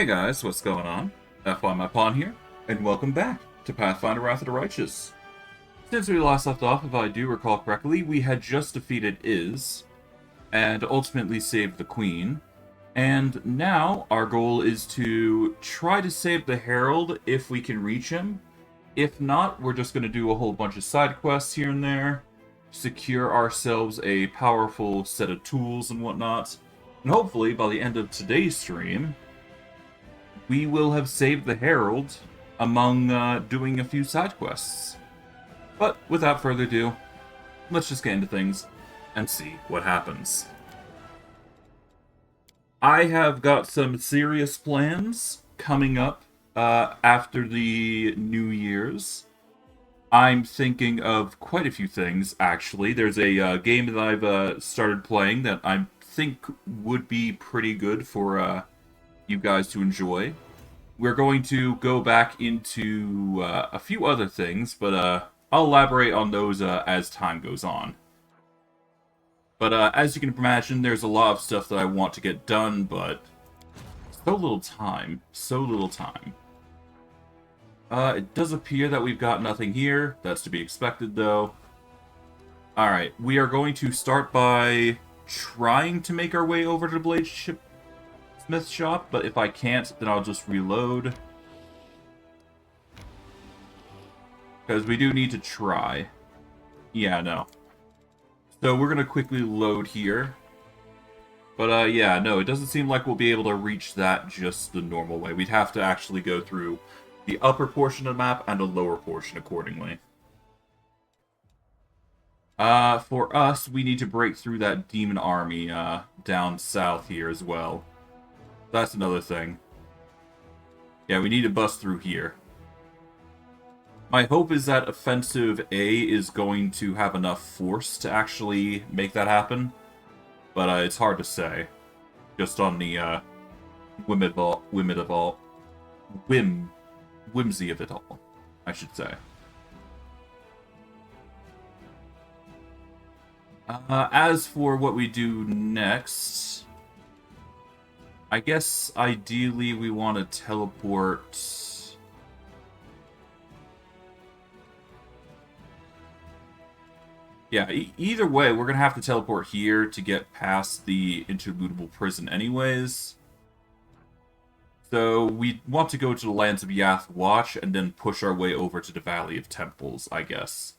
Hey guys, what's going on? FYMyPawn here, and welcome back to Pathfinder Wrath of the Righteous. Since we last left off, if I do recall correctly, we had just defeated Iz, and ultimately saved the Queen. And now, our goal is to try to save the Herald if we can reach him. If not, we're just going to do a whole bunch of side quests here and there, secure ourselves a powerful set of tools and whatnot, and hopefully, by the end of today's stream, we will have saved the Herald among doing a few side quests. But without further ado, let's just get into things and see what happens. I have got some serious plans coming up after the New Year's. I'm thinking of quite a few things, actually. There's a game that I've started playing that I think would be pretty good for you guys to enjoy. We're going to go back into a few other things, but I'll elaborate on those as time goes on. But as you can imagine, there's a lot of stuff that I want to get done, but so little time. So little time. It does appear that we've got nothing here. That's to be expected, though. Alright, we are going to start by trying to make our way over to the Bladesmith shop, but if I can't, then I'll just reload. Because we do need to try. Yeah, no. So we're going to quickly load here. But yeah, no, it doesn't seem like we'll be able to reach that just the normal way. We'd have to actually go through the upper portion of the map and the lower portion accordingly. For us, we need to break through that demon army down south here as well. That's another thing. Yeah, we need to bust through here. My hope is that Offensive A is going to have enough force to actually make that happen. But it's hard to say. Just on the whimsy of it all, I should say. As for what we do next, I guess ideally we want to teleport. Yeah, either way, we're going to have to teleport here to get past the interludable prison anyways. So we want to go to the Lands of Yath Watch and then push our way over to the Valley of Temples, I guess.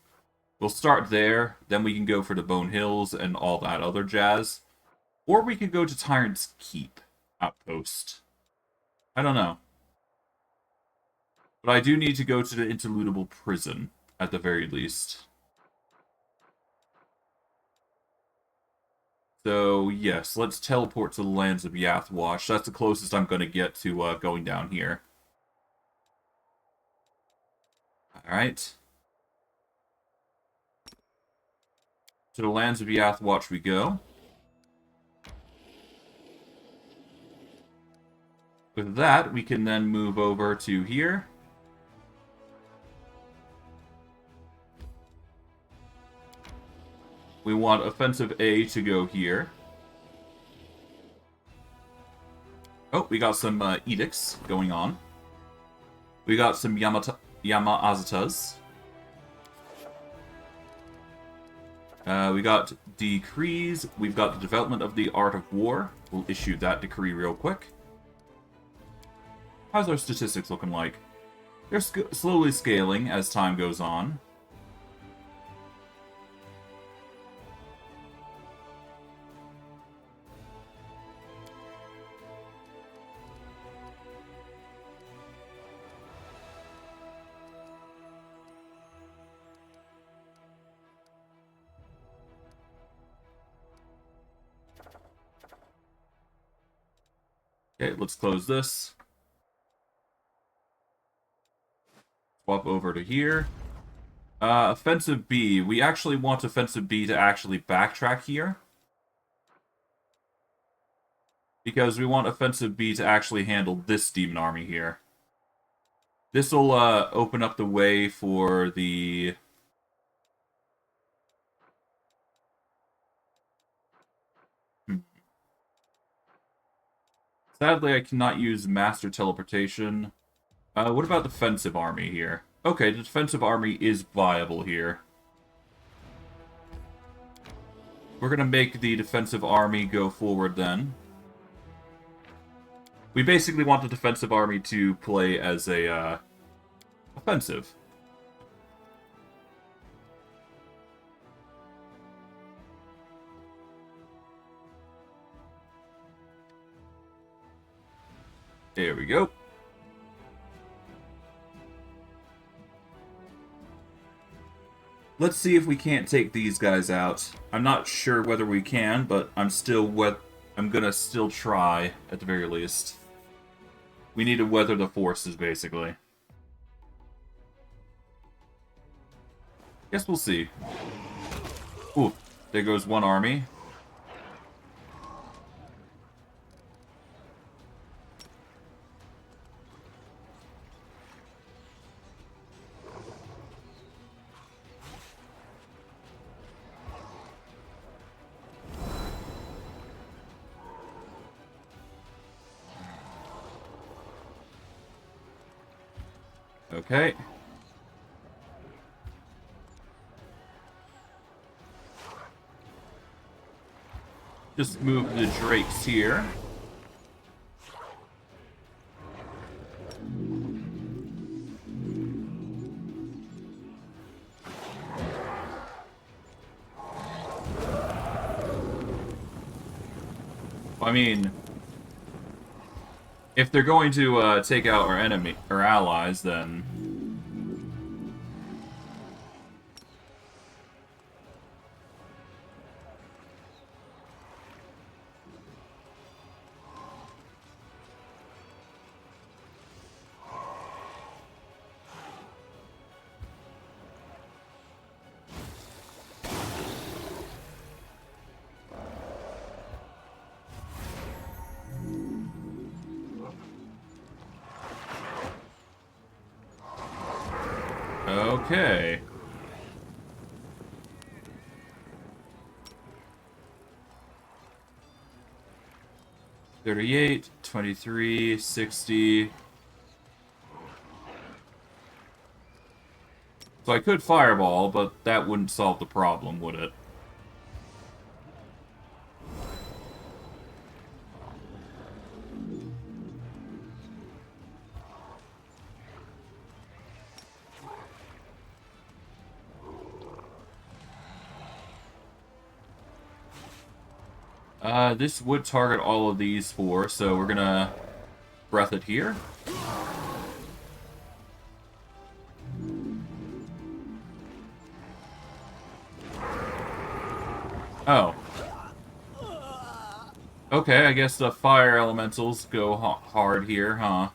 We'll start there, then we can go for the Bone Hills and all that other jazz. Or we could go to Tyrant's Keep outpost. I don't know. But I do need to go to the interludable prison, at the very least. So, yes, let's teleport to the Lands of Yath Watch. That's the closest I'm going to get to going down here. Alright. To the Lands of Yath Watch we go. With that, we can then move over to here. We want Offensive A to go here. Oh, we got some edicts going on. We got some Yama-Azatas. We got decrees. We've got the development of the art of war. We'll issue that decree real quick. How's our statistics looking like? They're slowly scaling as time goes on. Okay, let's close this. Swap over to here. Offensive B. We actually want Offensive B to actually backtrack here. Because we want Offensive B to actually handle this demon army here. This will open up the way for the... Sadly, I cannot use Master Teleportation. What about Defensive Army here? Okay, the Defensive Army is viable here. We're gonna make the Defensive Army go forward then. We basically want the Defensive Army to play as a, offensive. There we go. Let's see if we can't take these guys out. I'm not sure whether we can, but I'm gonna still try, at the very least. We need to weather the forces, basically. Guess we'll see. Ooh, there goes one army. Okay. Just move the Drakes here. I mean, if they're going to take out our allies, then okay. $38, $23, $60. So I could fireball, but that wouldn't solve the problem, would it? This would target all of these four, so we're gonna breath it here. Oh. Okay, I guess the fire elementals go hard here, huh?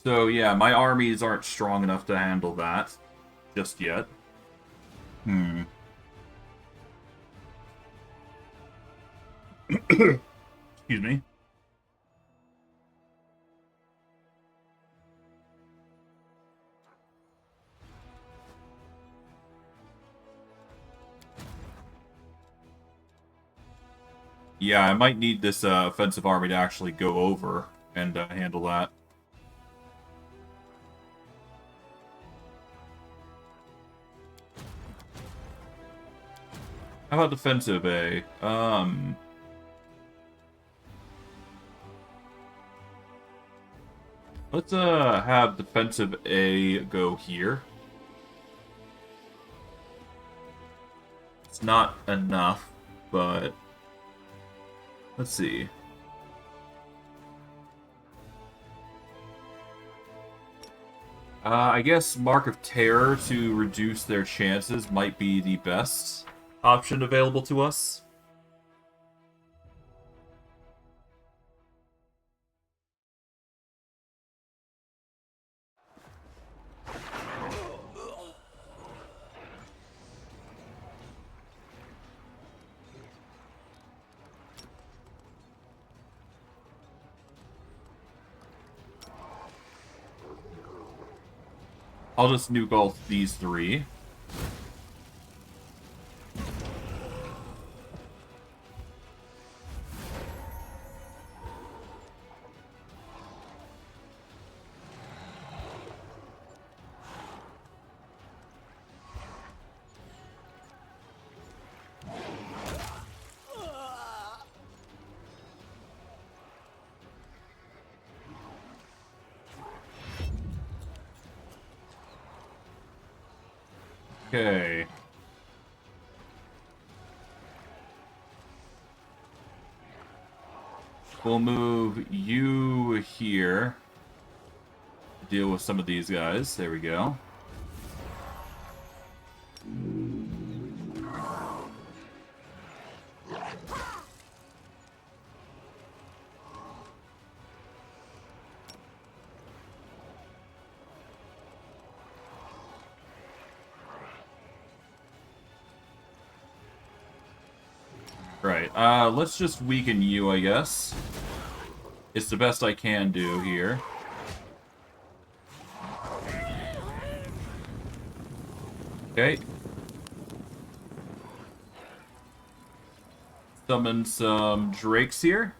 So yeah, my armies aren't strong enough to handle that just yet. Excuse me. Yeah, I might need this offensive army to actually go over and handle that. How about defensive A? Let's have defensive A go here. It's not enough, but let's see. I guess Mark of Terror to reduce their chances might be the best option available to us. I'll just nuke all these three. Okay. We'll move you here. Deal with some of these guys. There we go. Right, let's just weaken you, I guess. It's the best I can do here. Okay. Summon some drakes here.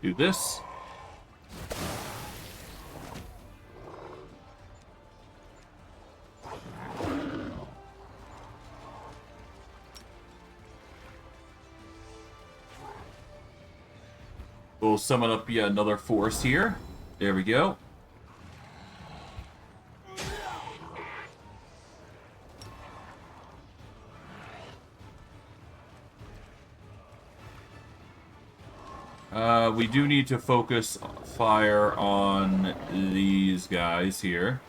Do this. We'll summon up yet another force here. There we go. We do need to focus fire on these guys here.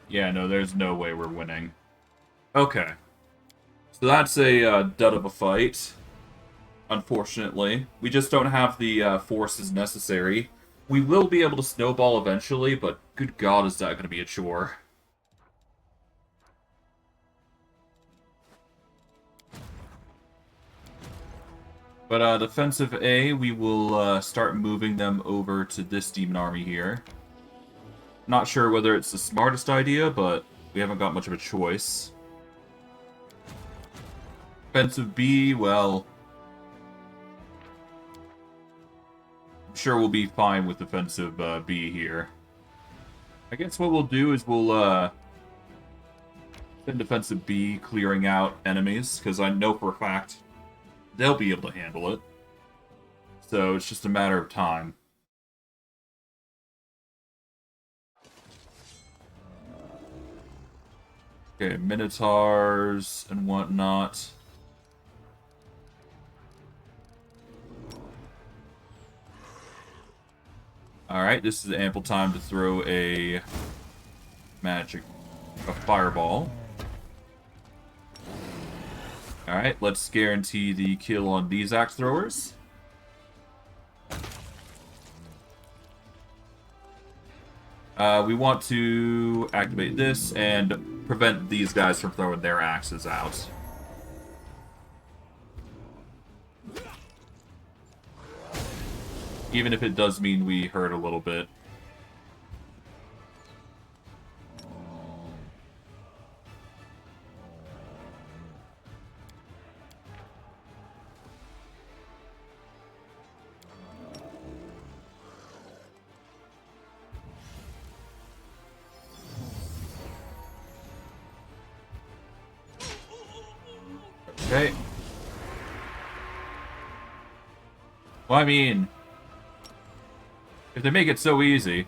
Yeah, no, there's no way we're winning. Okay. So that's a dud of a fight, unfortunately. We just don't have the forces necessary. We will be able to snowball eventually, but good god, is that going to be a chore. But defensive A, we will start moving them over to this demon army here. Not sure whether it's the smartest idea, but we haven't got much of a choice. Defensive B, well, I'm sure we'll be fine with defensive B here. I guess what we'll do is we'll send defensive B clearing out enemies, because I know for a fact they'll be able to handle it. So it's just a matter of time. Okay, Minotaurs and whatnot. Alright, this is ample time to throw a fireball. Alright, let's guarantee the kill on these axe throwers. We want to activate this and prevent these guys from throwing their axes out. Even if it does mean we hurt a little bit. Okay. Well, I mean, if they make it so easy.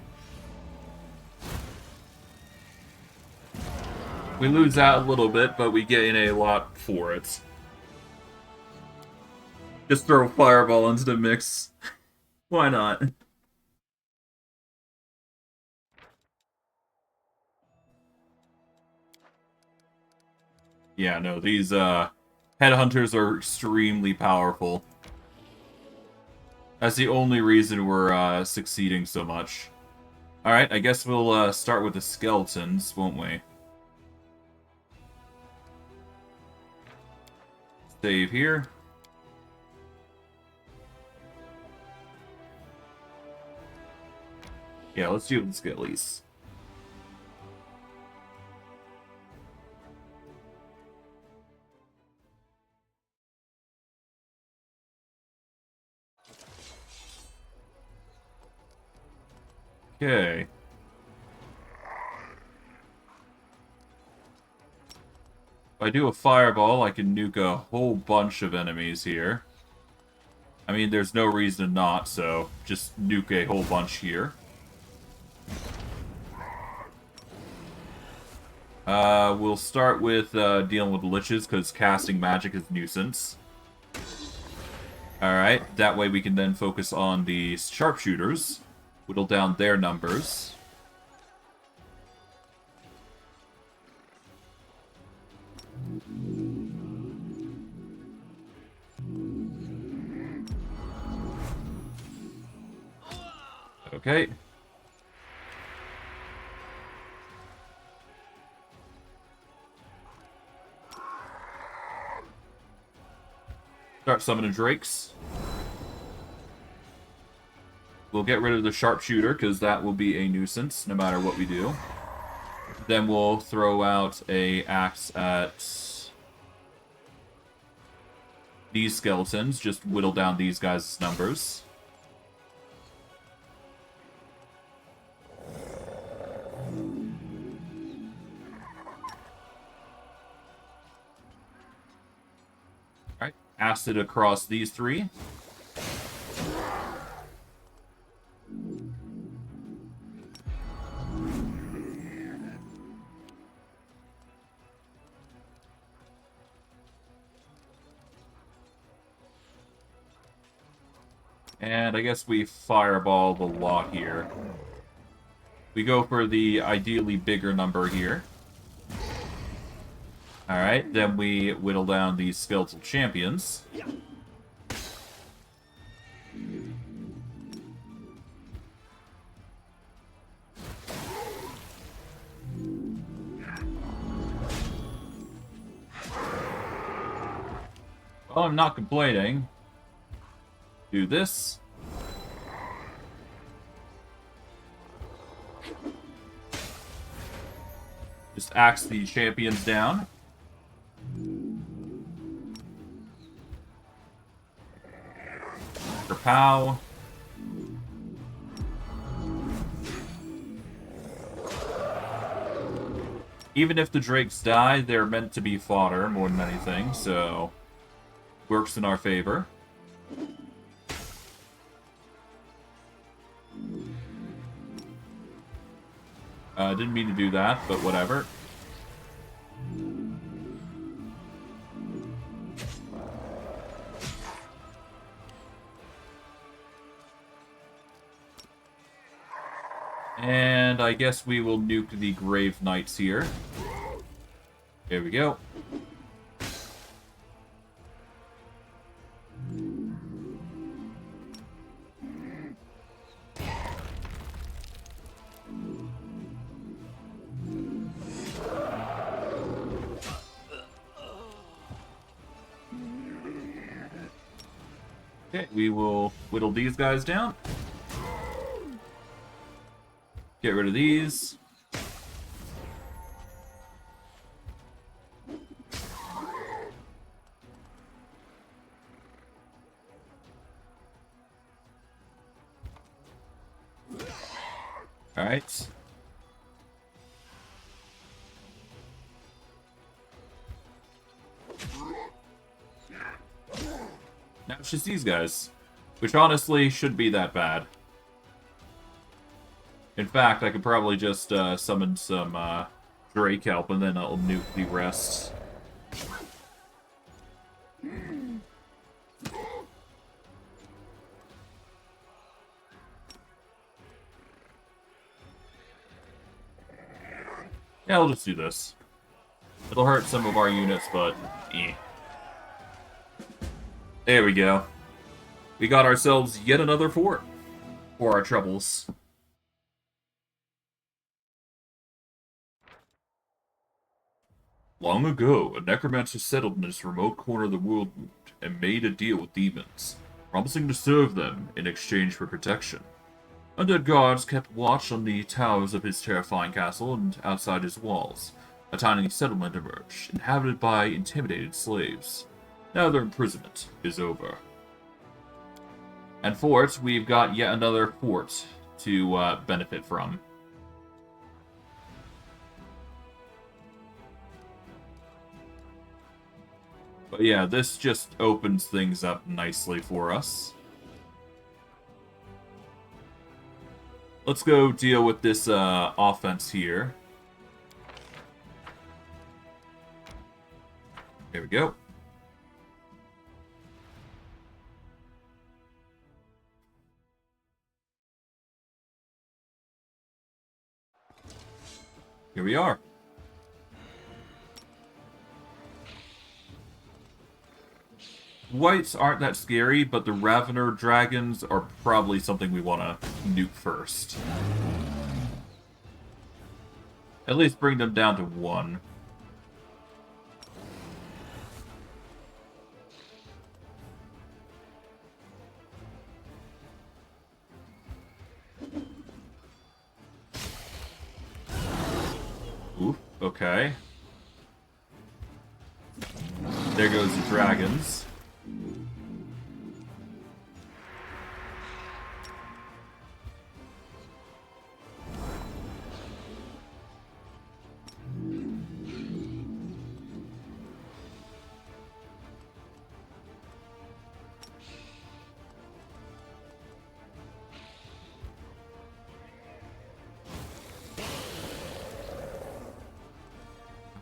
We lose out a little bit, but we gain a lot for it. Just throw a fireball into the mix. Why not? Yeah, no, these headhunters are extremely powerful. That's the only reason we're succeeding so much. Alright, I guess we'll start with the skeletons, won't we? Save here. Yeah, let's do the skellies. Okay. If I do a fireball, I can nuke a whole bunch of enemies here. I mean, there's no reason to not, so just nuke a whole bunch here. We'll start with dealing with liches, because casting magic is nuisance. Alright, that way we can then focus on the sharpshooters. Whittle down their numbers. Okay. Start summoning drakes. We'll get rid of the sharpshooter, because that will be a nuisance, no matter what we do. Then we'll throw out a axe at these skeletons, just whittle down these guys' numbers. Alright, acid across these three. And I guess we fireball the lot here. We go for the ideally bigger number here. Alright, then we whittle down these skeletal champions. Well, I'm not complaining. Do this. Just axe the champions down. Pow. Even if the drakes die, they're meant to be fodder more than anything, so works in our favor. Didn't mean to do that, but whatever. And I guess we will nuke the Grave Knights here. There we go. Okay, we will whittle these guys down. Get rid of these. All right. Now it's just these guys, which honestly should be that bad. In fact, I could probably just summon some Drake help, and then I'll nuke the rest. Yeah, I'll just do this. It'll hurt some of our units, but eh. There we go. We got ourselves yet another fort for our troubles. Long ago, a necromancer settled in this remote corner of the world and made a deal with demons, promising to serve them in exchange for protection. Undead guards kept watch on the towers of his terrifying castle and outside his walls. A tiny settlement emerged, inhabited by intimidated slaves. Now their imprisonment is over. And for it, we've got yet another fort to benefit from. But yeah, this just opens things up nicely for us. Let's go deal with this offense here. There we go. Here we are. Whites aren't that scary, but the Ravener dragons are probably something we want to nuke first. At least bring them down to 1. Ooh, okay. There goes the dragons.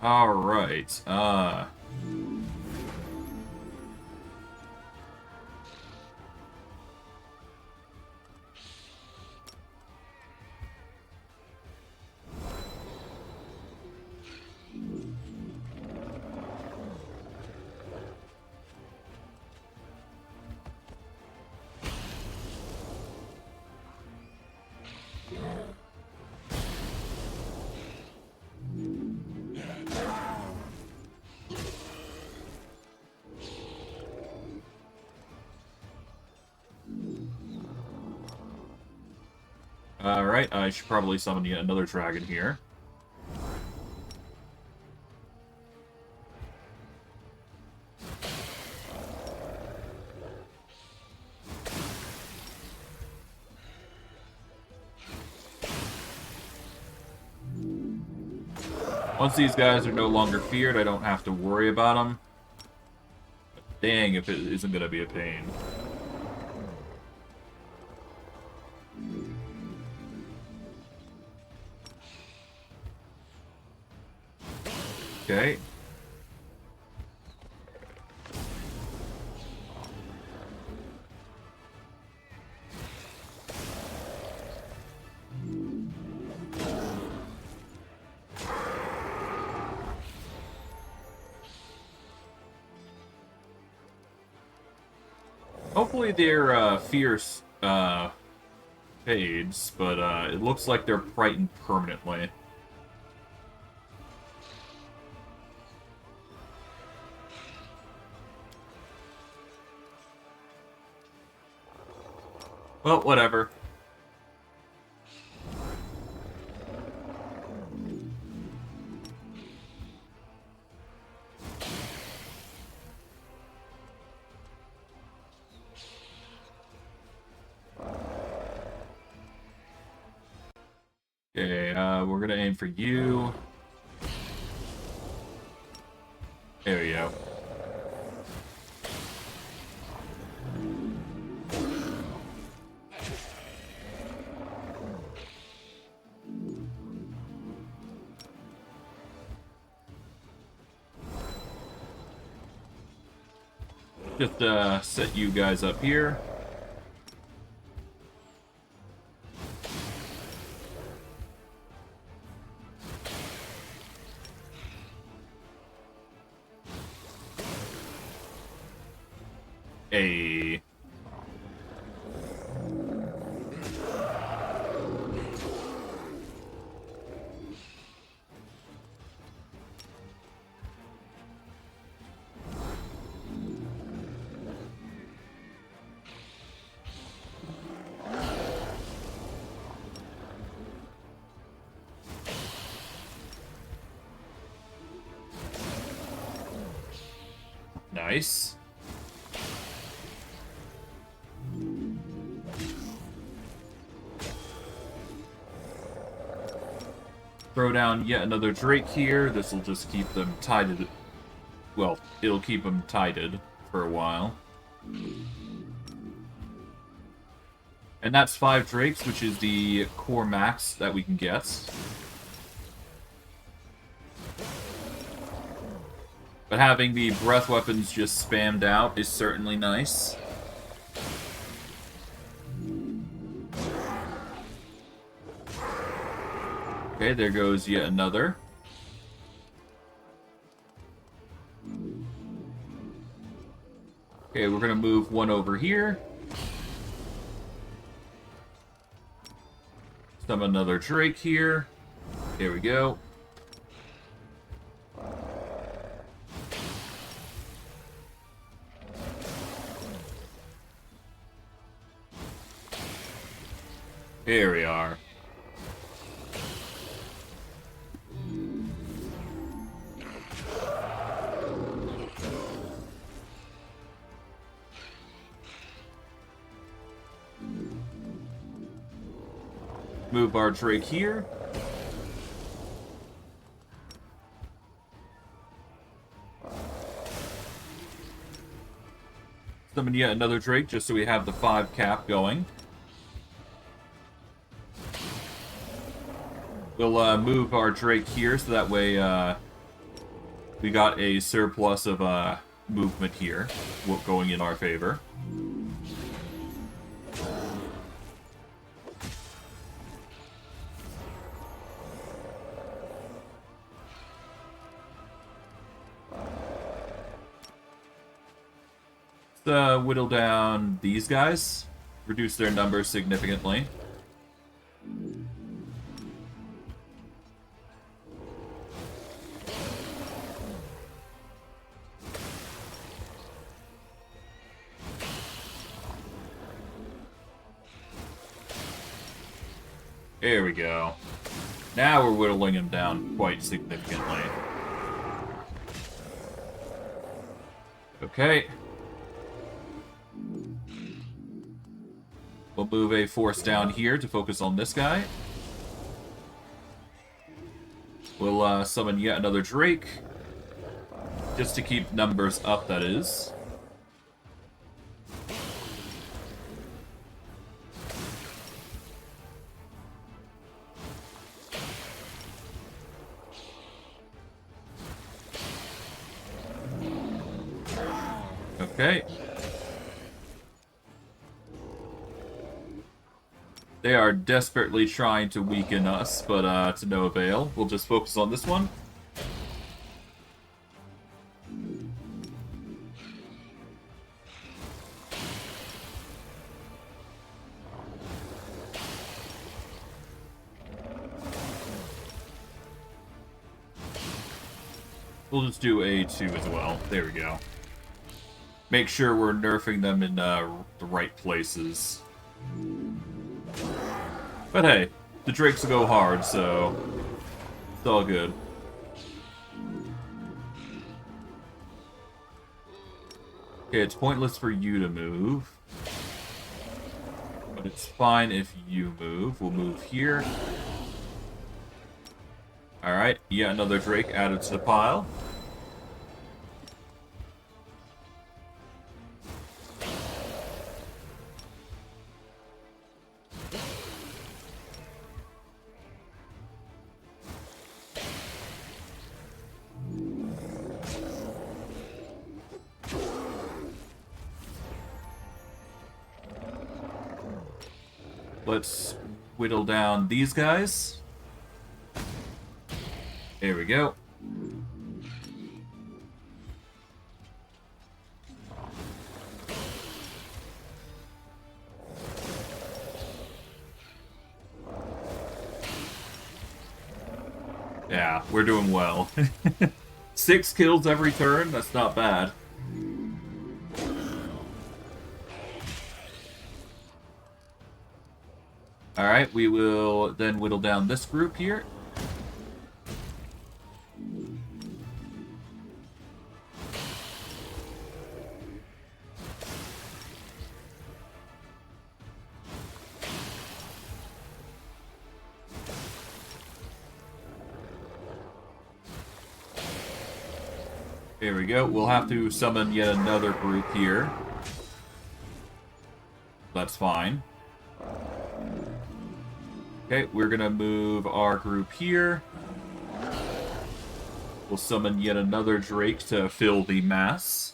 Alright, Alright, I should probably summon yet another dragon here. Once these guys are no longer feared, I don't have to worry about them. But dang if it isn't going to be a pain. Okay. Hopefully their fierce fades, but it looks like they're frightened permanently. Well, whatever. Okay, we're gonna aim for you. There we go. Just set you guys up here. A nice. Throw down yet another Drake here. This will just keep them tided. Well, it'll keep them tided for a while. And that's 5 Drakes, which is the core max that we can get. But having the breath weapons just spammed out is certainly nice. Okay, there goes yet another. Okay, we're gonna move one over here. Summon another Drake here. There we go. Here we are. Move our Drake here. Summon yet another Drake just so we have the 5 cap going. We'll move our Drake here so that way we got a surplus of movement here going in our favor. Whittle down these guys, reduce their numbers significantly. There we go. Now we're whittling him down quite significantly. Okay. We'll move a force down here to focus on this guy. We'll summon yet another Drake. Just to keep numbers up, that is. Okay. They are desperately trying to weaken us, but to no avail. We'll just focus on this one. We'll just do A2 as well. There we go. Make sure we're nerfing them in the right places. But hey, the Drakes will go hard, so it's all good. Okay, it's pointless for you to move. But it's fine if you move. We'll move here. Alright, yeah, another Drake added to the pile. Let's whittle down these guys. There we go. Yeah, we're doing well. 6 kills every turn, that's not bad. Alright, we will then whittle down this group here. There we go. We'll have to summon yet another group here. That's fine. Okay, we're gonna move our group here. We'll summon yet another Drake to fill the mass.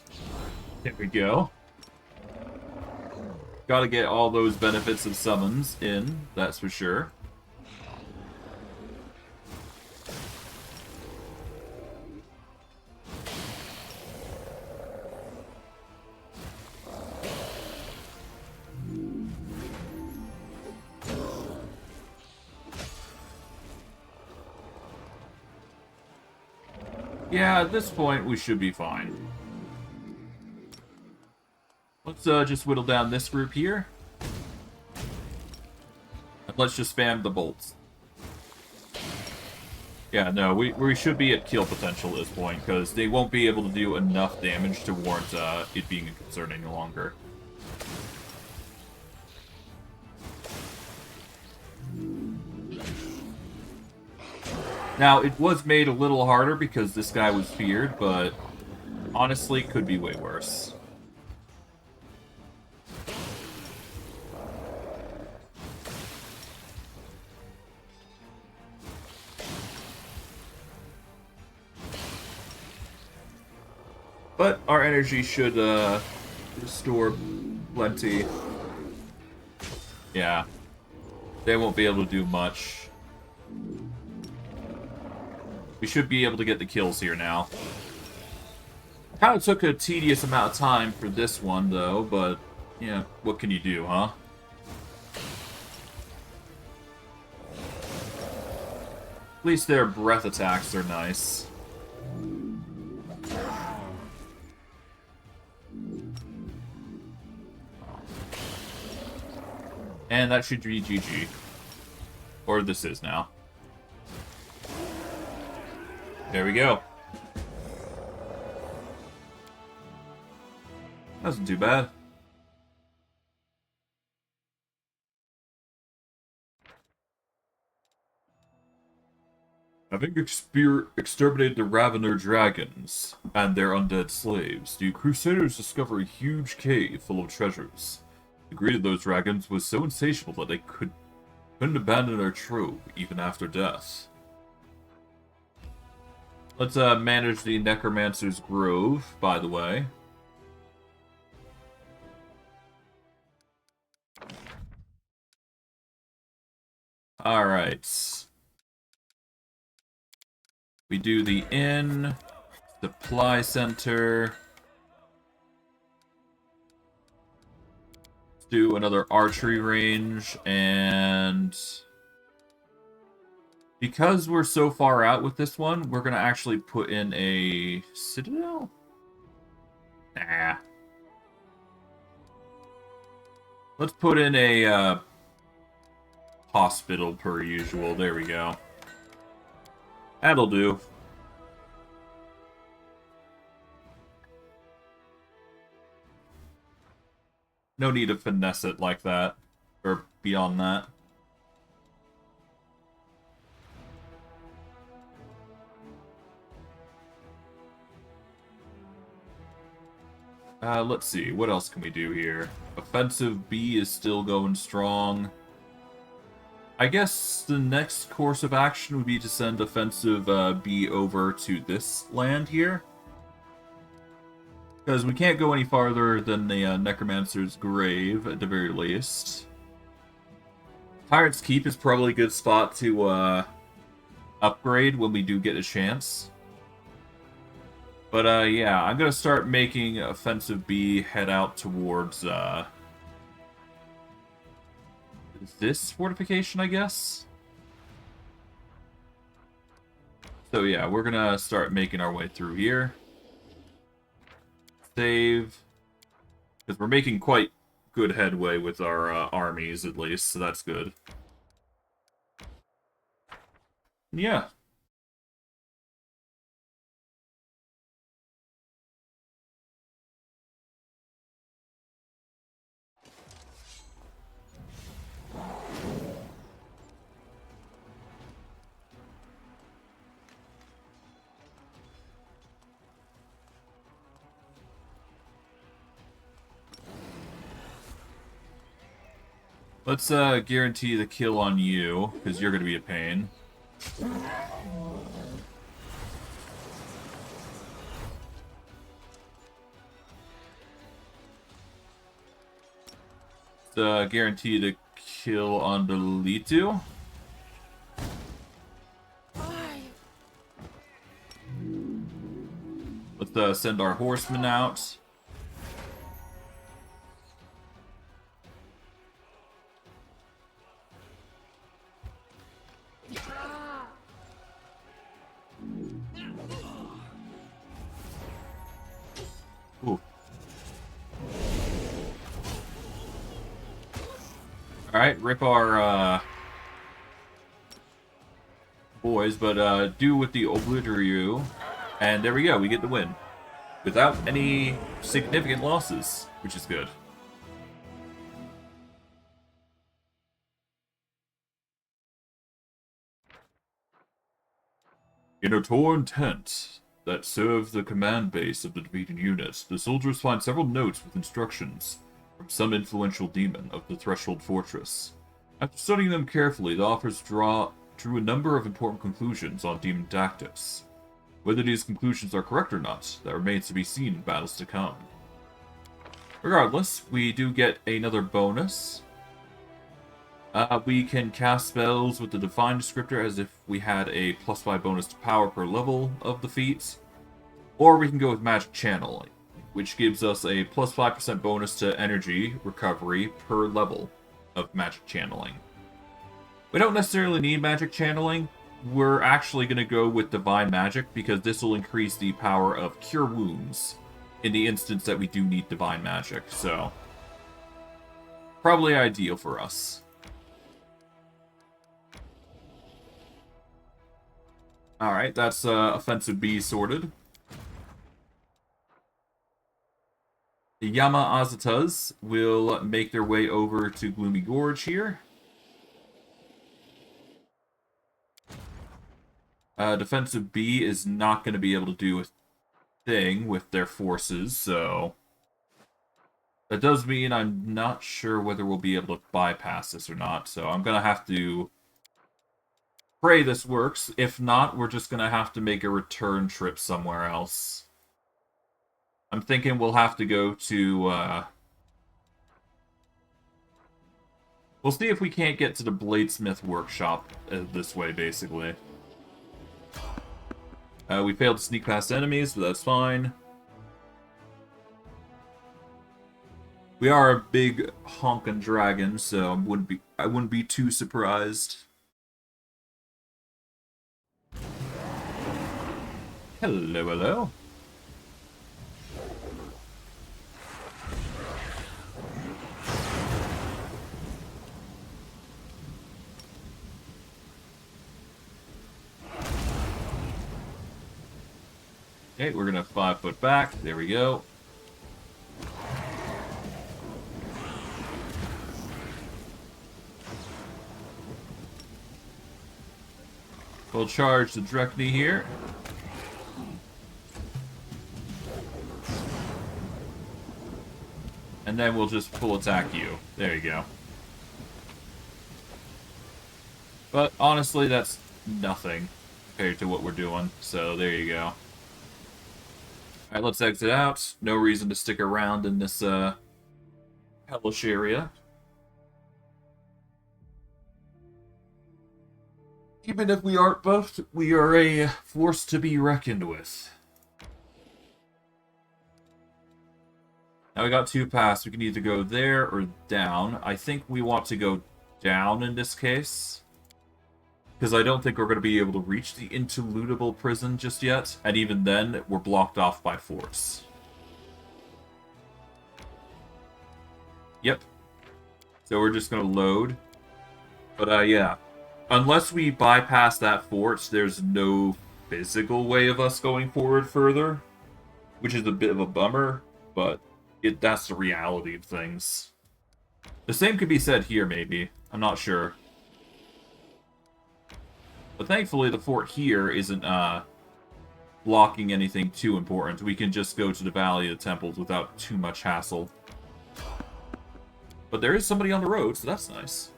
There we go. Gotta get all those benefits of summons in, that's for sure. Yeah, at this point, we should be fine. Let's just whittle down this group here. And let's just spam the bolts. Yeah, no, we should be at kill potential at this point, because they won't be able to do enough damage to warrant it being a concern any longer. Now, it was made a little harder because this guy was feared, but honestly, could be way worse. But our energy should restore plenty. Yeah. They won't be able to do much. We should be able to get the kills here now. Kind of took a tedious amount of time for this one, though, but, yeah, what can you do, huh? At least their breath attacks are nice. And that should be GG. Or this is now. There we go. Wasn't too bad. Having exterminated the Ravener dragons and their undead slaves, the Crusaders discover a huge cave full of treasures. The greed of those dragons was so insatiable that they couldn't abandon their trove even after death. Let's manage the Necromancer's Grove, by the way. Alright. We do the inn, supply center. Let's do another archery range, and because we're so far out with this one, we're going to actually put in a citadel? Nah. Let's put in a hospital per usual. There we go. That'll do. No need to finesse it like that. Or beyond that. Let's see. What else can we do here? Offensive B is still going strong. I guess the next course of action would be to send offensive B over to this land here. Because we can't go any farther than the Necromancer's Grave, at the very least. Pirate's Keep is probably a good spot to upgrade when we do get a chance. But yeah, I'm gonna start making Offensive B head out towards this fortification, I guess. So yeah, we're gonna start making our way through here. Save, because we're making quite good headway with our armies, at least, so that's good. Yeah. Let's guarantee the kill on you, because you're gonna be a pain. Let's guarantee the kill on the Litu. Let's send our horsemen out. Ooh. Alright, rip our boys, but do with the Obliterate, and there we go, we get the win. Without any significant losses, which is good. In a torn tent that serves the command base of the defeated unit, the soldiers find several notes with instructions from some influential demon of the Threshold Fortress. After studying them carefully, the authors drew a number of important conclusions on demon tactics. Whether these conclusions are correct or not, that remains to be seen in battles to come. Regardless, we do get another bonus. We can cast spells with the Divine Descriptor as if we had a +5 bonus to power per level of the feat. Or we can go with Magic Channeling, which gives us a +5% bonus to energy recovery per level of Magic Channeling. We don't necessarily need Magic Channeling. We're actually going to go with Divine Magic because this will increase the power of Cure Wounds in the instance that we do need Divine Magic, so probably ideal for us. Alright, that's Offensive B sorted. The Yama Azatas will make their way over to Gloomy Gorge here. Defensive B is not going to be able to do a thing with their forces, so that does mean I'm not sure whether we'll be able to bypass this or not, so I'm going to have to pray this works. If not, we're just going to have to make a return trip somewhere else. I'm thinking we'll have to go to, we'll see if we can't get to the Bladesmith Workshop this way, basically. We failed to sneak past enemies, but that's fine. We are a big honkin' dragon, so I wouldn't be too surprised. Hello, hello. Okay, we're gonna 5 foot back. There we go. We'll charge the Drekni here. And then we'll just full attack you. There you go. But honestly, that's nothing compared to what we're doing. So there you go. Alright, let's exit out. No reason to stick around in this hellish area. Even if we aren't buffed, we are a force to be reckoned with. Now we got 2 paths. We can either go there or down. I think we want to go down in this case, because I don't think we're going to be able to reach the interludable prison just yet. And even then, we're blocked off by force. Yep. So we're just going to load. But yeah. Unless we bypass that fort, there's no physical way of us going forward further, which is a bit of a bummer, but that's the reality of things. The same could be said here, maybe. I'm not sure. But thankfully, the fort here isn't blocking anything too important. We can just go to the Valley of the Temples without too much hassle. But there is somebody on the road, so that's nice.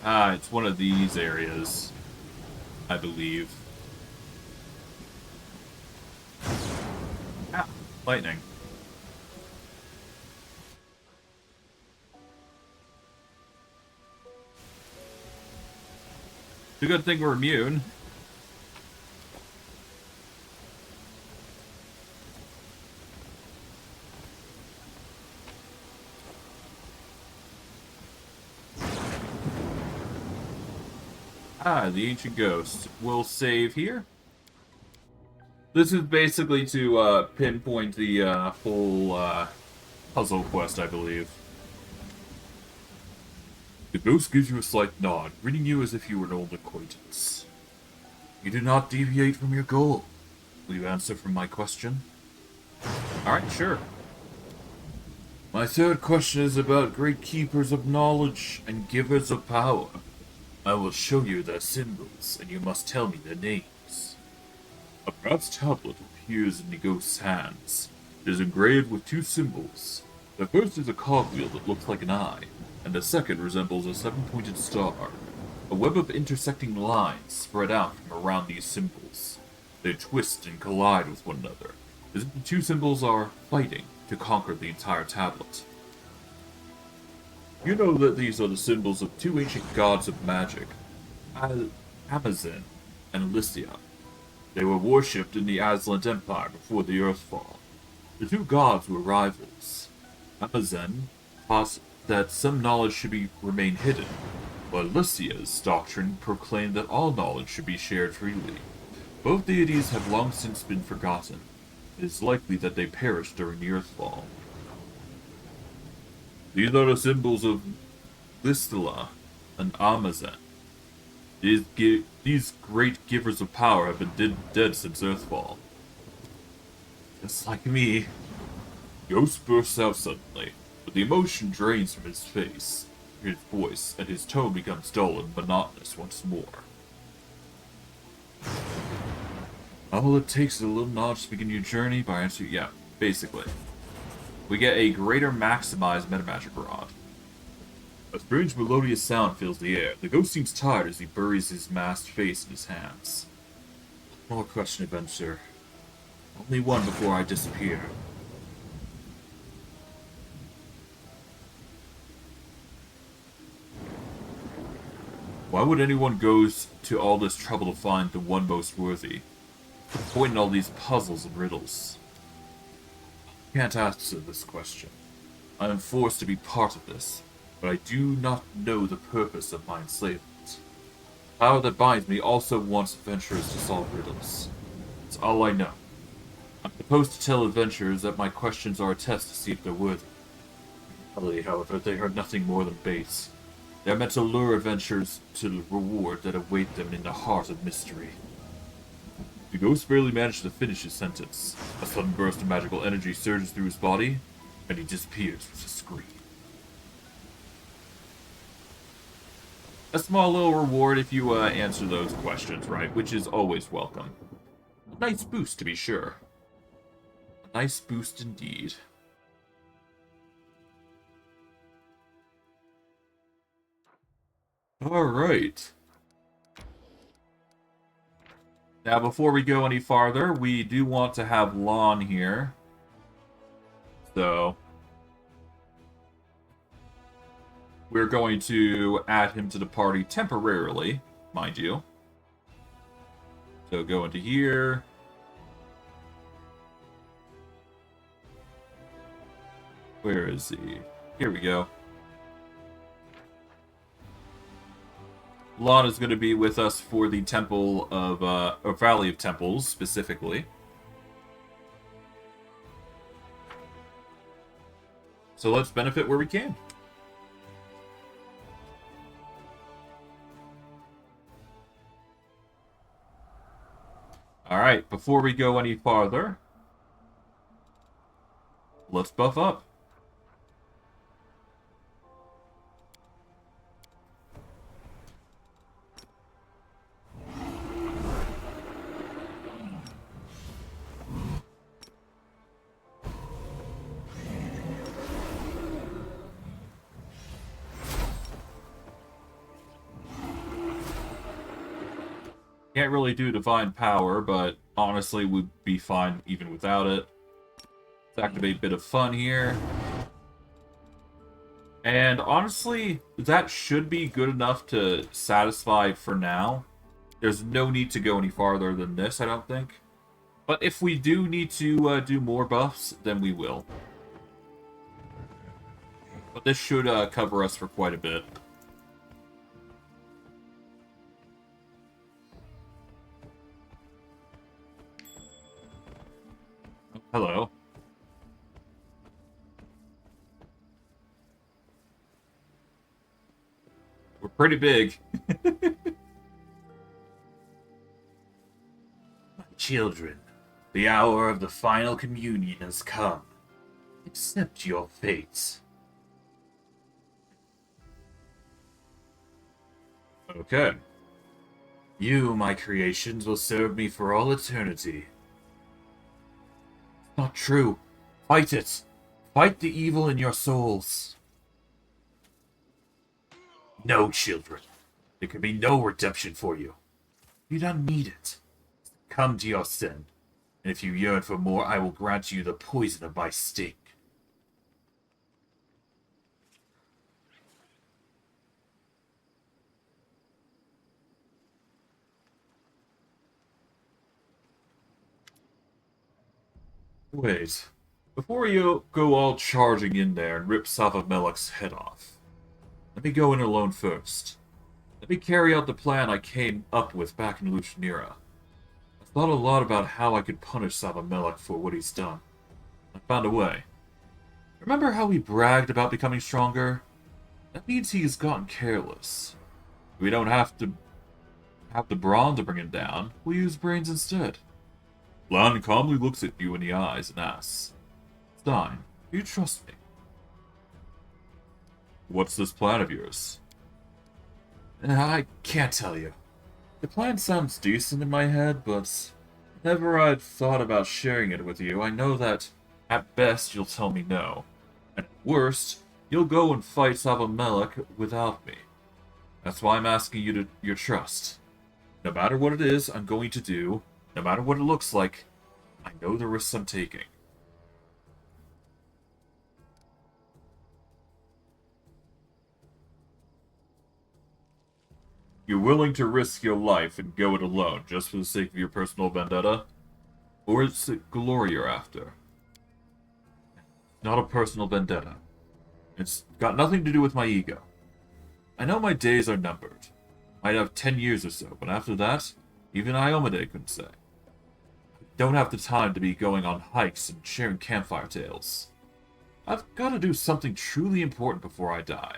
Ah, it's one of these areas, I believe. Ah, lightning. It's a good thing we're immune. Ah, the Ancient Ghost. We'll save here. This is basically to pinpoint the whole puzzle quest, I believe. The ghost gives you a slight nod, greeting you as if you were an old acquaintance. You do not deviate from your goal. Will you answer from my question? Alright, sure. My third question is about great keepers of knowledge and givers of power. I will show you their symbols, and you must tell me their names. A brass tablet appears in the ghost's hands. It is engraved with 2 symbols. The first is a cogwheel that looks like an eye, and the second resembles a 7-pointed star. A web of intersecting lines spread out from around these symbols. They twist and collide with one another, as if the 2 symbols are fighting to conquer the entire tablet. You know that these are the symbols of 2 ancient gods of magic, Amazon and Lycia. They were worshipped in the Aslant Empire before the Earthfall. The 2 gods were rivals. Amazon taught that some knowledge should remain hidden, while Lycia's doctrine proclaimed that all knowledge should be shared freely. Both deities have long since been forgotten. It is likely that they perished during the Earthfall. These are the symbols of Lystila and Amazon. These great givers of power have been dead since Earthfall. Just like me. Ghost bursts out suddenly, but the emotion drains from his face, his voice, and his tone becomes dull and monotonous once more. All it takes is a little knowledge to begin your journey by answering, yeah, basically. We get a greater maximized metamagic rod. A strange melodious sound fills the air. The ghost seems tired as he buries his masked face in his hands. More question, adventure. Only one before I disappear. Why would anyone go to all this trouble to find the one most worthy? What's the point in all these puzzles and riddles? I can't answer this question. I am forced to be part of this, but I do not know the purpose of my enslavement. The power that binds me also wants adventurers to solve riddles. It's all I know. I'm supposed to tell adventurers that my questions are a test to see if they're worthy. In reality, however, they are nothing more than baits. They are meant to lure adventurers to the reward that await them in the heart of mystery. The ghost barely managed to finish his sentence. A sudden burst of magical energy surges through his body, and he disappears with a scream. A small little reward if you answer those questions right, which is always welcome. A nice boost, to be sure. Nice boost indeed. Alright. Now, before we go any farther, we do want to have Lann here. So, we're going to add him to the party temporarily, mind you. So, go into here. Where is he? Here we go. Lann is going to be with us for the Temple of, or Valley of Temples, specifically. So let's benefit where we can. Alright, before we go any farther, let's buff up. Can't really do Divine Power, but honestly would be fine even without it. Let's activate a bit of fun here. And honestly, that should be good enough to satisfy for now. There's no need to go any farther than this, I don't think. But if we do need to do more buffs, then we will. But this should cover us for quite a bit. Hello. We're pretty big. My children, the hour of the final communion has come. Accept your fates. Okay. You, my creations, will serve me for all eternity. Not true. Fight it. Fight the evil in your souls. No, children. There can be no redemption for you. You don't need it. Come to your sin. And if you yearn for more, I will grant you the poison of my sting. Wait. Before you go all charging in there and rip Savamelek's head off, let me go in alone first. Let me carry out the plan I came up with back in Lucianira. I thought a lot about how I could punish Savamelek for what he's done. I found a way. Remember how he bragged about becoming stronger? That means he's gotten careless. We don't have to have the brawn to bring him down. We'll use brains instead. Lann calmly looks at you in the eyes and asks, Stein, do you trust me? What's this plan of yours? I can't tell you. The plan sounds decent in my head, but whenever I've thought about sharing it with you, I know that, at best, you'll tell me no. And at worst, you'll go and fight Savamelek without me. That's why I'm asking you your trust. No matter what it is I'm going to do, no matter what it looks like, I know the risks I'm taking. You're willing to risk your life and go it alone just for the sake of your personal vendetta? Or is it glory you're after? Not a personal vendetta. It's got nothing to do with my ego. I know my days are numbered. Might have 10 years or so, but after that, even Iomade couldn't say. Don't have the time to be going on hikes and sharing campfire tales. I've got to do something truly important before I die.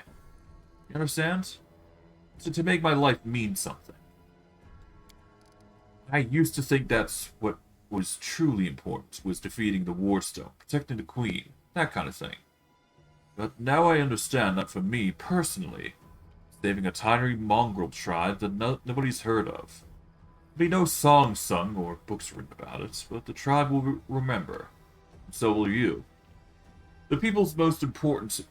You understand? To make my life mean something. I used to think that's what was truly important, was defeating the Wardstone, protecting the Queen, that kind of thing. But now I understand that for me, personally, saving a tiny mongrel tribe that nobody's heard of. There'll be no songs sung or books written about it, but the tribe will remember. So will you. The people's most important...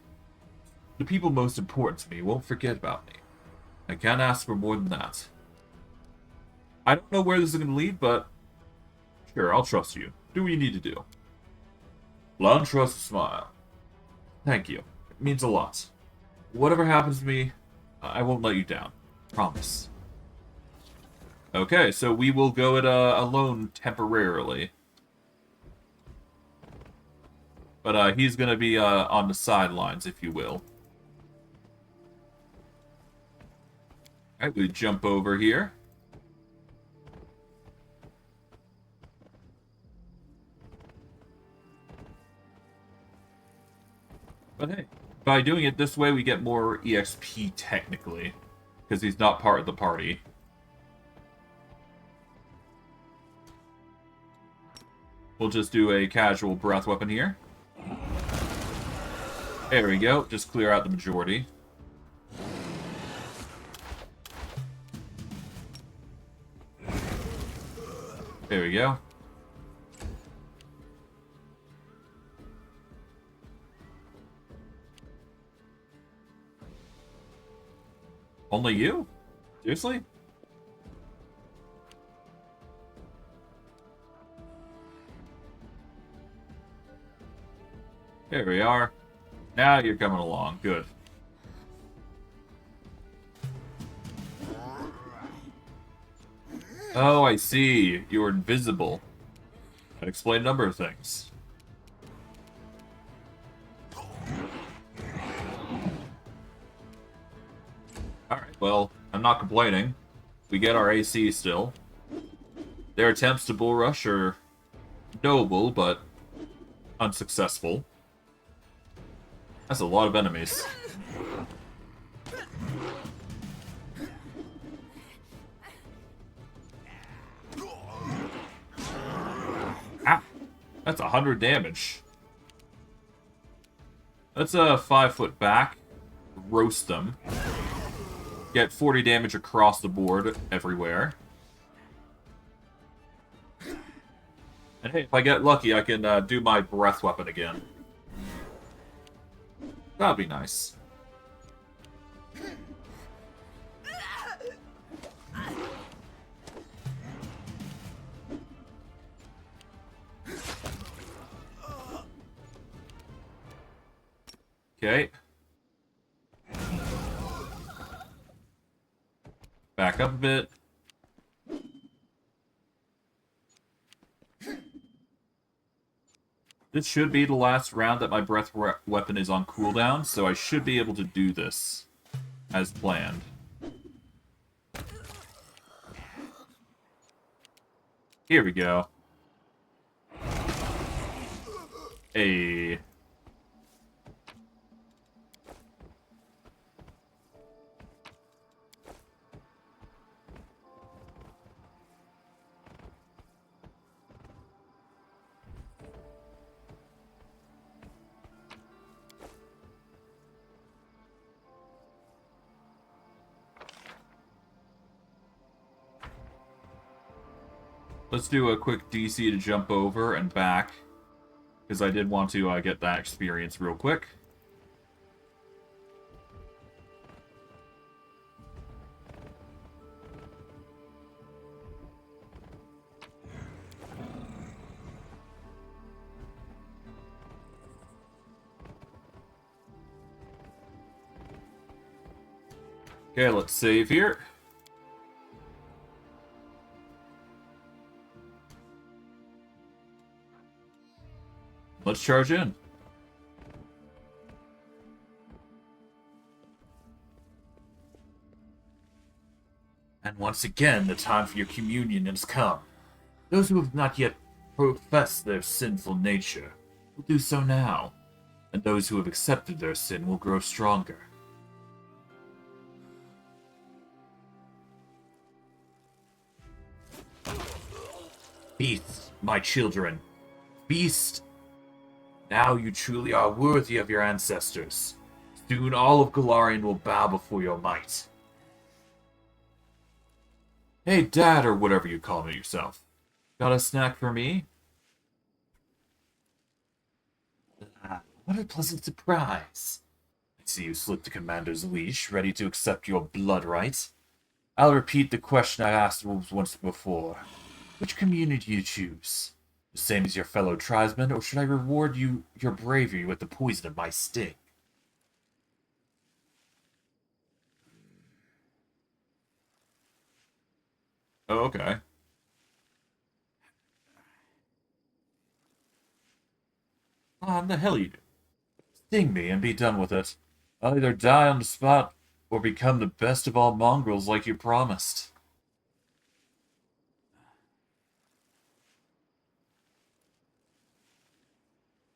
The people most important to me won't forget about me. I can't ask for more than that. I don't know where this is going to lead, but... Sure, I'll trust you. Do what you need to do. Lann trusts a smile. Thank you. It means a lot. Whatever happens to me, I won't let you down. Promise. Okay, so we will go it alone temporarily. But he's going to be on the sidelines, if you will. Alright, we jump over here. But hey, by doing it this way, we get more EXP technically, because he's not part of the party. We'll just do a casual breath weapon here. There we go, just clear out the majority. There we go. Only you? Seriously? There we are. Now you're coming along. Good. Oh, I see. You're invisible. That explains a number of things. Alright, well, I'm not complaining. We get our AC still. Their attempts to bull rush are noble, but unsuccessful. That's a lot of enemies. Ah, that's 100 damage. Let's 5 foot back, roast them. Get 40 damage across the board everywhere. And hey, if I get lucky, I can do my breath weapon again. That'd be nice. Okay. Back up a bit. This should be the last round that my breath weapon is on cooldown, so I should be able to do this as planned. Here we go. Hey. Let's do a quick DC to jump over and back, because I did want to get that experience real quick. Okay, let's save here. Let's charge in. And once again, the time for your communion has come. Those who have not yet professed their sinful nature will do so now, and those who have accepted their sin will grow stronger. Feast, my children. Feast. Now you truly are worthy of your ancestors. Soon all of Golarion will bow before your might. Hey, Dad, or whatever you call me yourself. Got a snack for me? What a pleasant surprise. I see you slipped the commander's leash, ready to accept your blood rights. I'll repeat the question I asked once before. Which community do you choose? The same as your fellow tribesmen, or should I reward your bravery with the poison of my sting? Oh, okay. The hell you do? Sting me and be done with it. I'll either die on the spot, or become the best of all mongrels like you promised.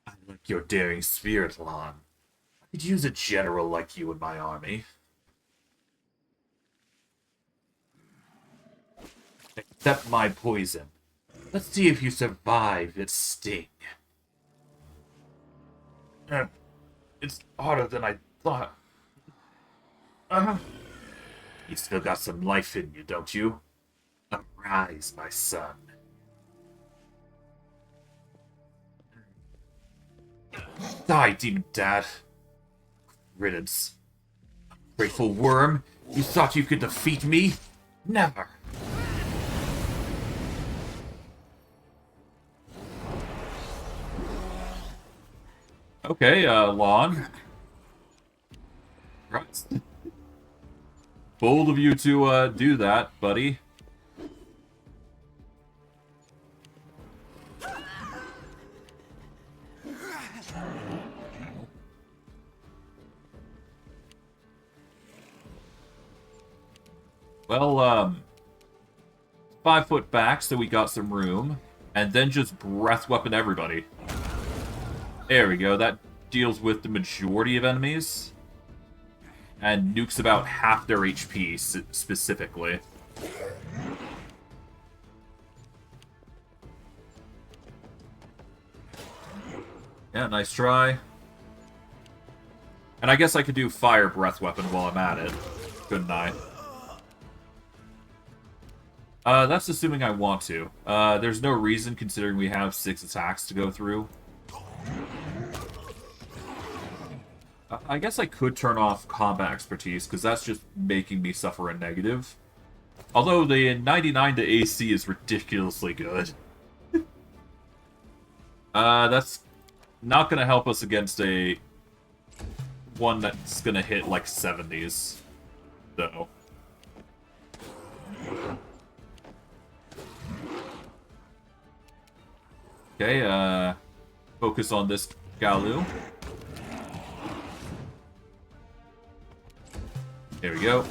I like your daring spirit, Lann. I could use a general like you in my army. Accept my poison. Let's see if you survive its sting. It's harder than I thought. You still got some life in you, don't you? Arise, my son. Die, demon dad. Riddance. Grateful worm, you thought you could defeat me? Never. Okay, Lann. Right. Bold of you to, do that, buddy. Well, 5 foot back, so we got some room. And then just breath weapon everybody. There we go, that deals with the majority of enemies. And nukes about half their HP, specifically. Yeah, nice try. And I guess I could do fire breath weapon while I'm at it, couldn't I? That's assuming I want to. There's no reason, considering we have 6 attacks to go through. I guess I could turn off combat expertise, because that's just making me suffer a negative. Although the 99 to AC is ridiculously good. That's not going to help us against a one that's going to hit like 70s, though. Okay, focus on this Galu. There we go.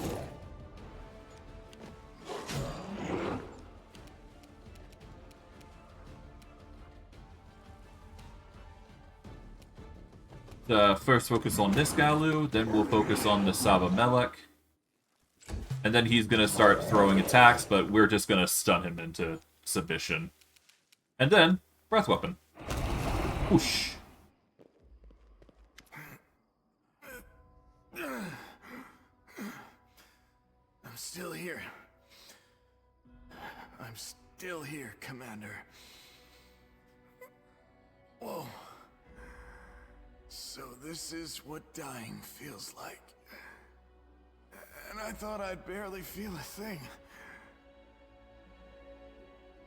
First focus on this Galu, then we'll focus on the Saba Melek. And then he's gonna start throwing attacks, but we're just gonna stun him into submission. And then, breath weapon. Whoosh. I'm still here. I'm still here, Commander. Whoa. So this is what dying feels like. And I thought I'd barely feel a thing.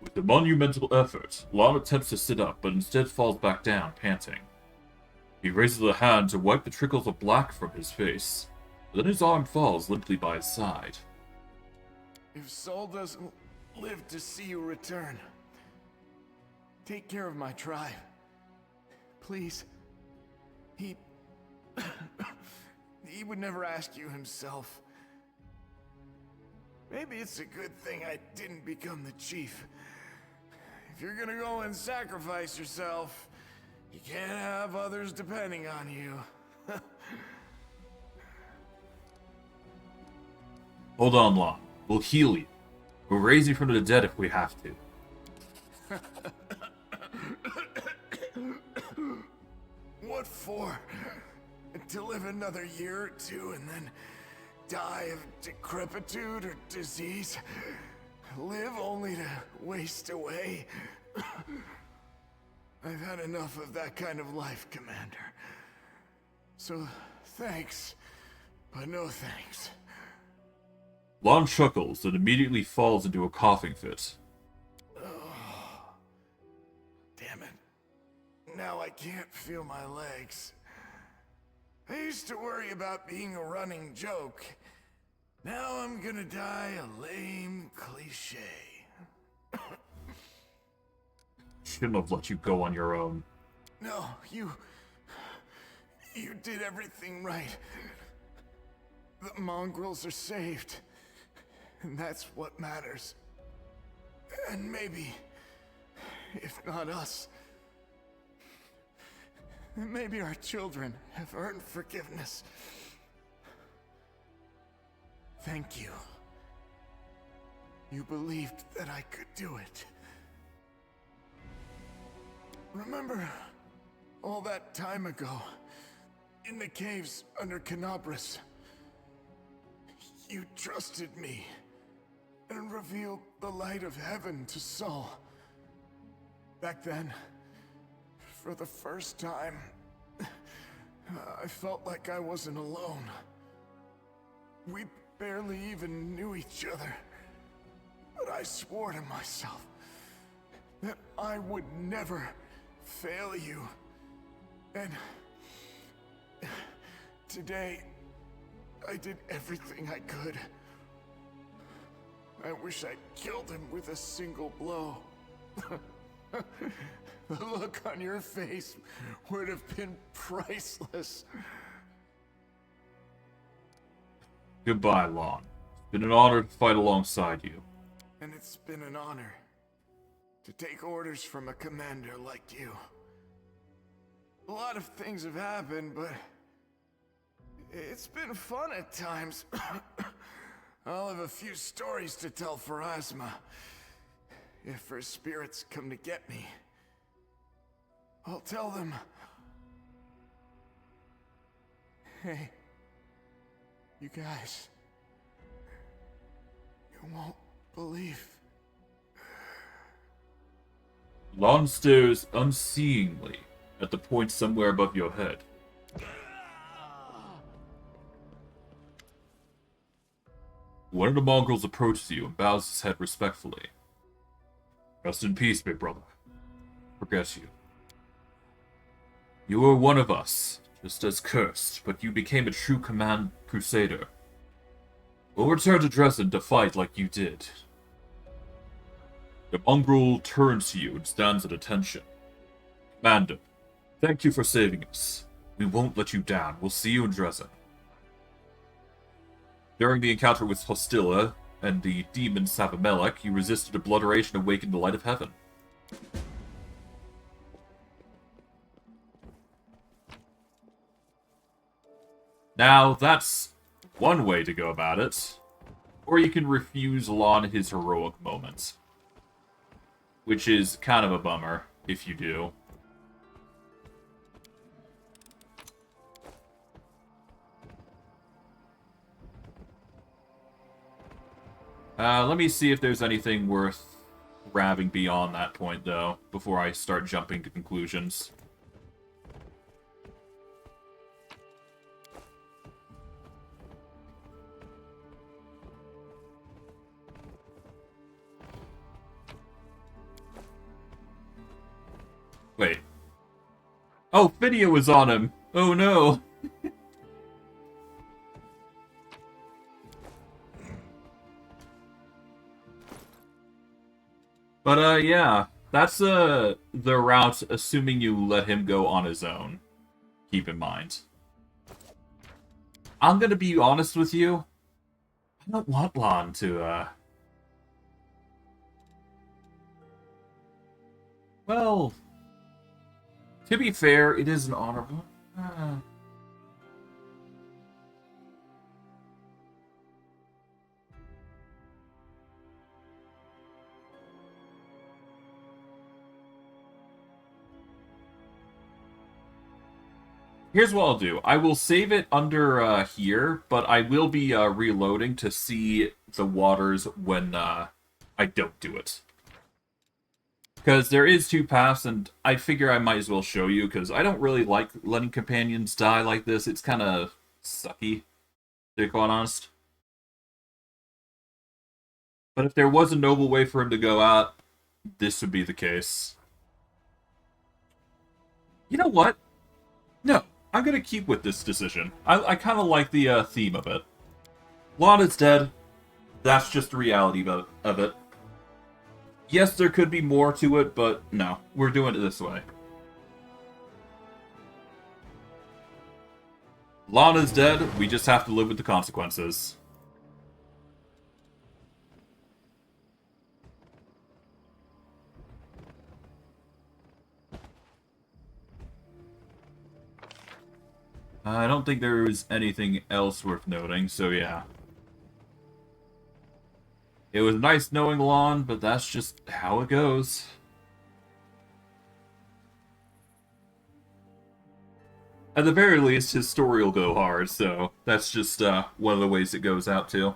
With a monumental effort, Lann attempts to sit up, but instead falls back down, panting. He raises a hand to wipe the trickles of black from his face. Then his arm falls limply by his side. If Saul doesn't live to see you return, take care of my tribe. Please. He would never ask you himself. Maybe it's a good thing I didn't become the chief. If you're gonna go and sacrifice yourself, you can't have others depending on you. Hold on, Lann. We'll heal you. We'll raise you from the dead if we have to. What for? To live another year or two and then die of decrepitude or disease? Live only to waste away? I've had enough of that kind of life, Commander. So, thanks, but no thanks. Lann chuckles and immediately falls into a coughing fit. Oh, damn it. Now I can't feel my legs. I used to worry about being a running joke. Now I'm gonna die a lame cliche. Shouldn't have let you go on your own. No, you did everything right. The mongrels are saved. And that's what matters. And maybe, if not us, maybe our children have earned forgiveness. Thank you. You believed that I could do it. Remember all that time ago, in the caves under Canabras? You trusted me and revealed the light of heaven to Saul. Back then, for the first time, I felt like I wasn't alone. We barely even knew each other, but I swore to myself that I would never fail you. And today, I did everything I could. I wish I'd killed him with a single blow. The look on your face would have been priceless. Goodbye, Lann. It's been an honor to fight alongside you. And it's been an honor to take orders from a commander like you. A lot of things have happened, but it's been fun at times. I'll have a few stories to tell Pharasma. If her spirits come to get me, I'll tell them. Hey, you guys, you won't believe. Lann stares unseeingly at the point somewhere above your head. One of the mongrels approaches you and bows his head respectfully. Rest in peace, big brother. Forget you. You were one of us, just as cursed, but you became a true command crusader. We'll return to Dresden to fight like you did. The mongrel turns to you and stands at attention. Commander, thank you for saving us. We won't let you down. We'll see you in Dresden. During the encounter with Hostilla and the demon Sabamelech, you resisted a blood rage and awakened the light of heaven. Now, that's one way to go about it. Or you can refuse Lann his heroic moments. Which is kind of a bummer, if you do. Let me see if there's anything worth grabbing beyond that point, though, before I start jumping to conclusions. Wait. Oh, Phidia was on him! Oh no! But, yeah. That's, the route, assuming you let him go on his own. Keep in mind. I'm gonna be honest with you. I don't want Lann to, Well... To be fair, it is an honorable... Here's what I'll do. I will save it under here, but I will be reloading to see the waters when I don't do it. Because there is two paths, and I figure I might as well show you, because I don't really like letting companions die like this. It's kind of sucky, to be quite honest. But if there was a noble way for him to go out, this would be the case. You know what? No, I'm going to keep with this decision. I kind of like the theme of it. Lann is dead. That's just the reality of it. Yes, there could be more to it, but no. We're doing it this way. Lann is dead. We just have to live with the consequences. I don't think there was anything else worth noting, so yeah. It was nice knowing Lann, but that's just how it goes. At the very least, his story will go hard, so that's just one of the ways it goes out too.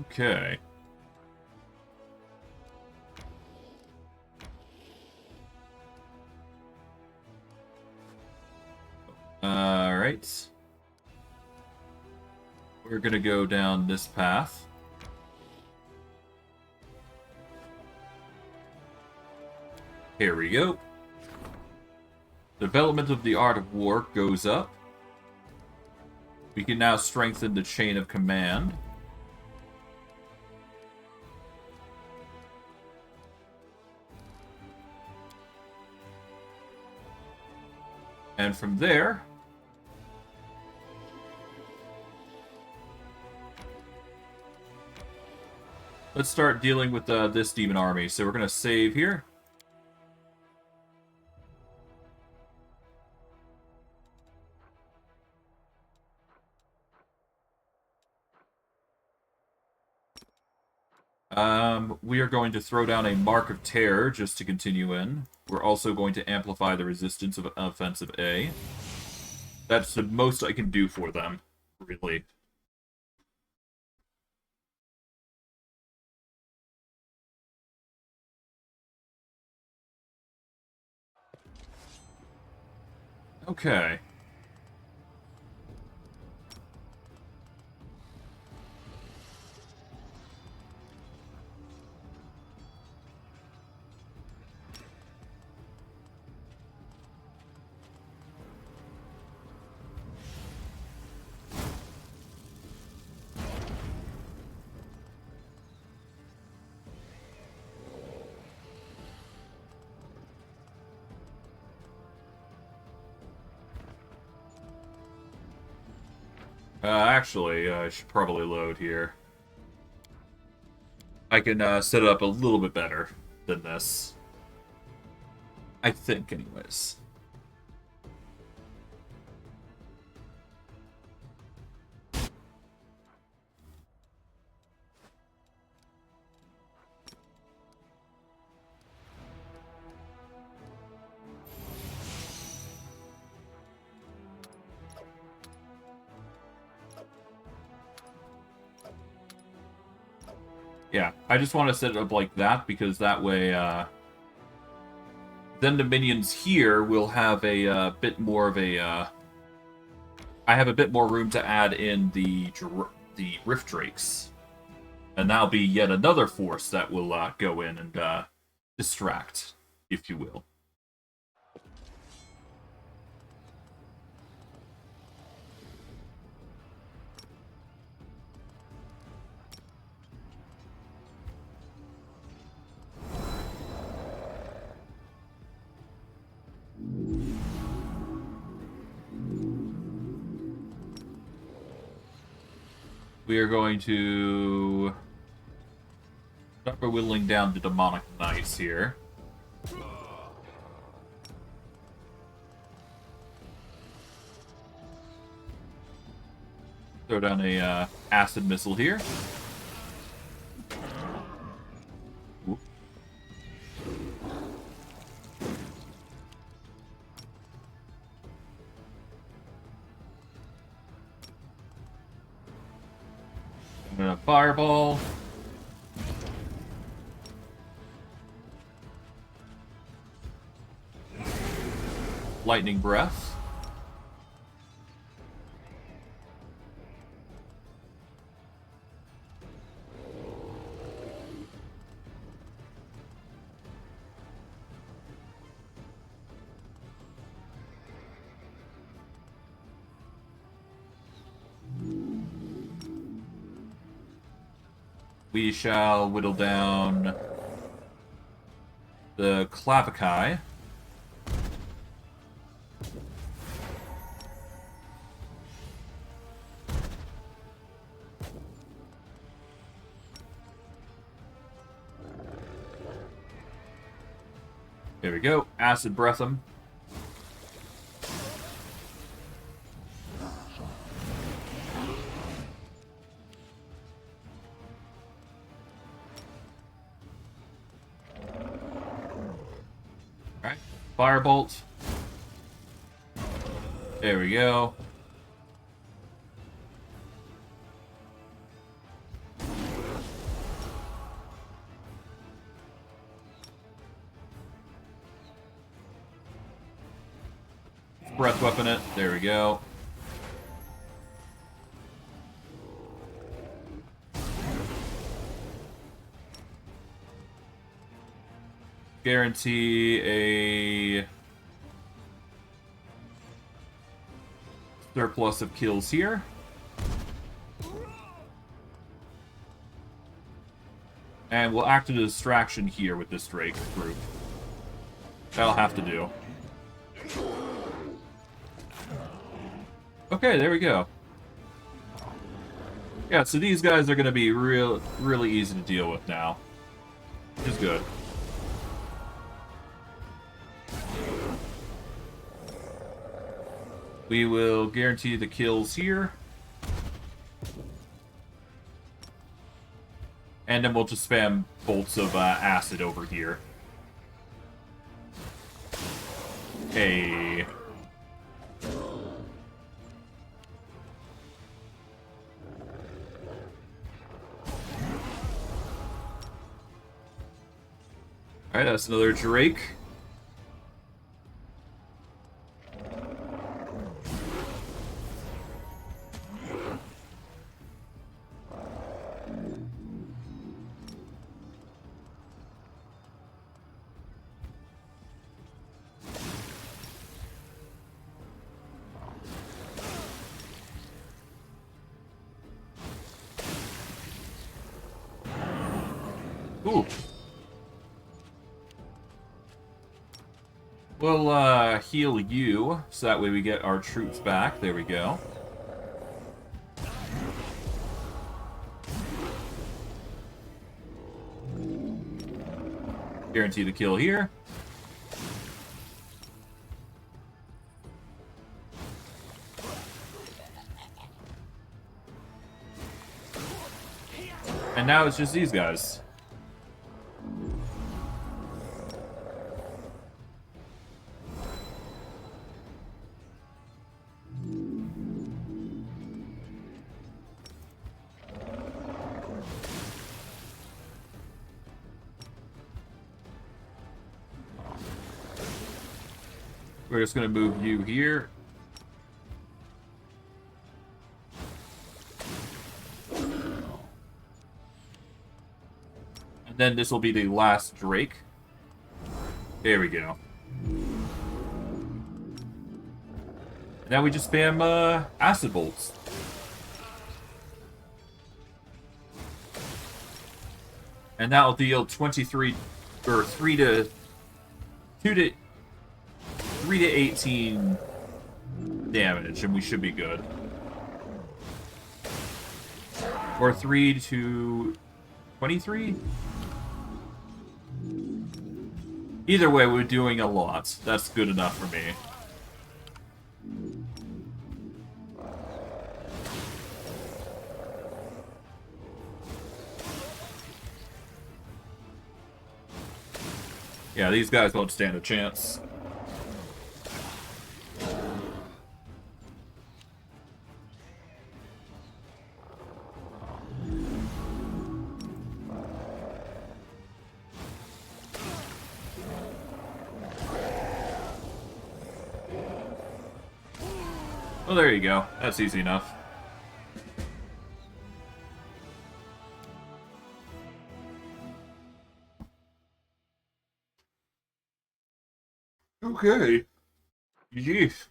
Okay. Alright. We're gonna go down this path. Here we go. Development of the art of war goes up. We can now strengthen the chain of command. And from there, let's start dealing with this demon army. So we're going to save here. We are going to throw down a Mark of Terror just to continue in. We're also going to amplify the resistance of offensive A. That's the most I can do for them, really. Okay. Actually, I should probably load here. I can set it up a little bit better than this. I think, anyways. Yeah, I just want to set it up like that, because that way, then the minions here will have a bit more of a, I have a bit more room to add in the Rift Drakes. And that'll be yet another force that will go in and distract, if you will. We are going to start by whittling down the demonic knights here. Throw down a acid missile here. Ooh. Fireball. Lightning Breath. We shall whittle down the Clavikai. There we go. Acid Breath him. Alright. Firebolt. There we go. Breath weapon it. There we go. Guarantee a surplus of kills here. And we'll act as a distraction here with this Drake group. That'll have to do. Okay, there we go. Yeah, so these guys are going to be really easy to deal with now. Which is good. We will guarantee the kills here. And then we'll just spam bolts of acid over here. Hey. Alright, that's another Drake. Ooh. We'll heal you, so that way we get our troops back. There we go. Guarantee the kill here. And now it's just these guys. We're just going to move you here. And then this will be the last Drake. There we go. Now we just spam acid bolts. And that'll deal 23 or 3 to 18 damage, and we should be good. Or 3 to 23? Either way, we're doing a lot. That's good enough for me. Yeah, these guys won't stand a chance. Well, there you go. That's easy enough. Okay. Yeesh.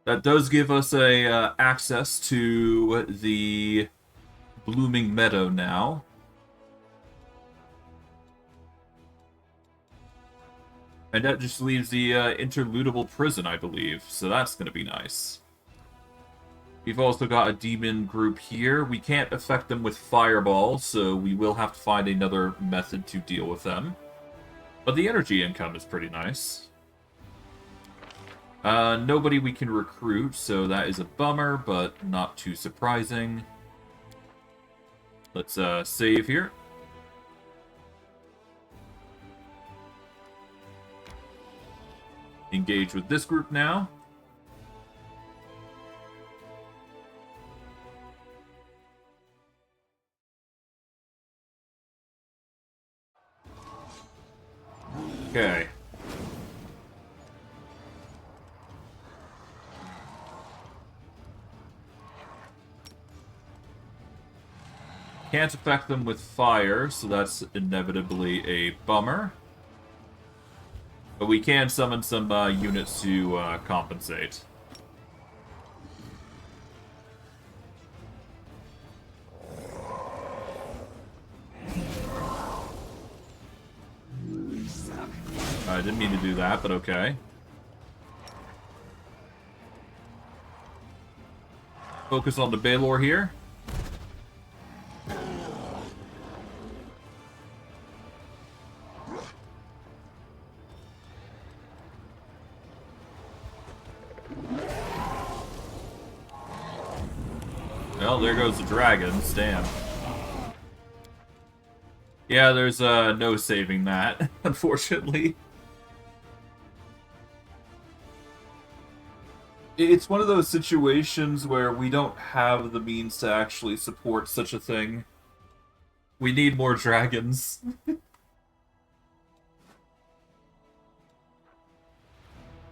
That does give us a access to the Blooming Meadow now. And that just leaves the interludable prison, I believe. So that's going to be nice. We've also got a demon group here. We can't affect them with Fireball, so we will have to find another method to deal with them. But the energy income is pretty nice. Nobody we can recruit, so that is a bummer, but not too surprising. Let's save here. Engage with this group now. Okay. Can't affect them with fire, so that's inevitably a bummer. But we can summon some units to compensate. I didn't mean to do that, but okay. Focus on the Baylor here. Well, there goes the dragons. Damn. Yeah, there's no saving that, unfortunately. It's one of those situations where we don't have the means to actually support such a thing. We need more dragons.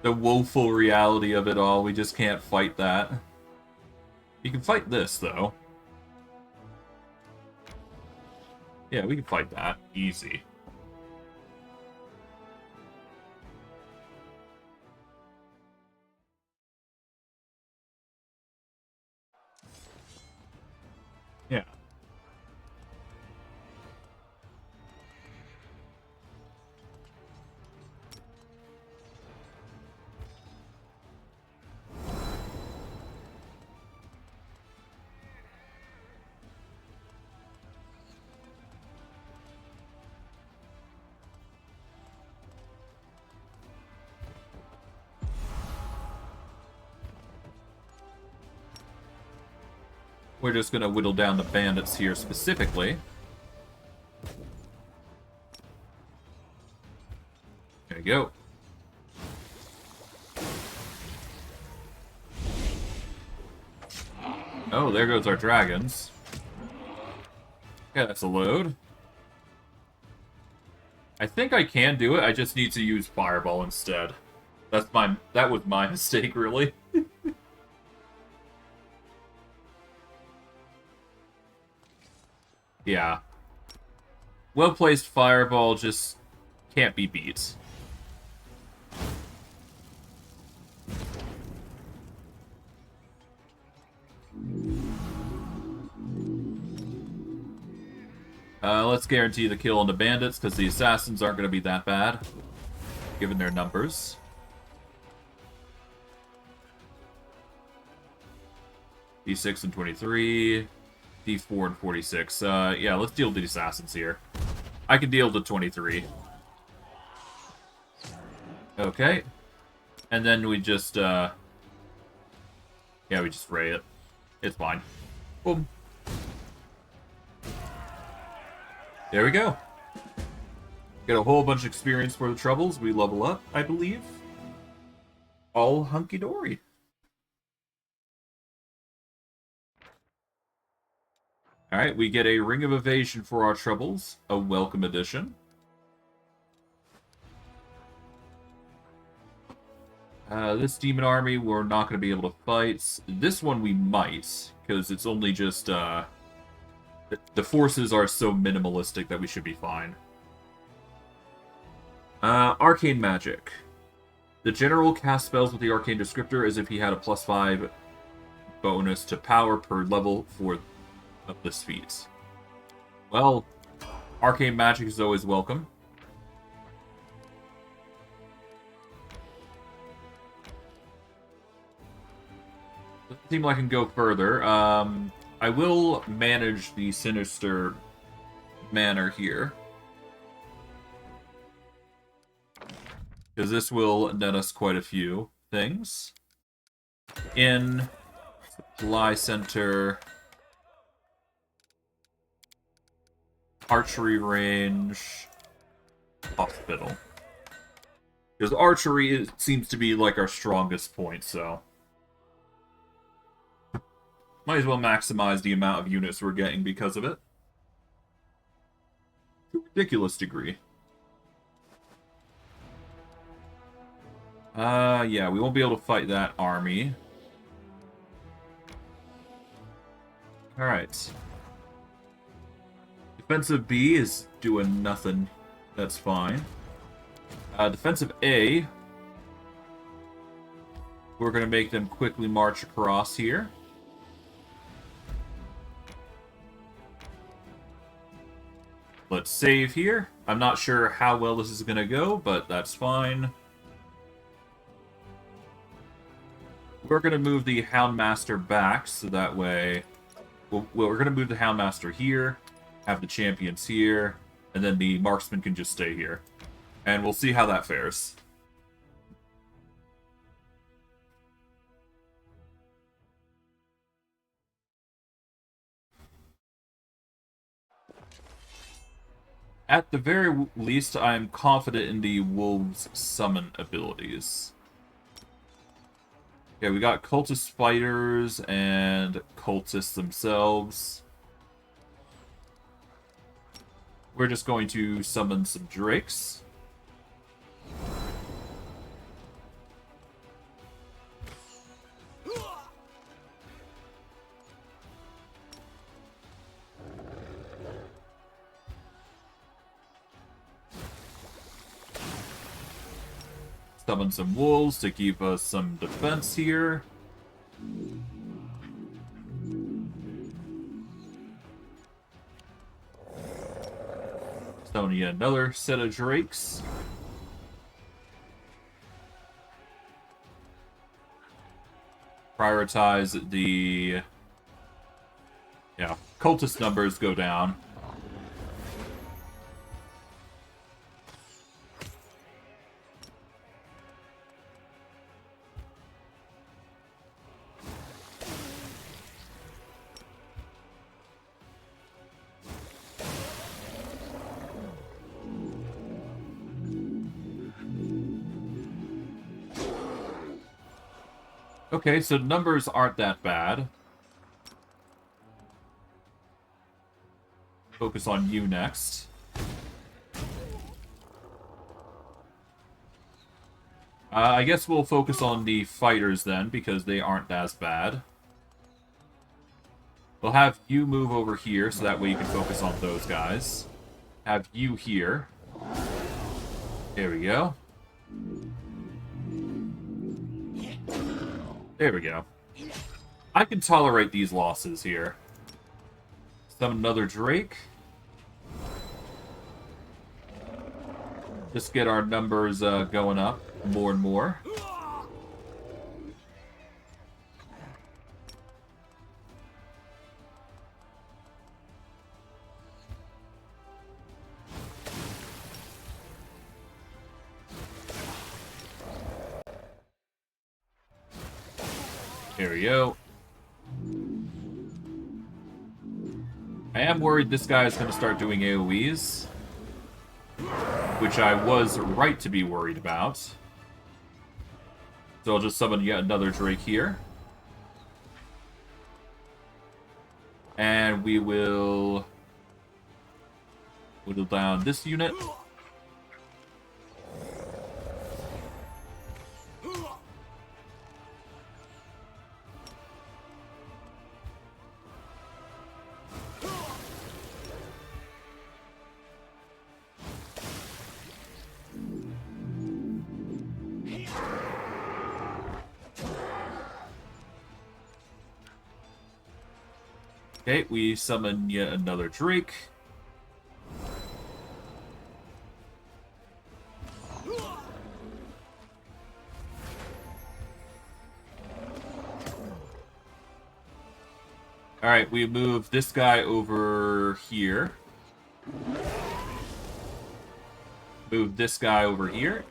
The woeful reality of it all, we just can't fight that. You can fight this, though. Yeah, we can fight that. Easy. Yeah. We're just gonna whittle down the bandits here specifically. There you go. Oh, there goes our dragons. Yeah, that's a load. I think I can do it, I just need to use Fireball instead. That was my mistake, really. Yeah. Well-placed Fireball just can't be beat. Let's guarantee the kill on the bandits, because the assassins aren't going to be that bad, given their numbers. D6 and 23, D4 and 46. Yeah, let's deal with the assassins here. I can deal with 23. Okay. And then we just, yeah, we just ray it. It's fine. Boom. There we go. Get a whole bunch of experience for the troubles. We level up, I believe. All hunky-dory. Alright, we get a Ring of Evasion for our troubles. A welcome addition. This demon army we're not going to be able to fight. This one we might, because it's only just, the forces are so minimalistic that we should be fine. Arcane Magic. The general casts spells with the Arcane Descriptor as if he had a +5 bonus to power per level for of this feat. Well, Arcane Magic is always welcome. Doesn't seem like I can go further. I will manage the Sinister Manor here, because this will net us quite a few things. Inn, Supply Center, Archery Range, Hospital. Because archery seems to be like our strongest point, so might as well maximize the amount of units we're getting because of it. To a ridiculous degree. Yeah, we won't be able to fight that army. Alright. Defensive B is doing nothing. That's fine. Defensive A, we're going to make them quickly march across here. Let's save here. I'm not sure how well this is going to go, but that's fine. We're going to move the Houndmaster back, so that way... we're going to move the Houndmaster here, have the champions here, and then the marksman can just stay here. And we'll see how that fares. At the very least, I am confident in the Wolves' summon abilities. Yeah, we got cultist fighters and cultists themselves. We're just going to summon some drakes. Summon some wolves to give us some defense here. Summon yet another set of drakes. Prioritize the... yeah, cultist numbers go down. Okay, so numbers aren't that bad. Focus on you next. I guess we'll focus on the fighters then, because they aren't as bad. We'll have you move over here, so that way you can focus on those guys. Have you here. There we go. There we go. I can tolerate these losses here. Summon another Drake. Just get our numbers going up more and more. There we go. I am worried this guy is going to start doing AoEs, which I was right to be worried about. So I'll just summon yet another Drake here. And we will whittle down this unit. Okay, we summon yet another Drake. Alright, we move this guy over here. Move this guy over here.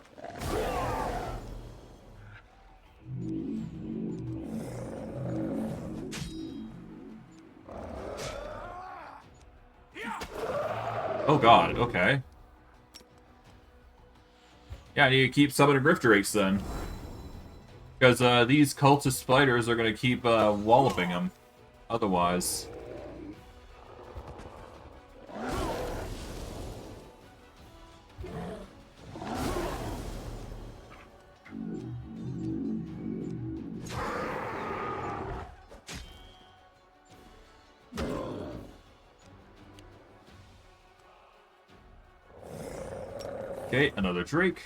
Oh god, okay. Yeah, I need to keep summoning Rift Drakes then. Because these cultist spiders are going to keep walloping him. Otherwise. Okay, another Drake.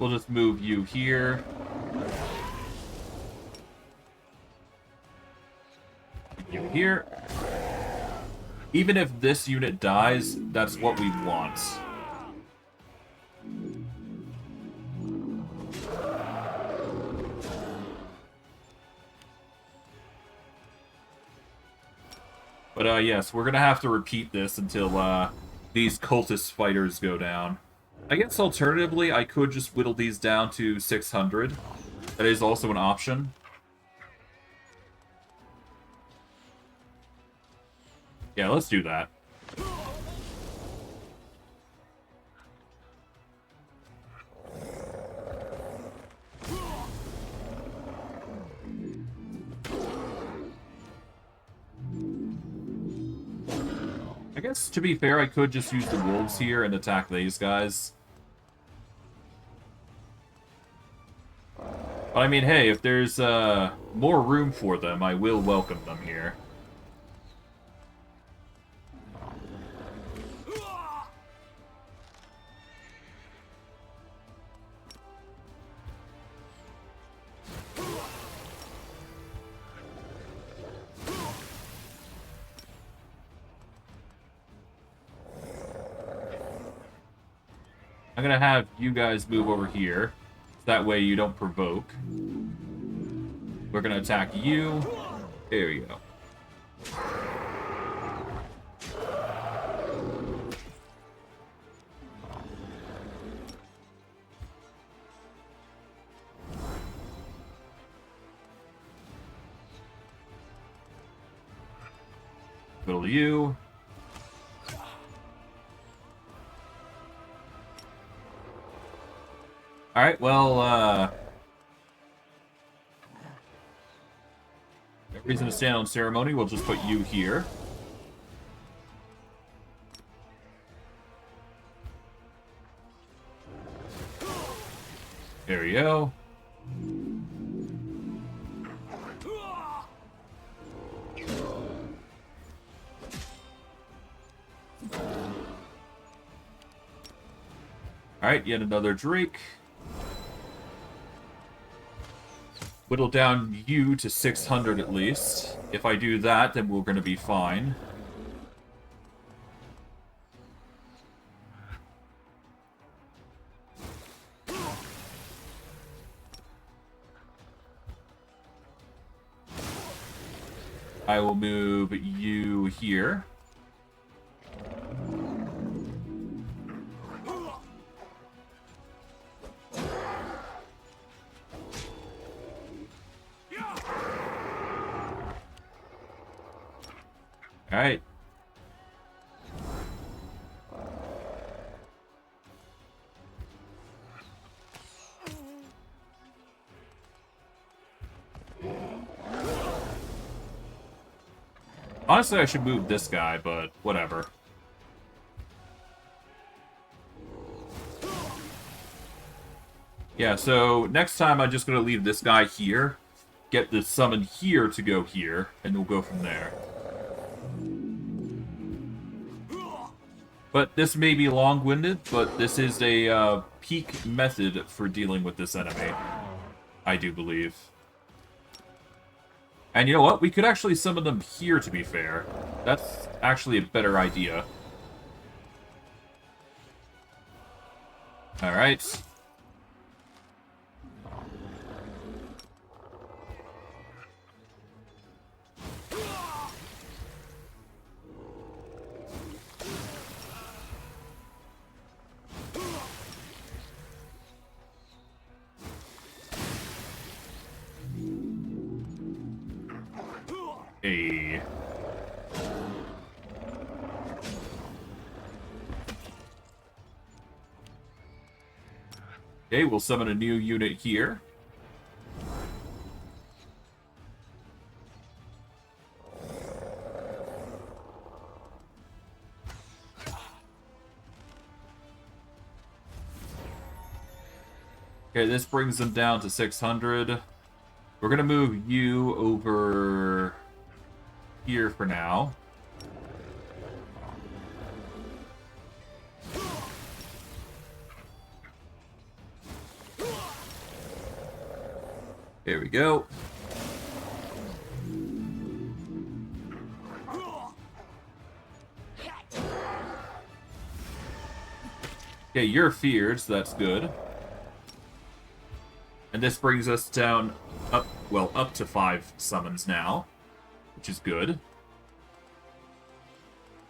We'll just move you here. You here. Even if this unit dies, that's what we want. But yes, we're gonna have to repeat this until these cultist fighters go down. I guess alternatively, I could just whittle these down to 600. That is also an option. Yeah, let's do that. I guess, to be fair, I could just use the wolves here and attack these guys. But I mean, hey, if there's more room for them, I will welcome them here. I'm gonna have you guys move over here. That way you don't provoke. We're gonna attack you. There you go. Whittle you. Alright, well, no reason to stand on ceremony, we'll just put you here. There we go. Alright, yet another Drake. Whittle down you to 600 at least. If I do that, then we're going to be fine. I will move you here. Alright. Honestly, I should move this guy, but whatever. Yeah, so next time I'm just going to leave this guy here. get the summon here to go here, and we'll go from there. But this may be long-winded, but this is a peak method for dealing with this enemy, I do believe. And you know what? We could actually summon them here, to be fair. That's actually a better idea. Alright. Hey. Okay, we'll summon a new unit here. Okay, this brings them down to 600. We're gonna move you over here for now. There we go. Okay, you're feared, so that's good. And this brings us down up to 5 summons now, which is good.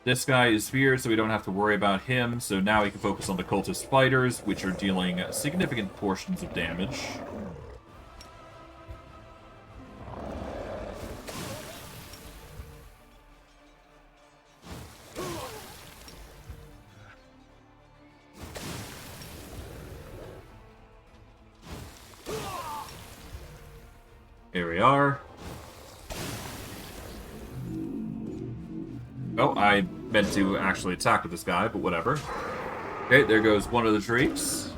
This guy is feared, so we don't have to worry about him, so now we can focus on the cultist fighters, which are dealing significant portions of damage. Here we are. Oh, I meant to actually attack with this guy, but whatever. Okay, there goes one of the traits.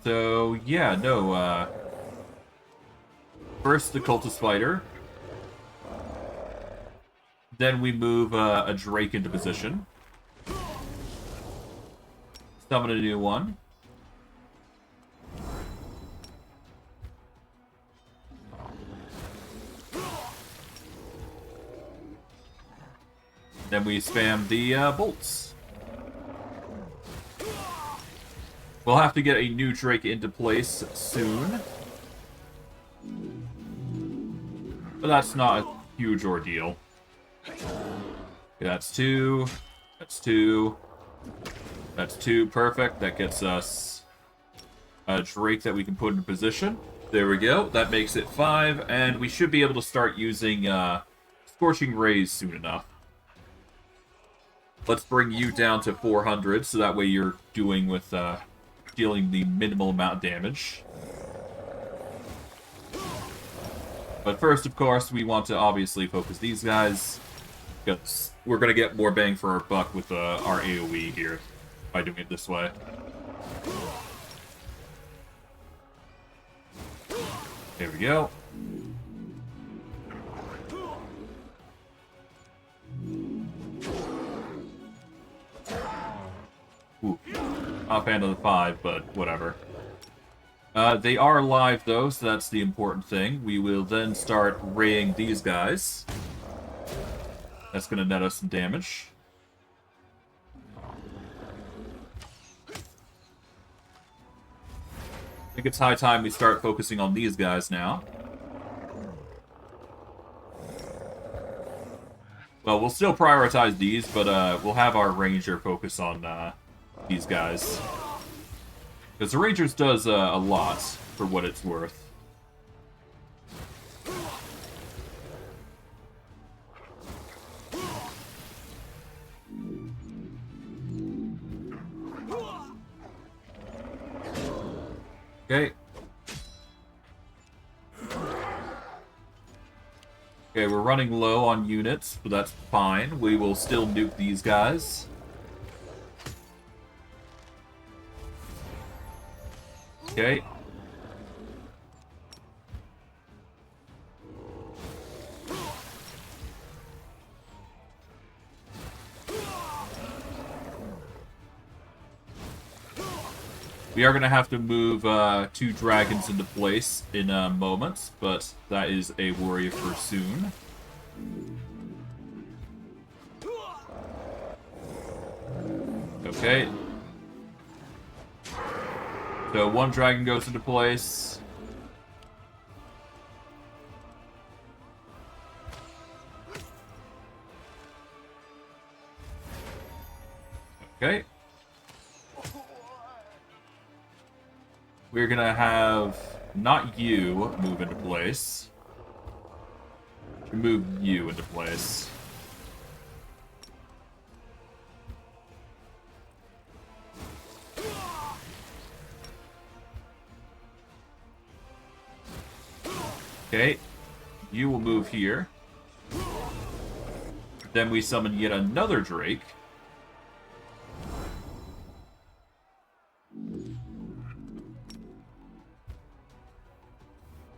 So, yeah, no, first the cultist fighter. Then we move a Drake into position. Summon a new one. Then we spam the bolts. We'll have to get a new Drake into place soon. But that's not a huge ordeal. Okay, that's 2. That's 2. That's 2. Perfect. That gets us a Drake that we can put in position. There we go. That makes it 5. And we should be able to start using Scorching Rays soon enough. Let's bring you down to 400, so that way you're doing with dealing the minimal amount of damage. But first, of course, we want to obviously focus these guys, because we're going to get more bang for our buck with our AoE here by doing it this way. There we go. Ooh. Offhand of the 5, but whatever. They are alive, though, so that's the important thing. We will then start raying these guys. That's going to net us some damage. I think it's high time we start focusing on these guys now. Well, we'll still prioritize these, but we'll have our ranger focus on these guys. Because the Rangers does a lot, for what it's worth. Okay. Okay, we're running low on units, but that's fine. We will still nuke these guys. Okay. We are going to have to move 2 dragons into place in a moment, but that is a worry for soon. Okay. So 1 dragon goes into place. Okay. We're gonna have not you move into place. Move you into place. Okay. You will move here. Then we summon yet another Drake.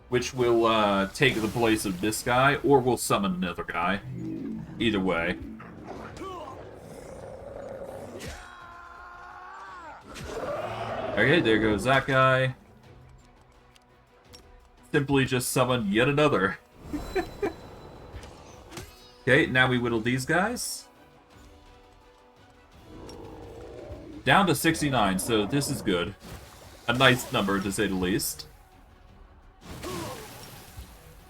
Which will take the place of this guy, or we'll summon another guy. Either way. Okay, there goes that guy. Simply just summon yet another. Okay, now we whittle these guys. Down to 69, so this is good. A nice number, to say the least.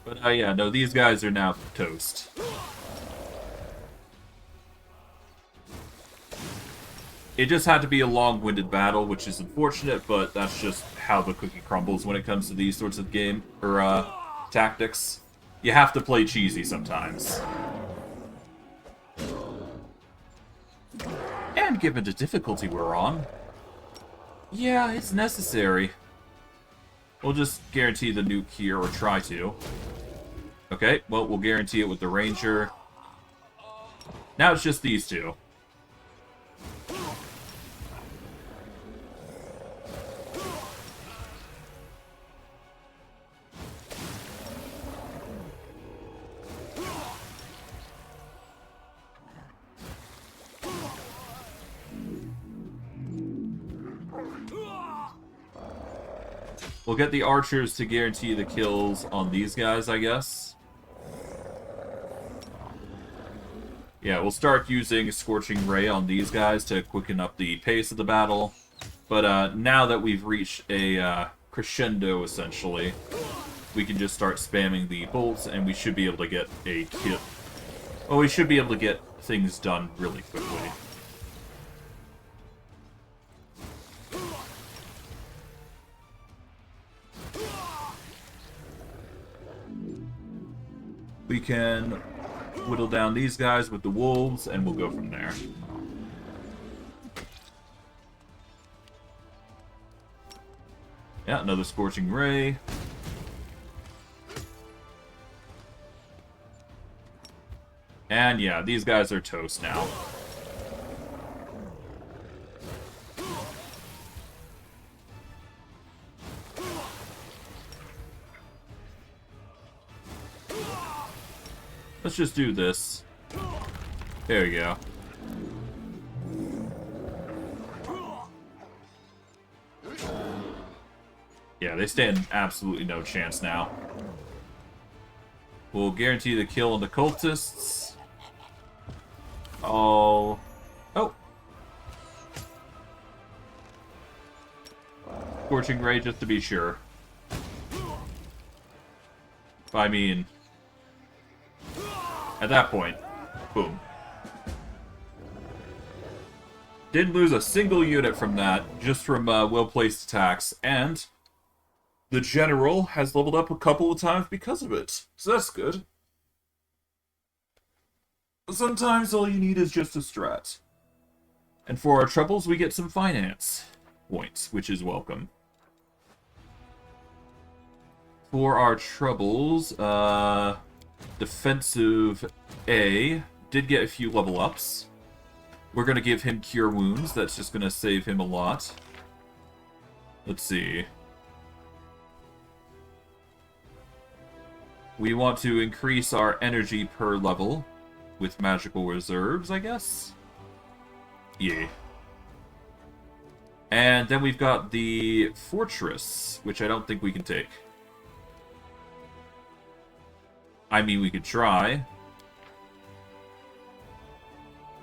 But, yeah, no, these guys are now toast. It just had to be a long-winded battle, which is unfortunate, but that's just how the cookie crumbles when it comes to these sorts of tactics. You have to play cheesy sometimes. And given the difficulty we're on, yeah, it's necessary. We'll just guarantee the nuke here, or try to. Okay, well, we'll guarantee it with the Ranger. Now it's just these two. We'll get the archers to guarantee the kills on these guys, I guess. Yeah, we'll start using Scorching Ray on these guys to quicken up the pace of the battle. But now that we've reached a crescendo, essentially, we can just start spamming the bolts, and we should be able to get a kill. Well, we should be able to get things done really quickly. We can whittle down these guys with the wolves, and we'll go from there. Yeah, another Scorching Ray. And yeah, these guys are toast now. Let's just do this. There you go. Yeah, they stand absolutely no chance now. We'll guarantee the kill on the cultists. Oh. Scorching Ray just to be sure. I mean, at that point, boom. Didn't lose a single unit from that, just from well-placed attacks, and the general has leveled up a couple of times because of it. So that's good. Sometimes all you need is just a strat. And for our troubles, we get some finance points, which is welcome. For our troubles, defensive A did get a few level ups. We're going to give him Cure Wounds. That's just going to save him a lot. Let's see. We want to increase our energy per level with magical reserves, I guess? Yeah. And then we've got the fortress, which I don't think we can take. I mean, we could try.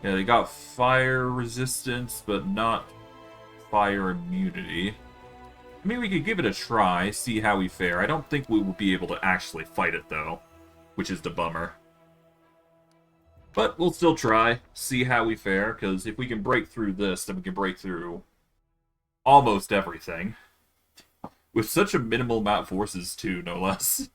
Yeah, they got fire resistance, but not fire immunity. I mean, we could give it a try, see how we fare. I don't think we will be able to actually fight it, though, which is the bummer. But we'll still try, see how we fare, because if we can break through this, then we can break through almost everything. With such a minimal amount of forces, too, no less.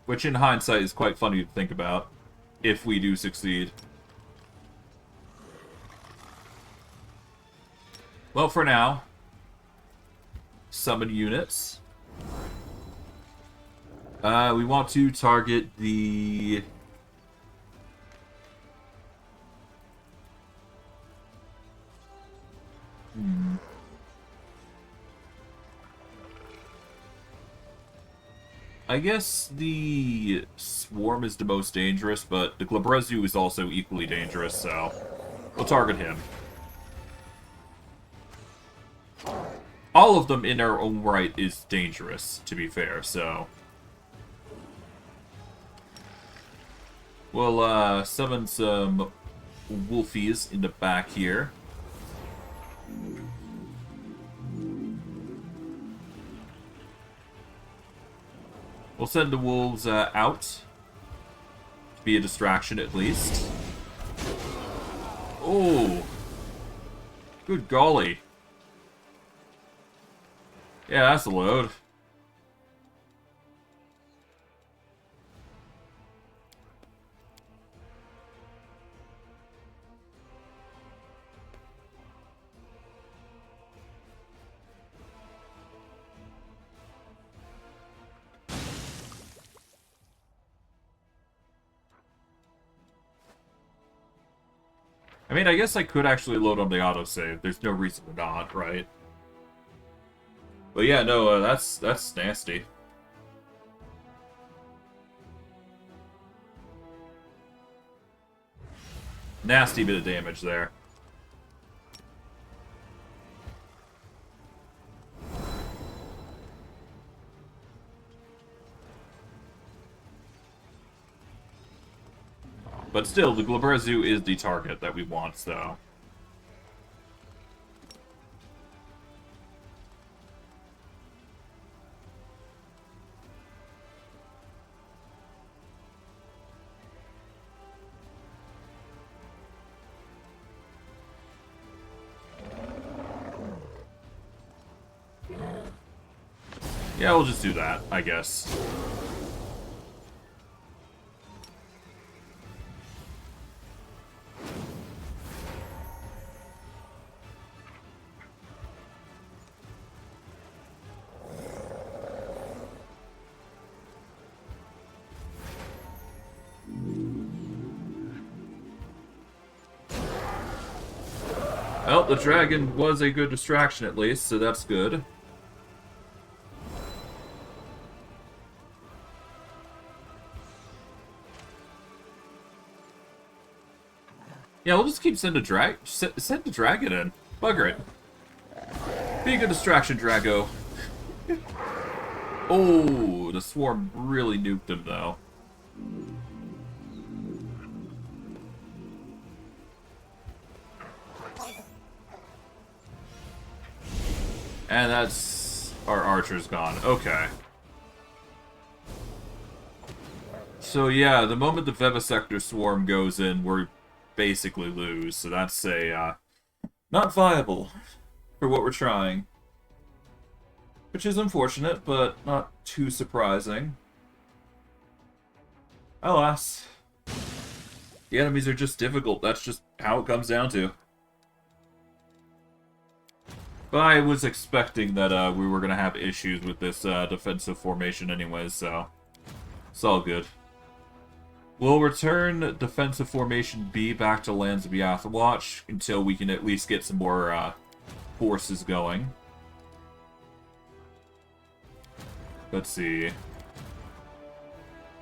Which, in hindsight, is quite funny to think about, if we do succeed. Well, for now, summon units. We want to target the... I guess the Swarm is the most dangerous, but the Glabrezu is also equally dangerous, so we'll target him. All of them in their own right is dangerous, to be fair, so... We'll summon some wolfies in the back here. We'll send the wolves out. To be a distraction, at least. Oh! Good golly. Yeah, that's a load. I mean, I guess I could actually load on the autosave. There's no reason to not, right? But yeah, no, that's nasty. Nasty bit of damage there. But still, the Glabrezu is the target that we want, so... Yeah, we'll just do that, I guess. Well, the dragon was a good distraction at least, so that's good. Yeah, we'll just keep send the dragon in. Bugger it. Be a good distraction, Drago. Oh, the swarm really nuked him though. And that's... our archer's gone. Okay. So yeah, the moment the Vivisector swarm goes in, we're basically lose. So that's a, not viable for what we're trying. Which is unfortunate, but not too surprising. Alas. The enemies are just difficult. That's just how it comes down to. But I was expecting that we were going to have issues with this defensive formation anyways, so it's all good. We'll return defensive formation B back to Lands of Watch until we can at least get some more forces going. Let's see.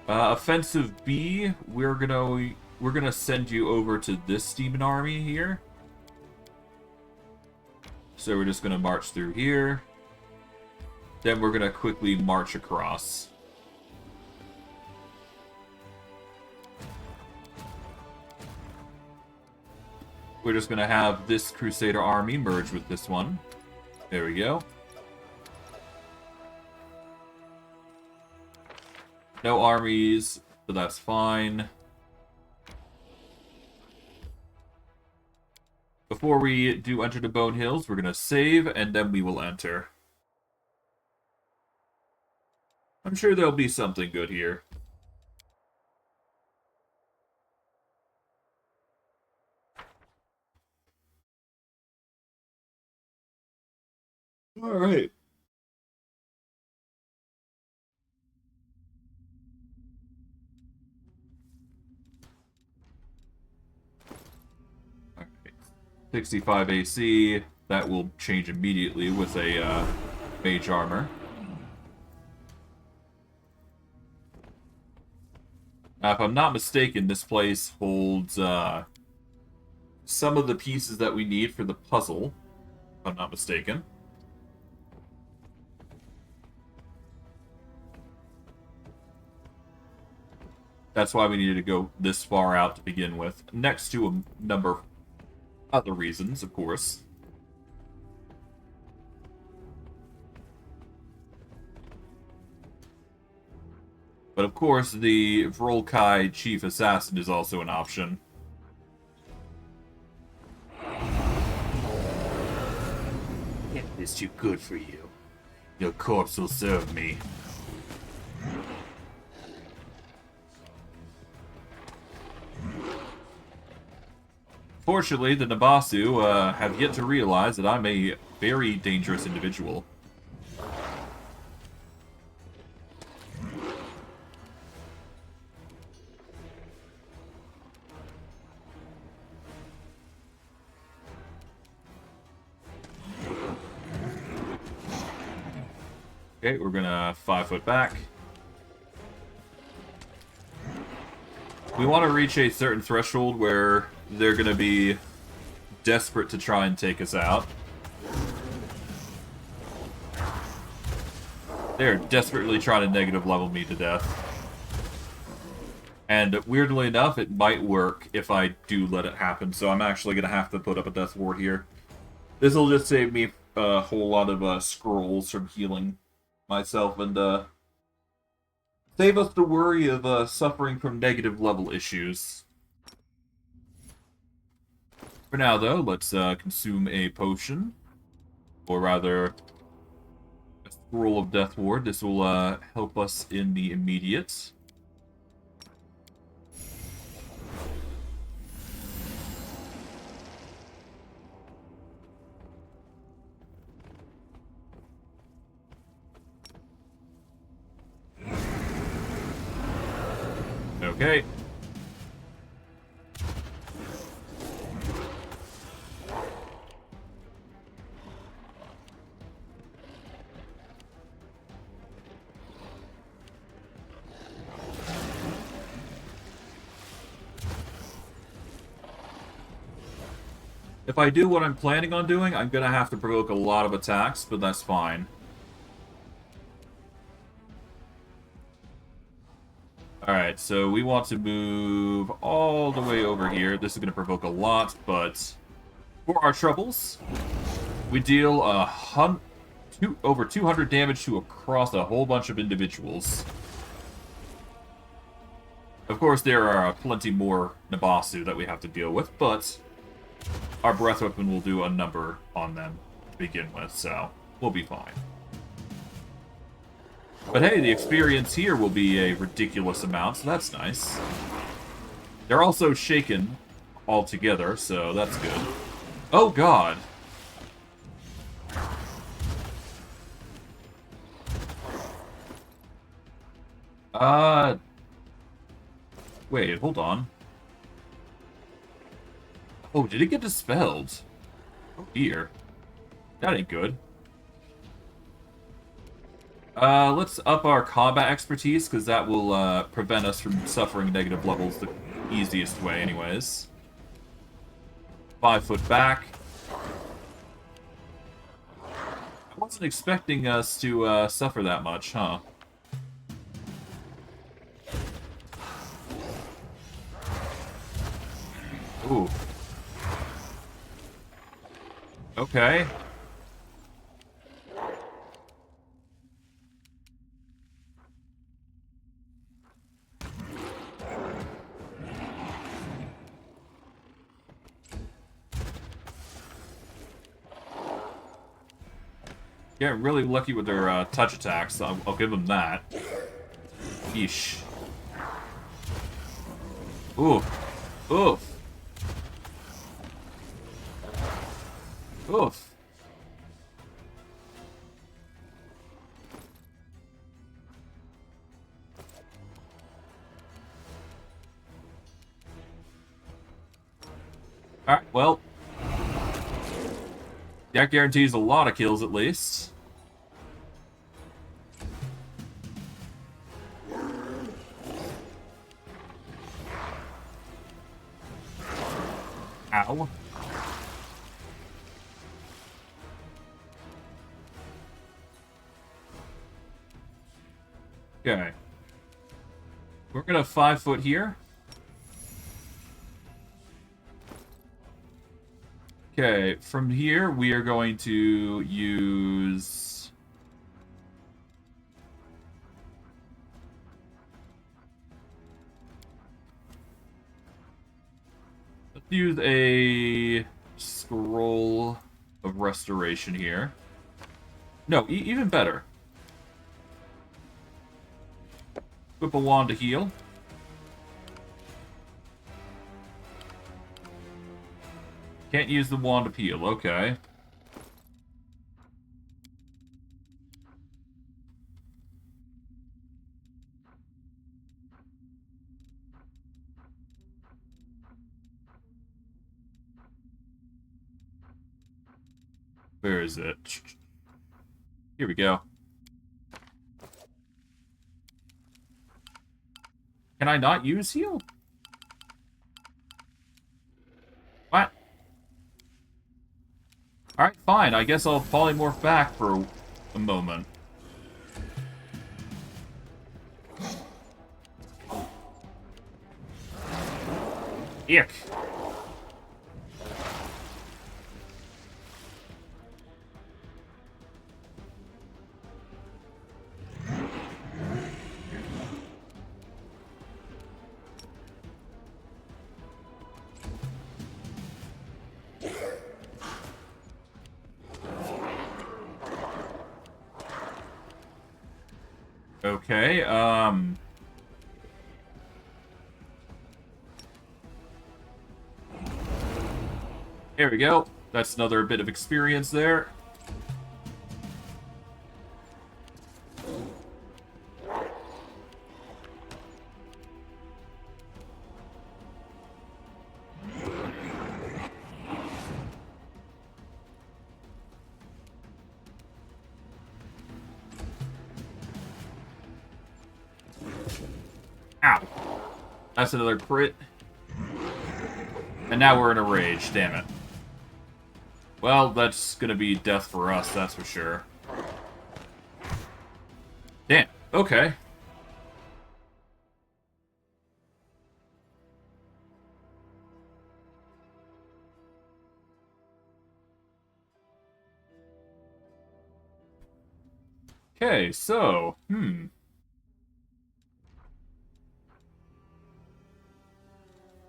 Offensive B, we're going to we're gonna send you over to this demon army here. So we're just gonna march through here. Then we're gonna quickly march across. We're just gonna have this Crusader army merge with this one. There we go. No armies, but that's fine. Before we do enter the Bone Hills, we're gonna save, and then we will enter. I'm sure there'll be something good here. Alright. Alright. 65 AC. That will change immediately with a mage armor. Now, if I'm not mistaken, this place holds some of the pieces that we need for the puzzle. If I'm not mistaken. That's why we needed to go this far out to begin with. Next to a number of other reasons, of course. But of course, the Vrolkai Chief Assassin is also an option. It is too good for you. Your corpse will serve me. Fortunately, the Nabasu have yet to realize that I'm a very dangerous individual. Okay, we're gonna 5 foot back. We want to reach a certain threshold where they're gonna be desperate to try and take us out. They're desperately trying to negative level me to death. And weirdly enough, it might work if I do let it happen, so I'm actually gonna have to put up a death ward here. This will just save me a whole lot of scrolls from healing myself and save us the worry of suffering from negative level issues. For now, though, let's consume a potion, or rather, a scroll of death ward. This will help us in the immediate. Okay. If I do what I'm planning on doing, I'm gonna have to provoke a lot of attacks, but that's fine. Alright, so we want to move all the way over here. This is going to provoke a lot, but for our troubles, we deal over 200 damage to across a whole bunch of individuals. Of course, there are plenty more Nabasu that we have to deal with, but our breath weapon will do a number on them to begin with, so we'll be fine. But hey, the experience here will be a ridiculous amount, so that's nice. They're also shaken altogether, so that's good. Oh god! Wait, hold on. Oh, did it get dispelled? Oh dear. That ain't good. Let's up our combat expertise, because that will prevent us from suffering negative levels Easiest way, anyways. 5 foot back. I wasn't expecting us to suffer that much, huh? Ooh. Okay. Yeah, really lucky with their touch attacks. I'll give them that. Yeesh. Oof. Oof. Oof. Alright, well. That guarantees a lot of kills at least. Ow. Okay. We're gonna 5 foot here. Okay, from here we are going to use... Let's use a scroll of restoration here. No, even better. Equip a wand to heal. Can't use the wand to heal, okay. Where is it? Here we go. Can I not use heal? What? Alright, fine. I guess I'll polymorph back for a moment. Ick. Okay, Here we go. That's another bit of experience there. Ow. That's another crit. And now we're in a rage, damn it. Well, that's gonna be death for us, that's for sure. Damn, okay. Okay, so,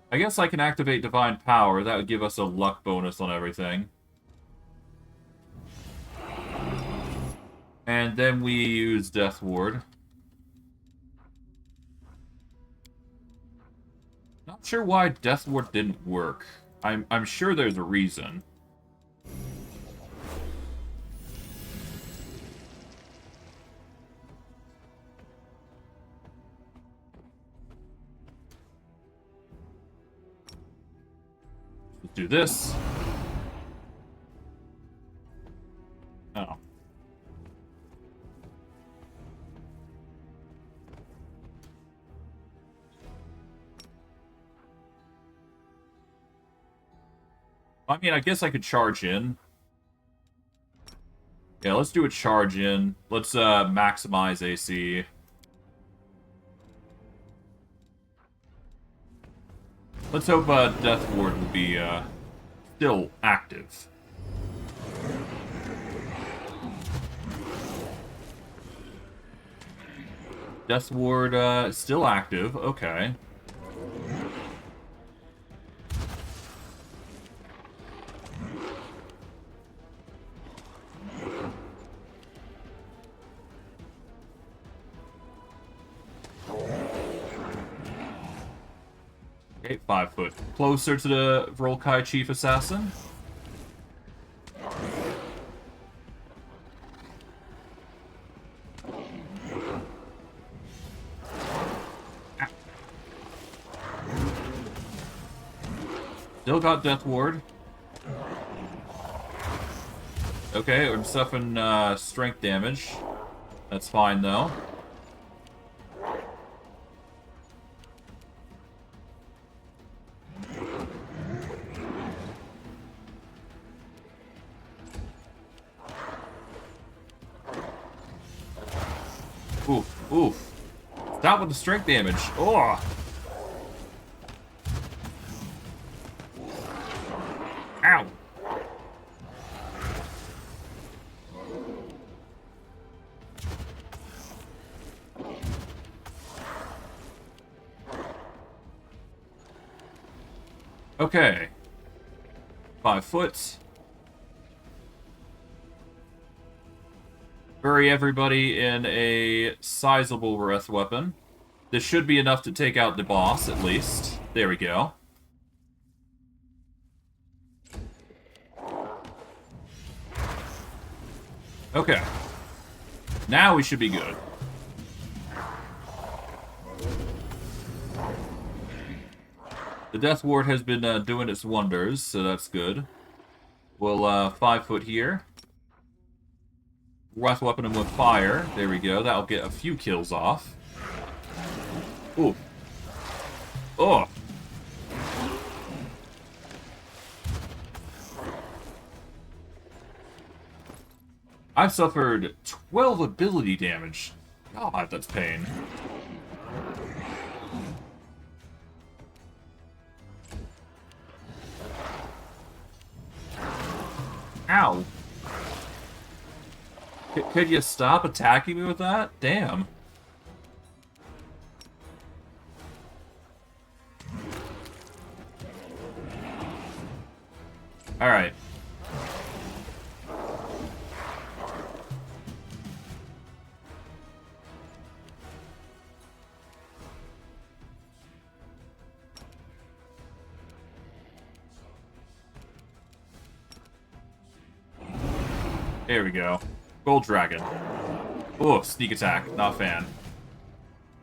I guess I can activate Divine Power. That would give us a luck bonus on everything. And then we use Death Ward. Not sure why Death Ward didn't work. I'm sure there's a reason. Let's do this. Oh. I mean, I guess I could charge in. Yeah, let's do a charge in. Let's maximize AC. Let's hope Death Ward will be still active. Death Ward still active. Okay. Okay, 5 foot. Closer to the Volkai Chief Assassin. Still got Death Ward. Okay, I'm suffering strength damage. That's fine, though. Oof, oof. Stop with the strength damage. Oh! Ow! Okay. 5 foot. Bury everybody in a sizable breath weapon. This should be enough to take out the boss, at least. There we go. Okay. Now we should be good. The Death Ward has been doing its wonders, so that's good. We'll 5 foot here. Breath weapon him with fire. There we go. That'll get a few kills off. Ooh. Oh. I've suffered 12 ability damage. God, that's pain. Ow. Could you stop attacking me with that? Damn. Alright. There we go. Gold Dragon. Oh, sneak attack. Not a fan.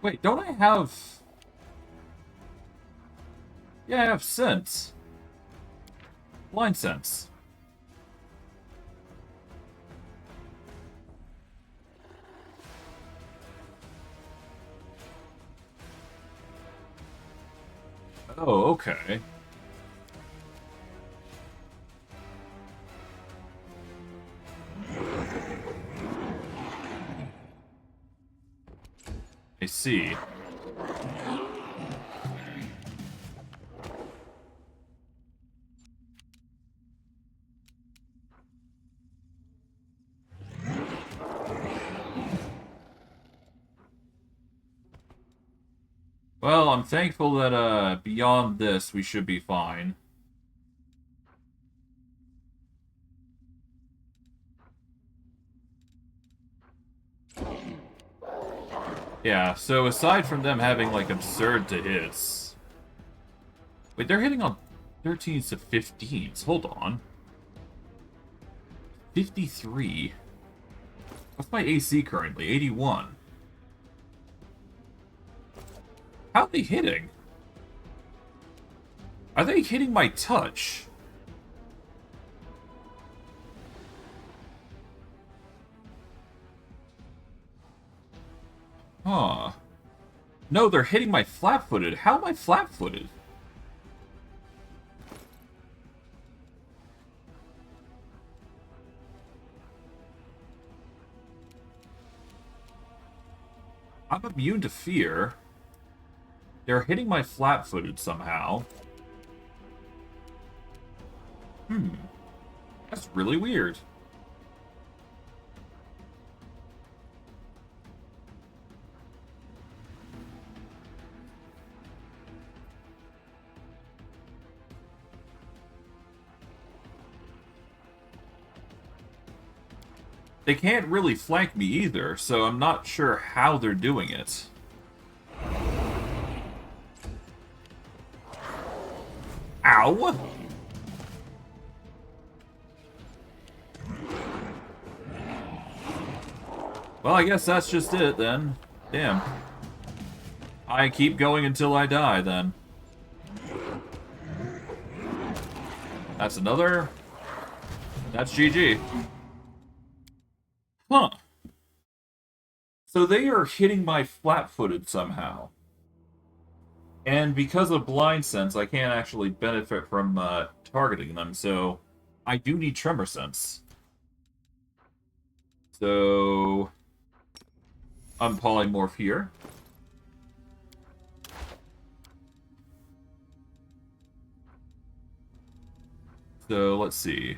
Wait, don't I have... Yeah, I have Sense. Blind Sense. Oh, okay. I see. Well, I'm thankful that, beyond this, we should be fine. Yeah, so aside from them having, like, absurd to hits... Wait, they're hitting on 13s to 15s. Hold on. 53. What's my AC currently? 81. How are they hitting? Are they hitting my touch? Huh. No, they're hitting my flat-footed. How am I flat-footed? I'm immune to fear. They're hitting my flat-footed somehow. That's really weird. They can't really flank me either, so I'm not sure how they're doing it. Ow! Well, I guess that's just it, then. Damn. I keep going until I die, then. That's another. That's GG. Huh. So they are hitting my flat-footed somehow. And because of blind sense, I can't actually benefit from targeting them, so I do need tremor sense. So unpolymorph here. So let's see.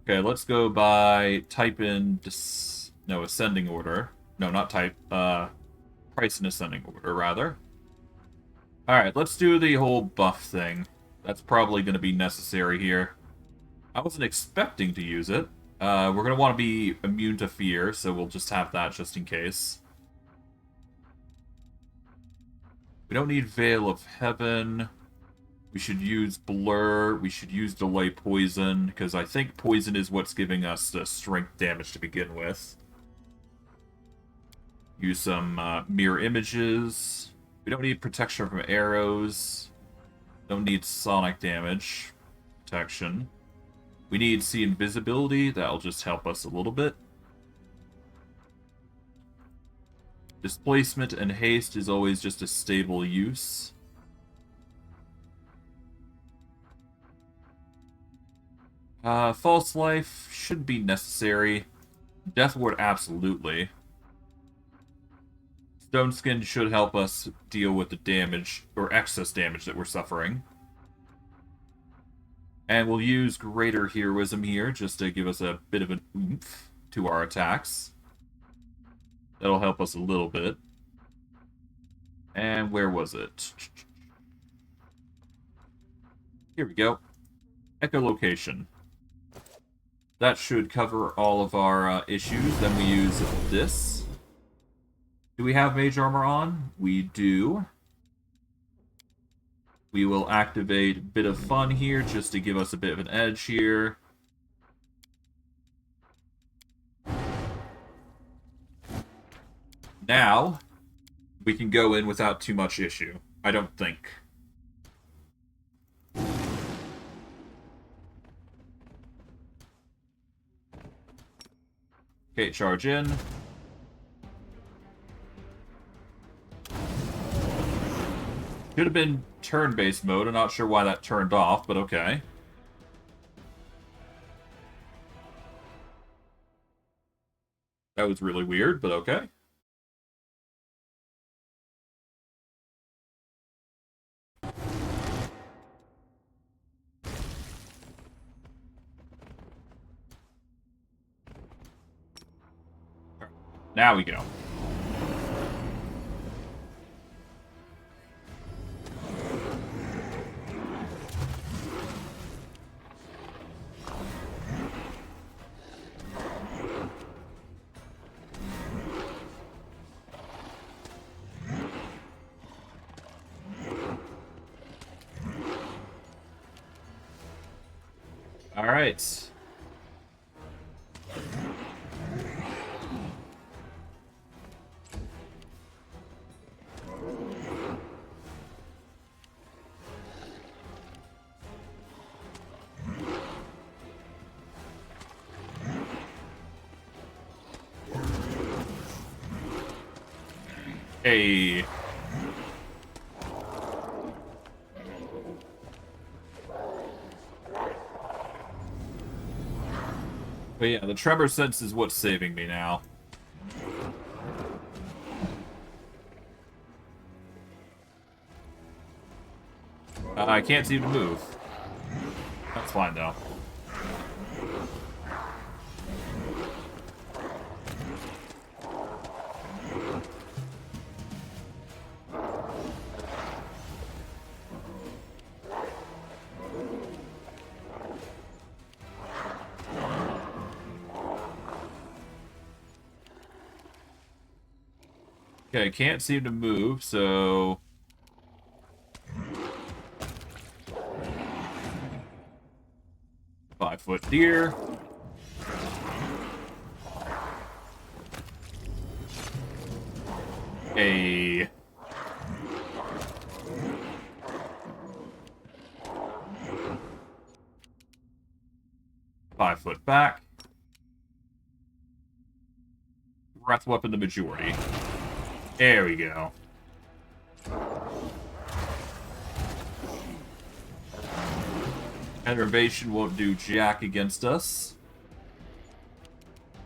Okay, let's go by type in ascending order. No, not type. Price in ascending order, rather. Alright, let's do the whole buff thing. That's probably going to be necessary here. I wasn't expecting to use it. We're going to want to be immune to fear, so we'll just have that just in case. We don't need Veil of Heaven. We should use Blur. We should use Delay Poison, because I think Poison is what's giving us the strength damage to begin with. Use some Mirror Images. We don't need Protection from Arrows. Don't need Sonic Damage protection. We need See Invisibility. That'll just help us a little bit. Displacement and Haste is always just a stable use. False Life should be necessary. Death Ward, absolutely. Stone Skin should help us deal with the damage, or excess damage that we're suffering. And we'll use Greater Heroism here, just to give us a bit of an oomph to our attacks. That'll help us a little bit. And where was it? Here we go. Echolocation. That should cover all of our issues. Then we use this. Do we have Mage Armor on? We do. We will activate Bit of Fun here, just to give us a bit of an edge here. Now, we can go in without too much issue. I don't think. Okay, charge in. Should have been turn-based mode. I'm not sure why that turned off, but okay. That was really weird, but okay. Now we go. All right. Hey. But yeah, the tremor sense is what's saving me now. I can't seem to move. That's fine, though. Okay, can't seem to move, so... 5-foot deer. A 5-foot back. Breath weapon the majority. There we go. Enervation won't do jack against us.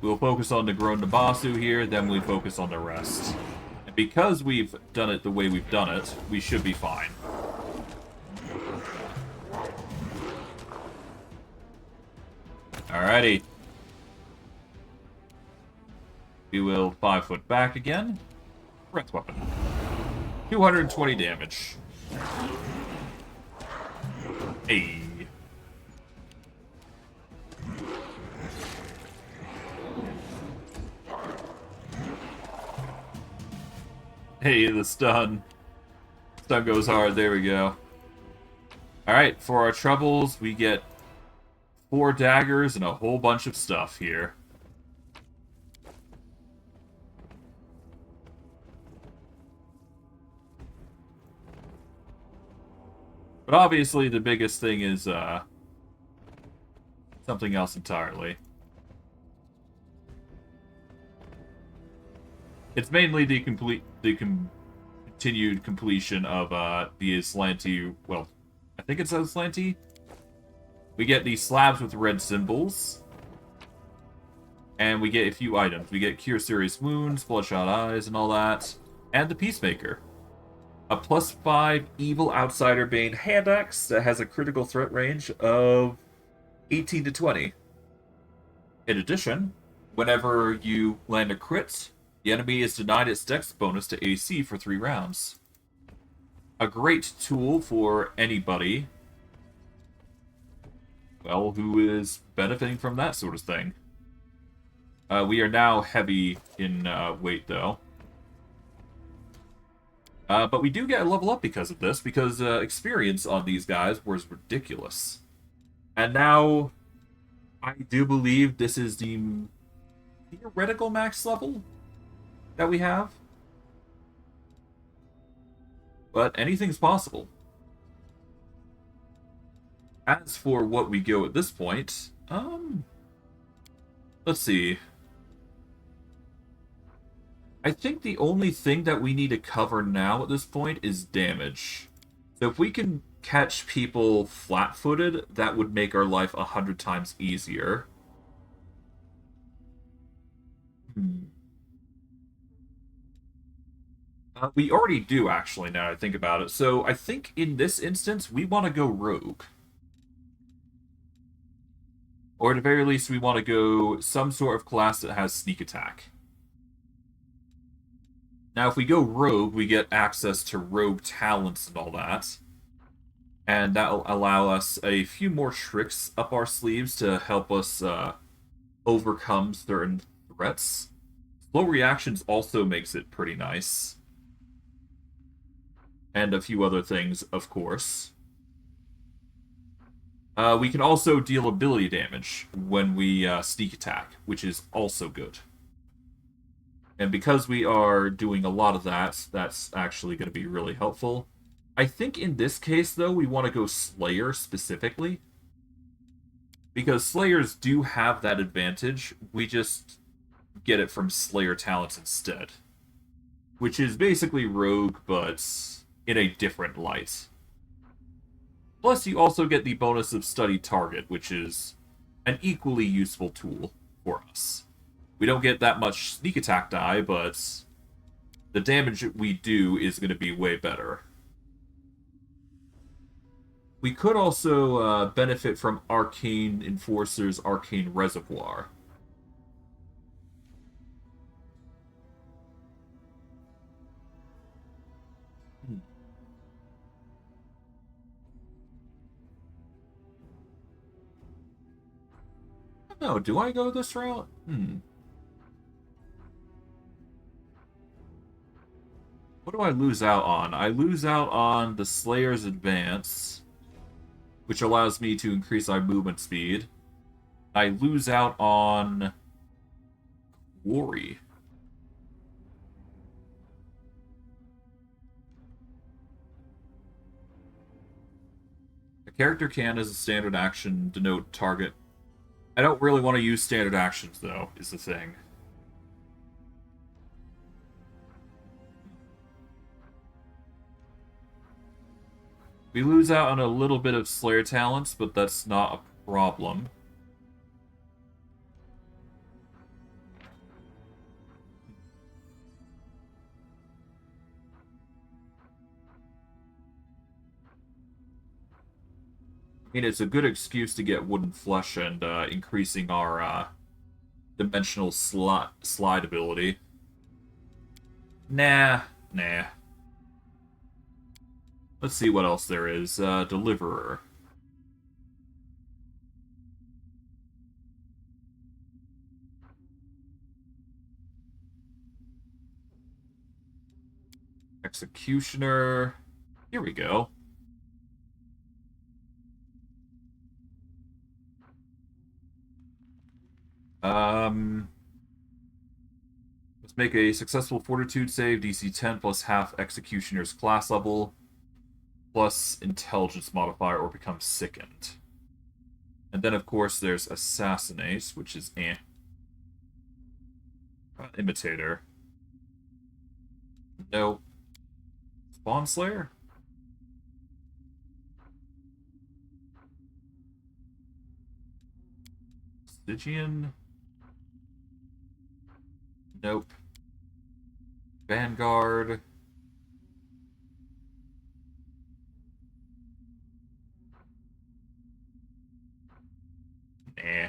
We'll focus on the Grown Nabasu here, then we focus on the rest. And because we've done it the way we've done it, we should be fine. Alrighty. We will 5-foot back again. Breath weapon. 220 damage. Hey. Hey, the stun. Stun goes hard. There we go. Alright, for our troubles, we get 4 daggers and a whole bunch of stuff here. But obviously, the biggest thing is something else entirely. It's mainly the continued completion of the Aslanti. Well, I think it's Aslanti. We get these slabs with red symbols, and we get a few items. We get Cure Serious Wounds, Bloodshot Eyes, and all that, and the Peacemaker. A +5 Evil Outsider Bane hand axe that has a critical threat range of 18 to 20. In addition, whenever you land a crit, the enemy is denied its dex bonus to AC for 3 rounds. A great tool for anybody, well, who is benefiting from that sort of thing. We are now heavy in weight, though. But we do get a level up because of this, because experience on these guys was ridiculous. And now, I do believe this is the theoretical max level that we have. But anything's possible. As for what we go at this point, let's see. I think the only thing that we need to cover now at this point is damage. So if we can catch people flat-footed, that would make our life 100 times easier. We already do, actually, now I think about it. So I think in this instance, we want to go rogue. Or at the very least, we want to go some sort of class that has sneak attack. Now, if we go rogue, we get access to rogue talents and all that. And that'll allow us a few more tricks up our sleeves to help us overcome certain threats. Slow reactions also makes it pretty nice. And a few other things, of course. We can also deal ability damage when we sneak attack, which is also good. And because we are doing a lot of that, that's actually going to be really helpful. I think in this case, though, we want to go Slayer specifically. Because Slayers do have that advantage. We just get it from Slayer talents instead. which is basically rogue, but in a different light. Plus, you also get the bonus of study target, which is an equally useful tool for us. We don't get that much sneak attack die, but the damage we do is going to be way better. We could also benefit from Arcane Enforcer's Arcane Reservoir. No, do I go this route? What do I lose out on? I lose out on the Slayer's Advance, which allows me to increase my movement speed. I lose out on Worry. A character can, as a standard action, denote target. I don't really want to use standard actions, though, is the thing. We lose out on a little bit of Slayer talents, but that's not a problem. I mean, it's a good excuse to get wooden flesh and increasing our dimensional slide ability. Nah. Let's see what else there is. Deliverer. Executioner. Here we go. Let's make a successful Fortitude save, DC 10 plus half Executioner's class level, plus Intelligence modifier, or become sickened. And then, of course, there's Assassinate, which is Imitator. No. Spawn Slayer? Stygian? Nope. Vanguard. Nah.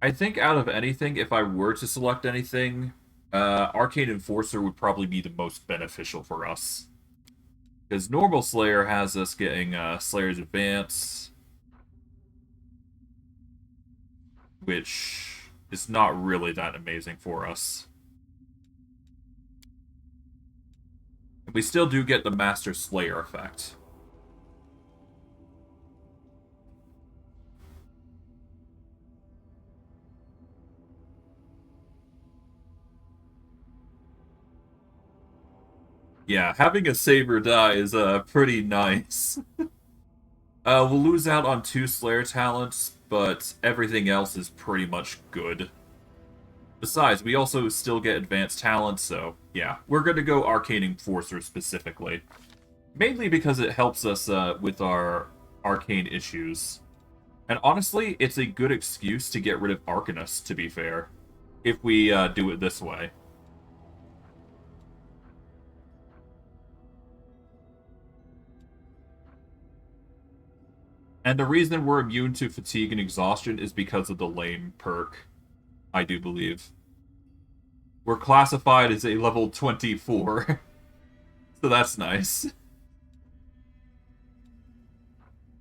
I think out of anything, if I were to select anything, Arcane Enforcer would probably be the most beneficial for us. Because normal Slayer has us getting Slayer's Advance, which is not really that amazing for us. And we still do get the Master Slayer effect. Yeah, having a Saber die is pretty nice. We'll lose out on 2 Slayer talents, but everything else is pretty much good. Besides, we also still get advanced talents, so yeah, we're going to go Arcane Enforcer specifically. Mainly because it helps us with our arcane issues. And honestly, it's a good excuse to get rid of Arcanist, to be fair, if we do it this way. And the reason we're immune to fatigue and exhaustion is because of the lame perk, I do believe. We're classified as a level 24, so that's nice.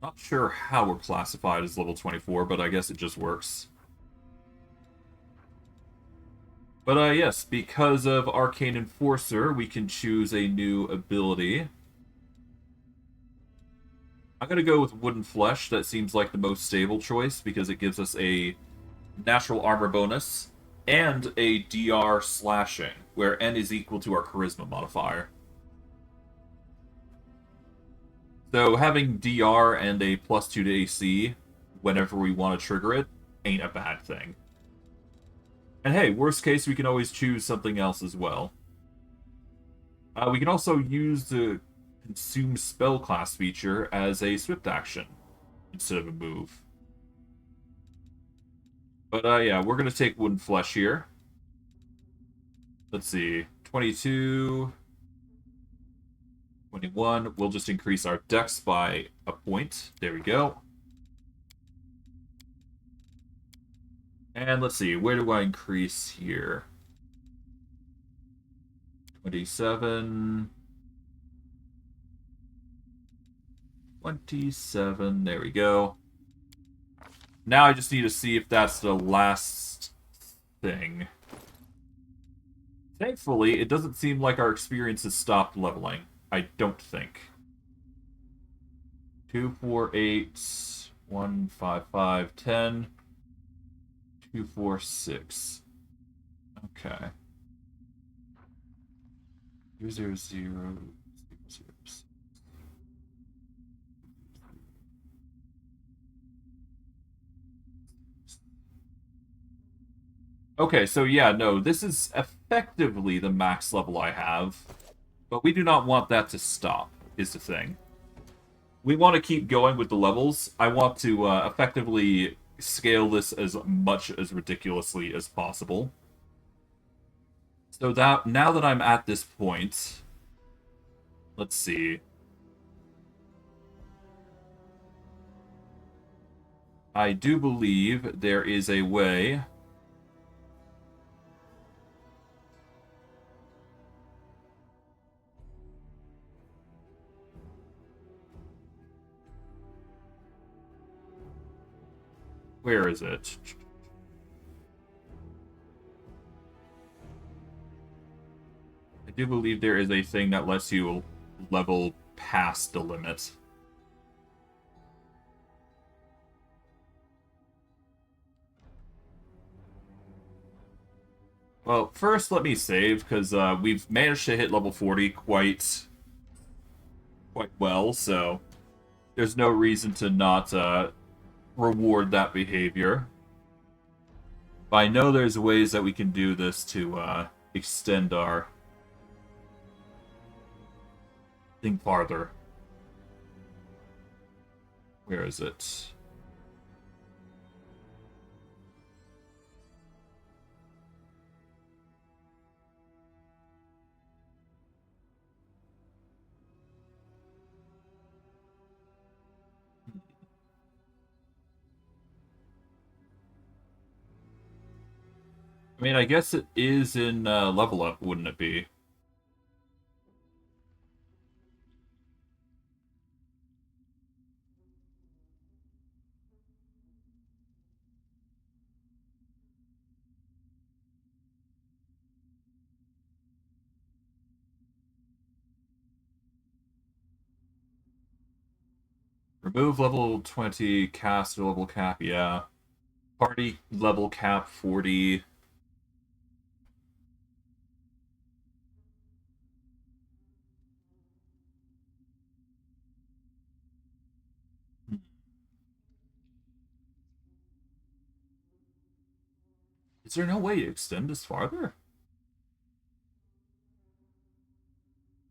Not sure how we're classified as level 24, but I guess it just works. But yes, because of Arcane Enforcer, we can choose a new ability. I'm going to go with Wooden Flesh. That seems like the most stable choice because it gives us a natural armor bonus and a DR slashing, where N is equal to our charisma modifier. So having DR and a +2 to AC whenever we want to trigger it ain't a bad thing. And hey, worst case, we can always choose something else as well. We can also use the consume spell class feature as a swift action instead of a move. But yeah, we're gonna take wooden flesh here. Let's see, 22, 21. We'll just increase our dex by a point. There we go. And let's see, where do I increase here? 27. 27. There we go. Now I just need to see if that's the last thing. Thankfully, it doesn't seem like our experience has stopped leveling. I don't think. 2, 4, 8, 1, 5, 5, 10. 2, 4, 6. Okay. 0, 0, 0, 0, 0. Okay, so yeah, no, this is effectively the max level I have, but we do not want that to stop, is the thing. We want to keep going with the levels. I want to effectively scale this as much as ridiculously as possible. So that now that I'm at this point, let's see. I do believe there is a way. Where is it? I do believe there is a thing that lets you level past the limit. Well, first let me save, because we've managed to hit level 40 quite well, so there's no reason to not reward that behavior. But I know there's ways that we can do this to extend our thing farther. Where is it? I mean, I guess it is in level up, wouldn't it be? Remove level 20, cast level cap, yeah. Party level cap 40. Is there no way to extend this farther?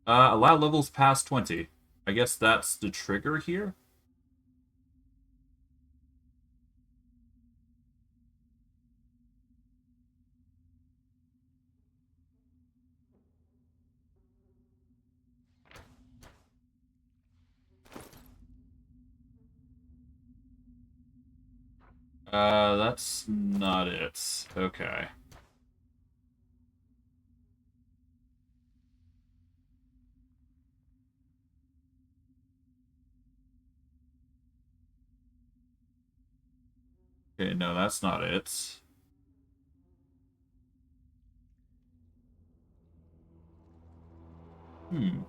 Allow levels past 20. I guess that's the trigger here? That's not it. Okay. Okay, no, that's not it. Hmm.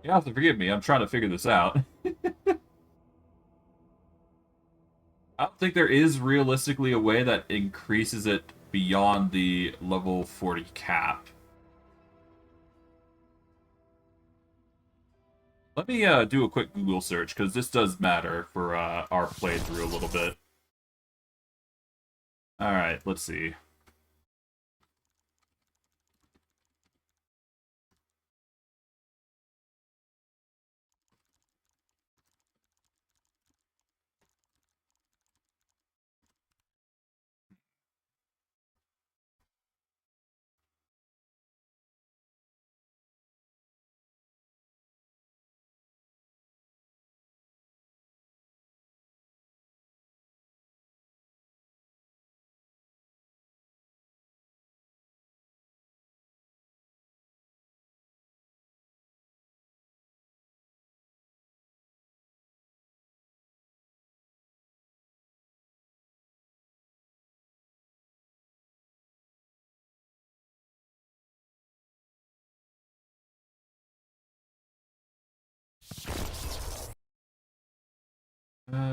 You have to forgive me, I'm trying to figure this out. I don't think there is realistically a way that increases it beyond the level 40 cap. Let me do a quick Google search, because this does matter for our playthrough a little bit. Alright, let's see.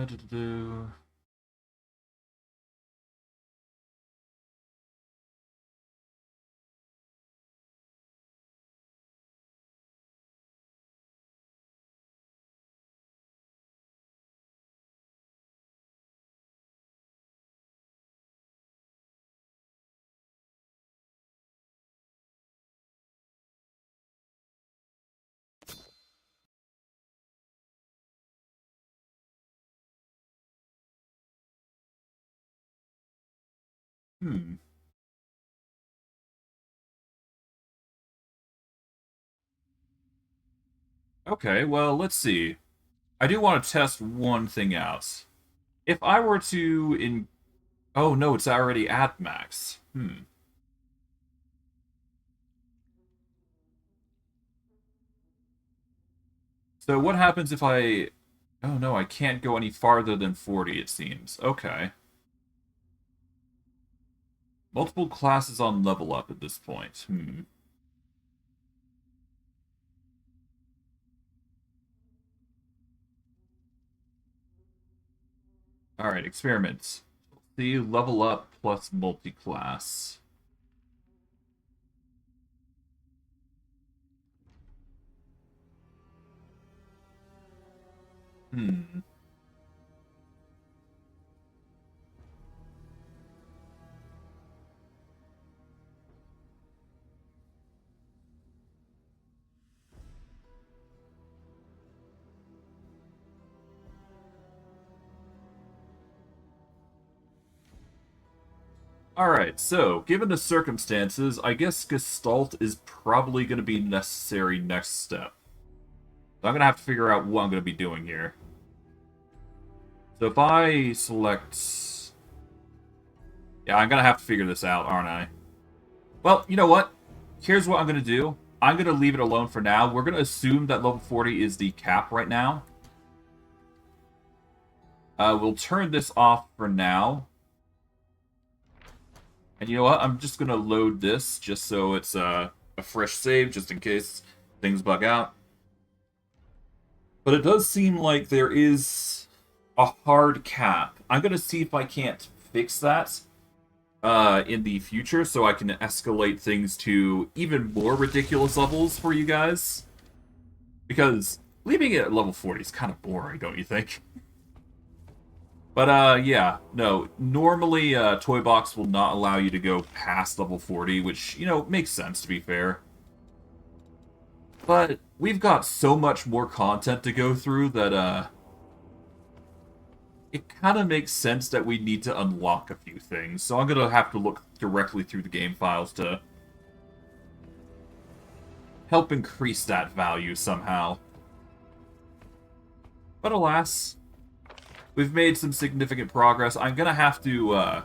Do-do-do. Hmm. Okay, well, let's see. I do want to test one thing out. If I were to in... Oh, no, it's already at max. So what happens if I... Oh, no, I can't go any farther than 40, it seems. Okay. Multiple classes on level up at this point. Alright, experiments. See, level up plus multi-class. Hmm. Alright, so, given the circumstances, I guess Gestalt is probably going to be necessary next step. So I'm going to have to figure out what I'm going to be doing here. So if I select... Yeah, I'm going to have to figure this out, aren't I? Well, you know what? Here's what I'm going to do. I'm going to leave it alone for now. We're going to assume that level 40 is the cap right now. We'll turn this off for now. And you know what? I'm just going to load this just so it's a fresh save, just in case things bug out. But it does seem like there is a hard cap. I'm going to see if I can't fix that in the future so I can escalate things to even more ridiculous levels for you guys. Because leaving it at level 40 is kind of boring, don't you think? But, yeah, no. Normally, Toy Box will not allow you to go past level 40, which, you know, makes sense, to be fair. But we've got so much more content to go through that, it kind of makes sense that we need to unlock a few things. So I'm going to have to look directly through the game files to help increase that value somehow. But alas, we've made some significant progress. I'm going to have to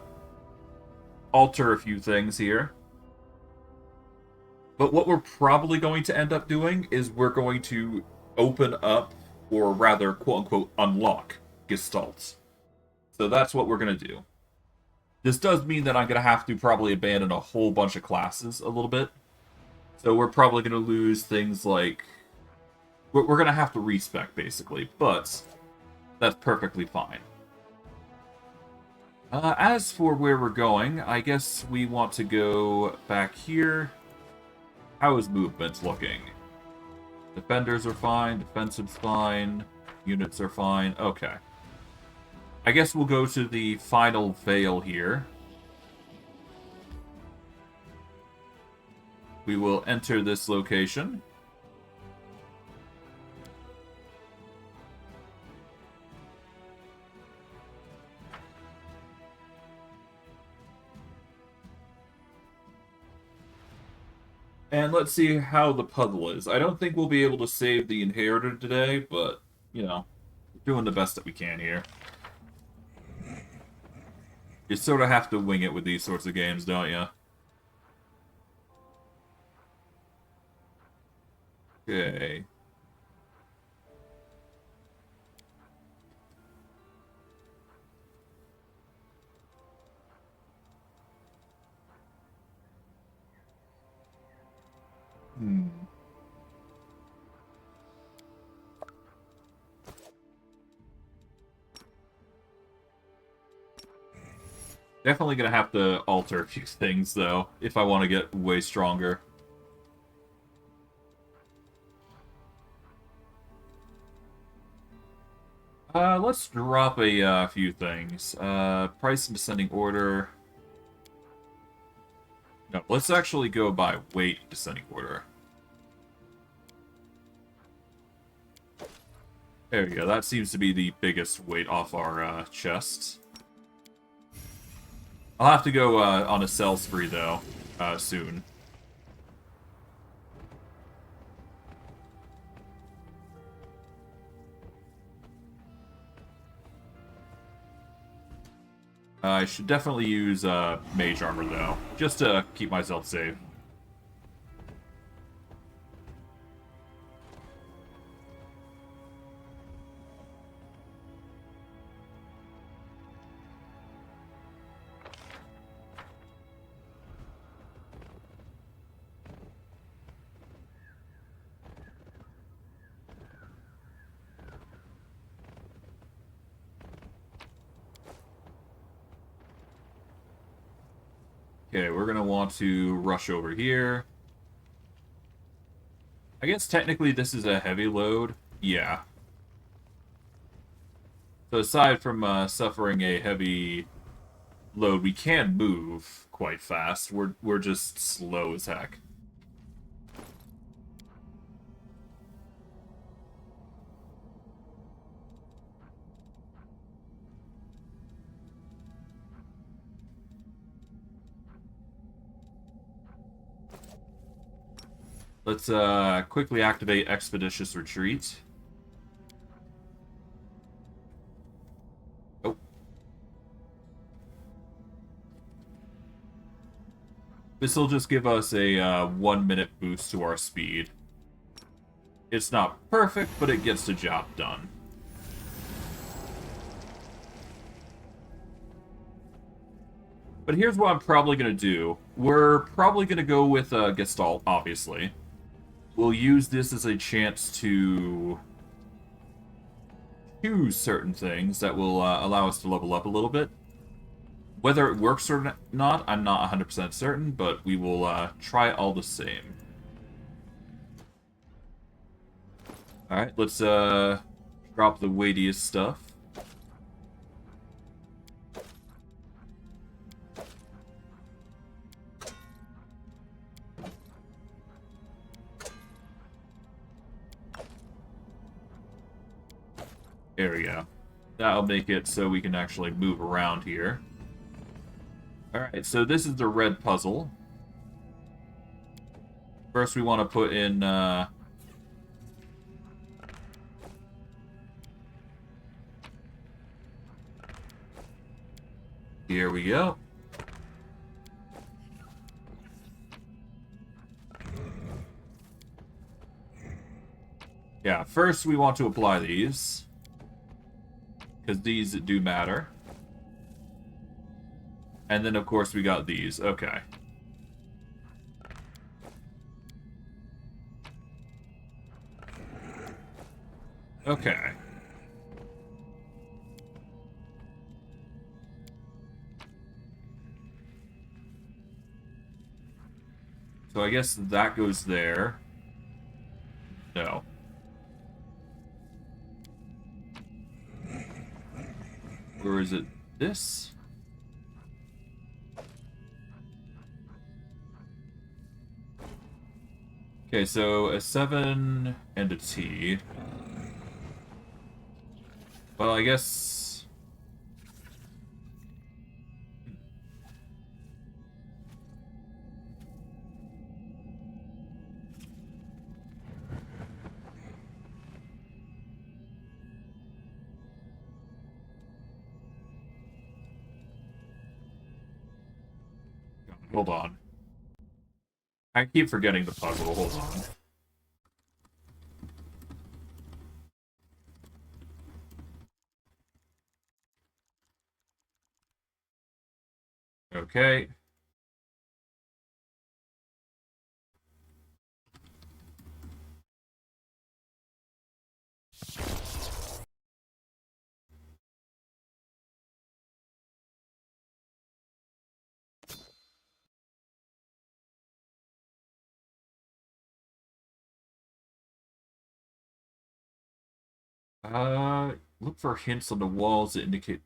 alter a few things here. But what we're probably going to end up doing is we're going to open up, or rather, quote-unquote, unlock Gestalts. So that's what we're going to do. This does mean that I'm going to have to probably abandon a whole bunch of classes a little bit. So we're probably going to lose things like... We're going to have to respec, basically, but that's perfectly fine. As for where we're going, I guess we want to go back here. How is movement looking? Defenders are fine. Defensive's fine. Units are fine. Okay. I guess we'll go to the final veil here. We will enter this location. And let's see how the puzzle is. I don't think we'll be able to save the Inheritor today, but, you know, we're doing the best that we can here. You sort of have to wing it with these sorts of games, don't you? Okay. Definitely gonna have to alter a few things, though, if I want to get way stronger. Let's drop a few things. Price in descending order. No, let's actually go by weight in descending order. There we go. That seems to be the biggest weight off our chest. I'll have to go on a sell spree, though, soon. I should definitely use mage armor, though, just to keep myself safe. Okay, we're gonna want to rush over here. I guess technically this is a heavy load. Yeah. So aside from suffering a heavy load, we can move quite fast. We're just slow as heck. Let's quickly activate Expeditious Retreat. Oh. This will just give us a 1-minute boost to our speed. It's not perfect, but it gets the job done. But here's what I'm probably going to do. We're probably going to go with Gestalt, obviously. We'll use this as a chance to choose certain things that will allow us to level up a little bit. Whether it works or not, I'm not 100% certain, but we will try all the same. Alright, let's drop the weightiest stuff. There we go. That'll make it so we can actually move around here. Alright, so this is the red puzzle. First we want to put in... Here we go. Yeah, first we want to apply these. Because these do matter. And then, of course, we got these. Okay. Okay. So I guess that goes there. No. Or is it this? Okay, so a 7 and a T. Well, I guess... Hold on. I keep forgetting the puzzle. Hold on. Okay. Look for hints on the walls that indicate...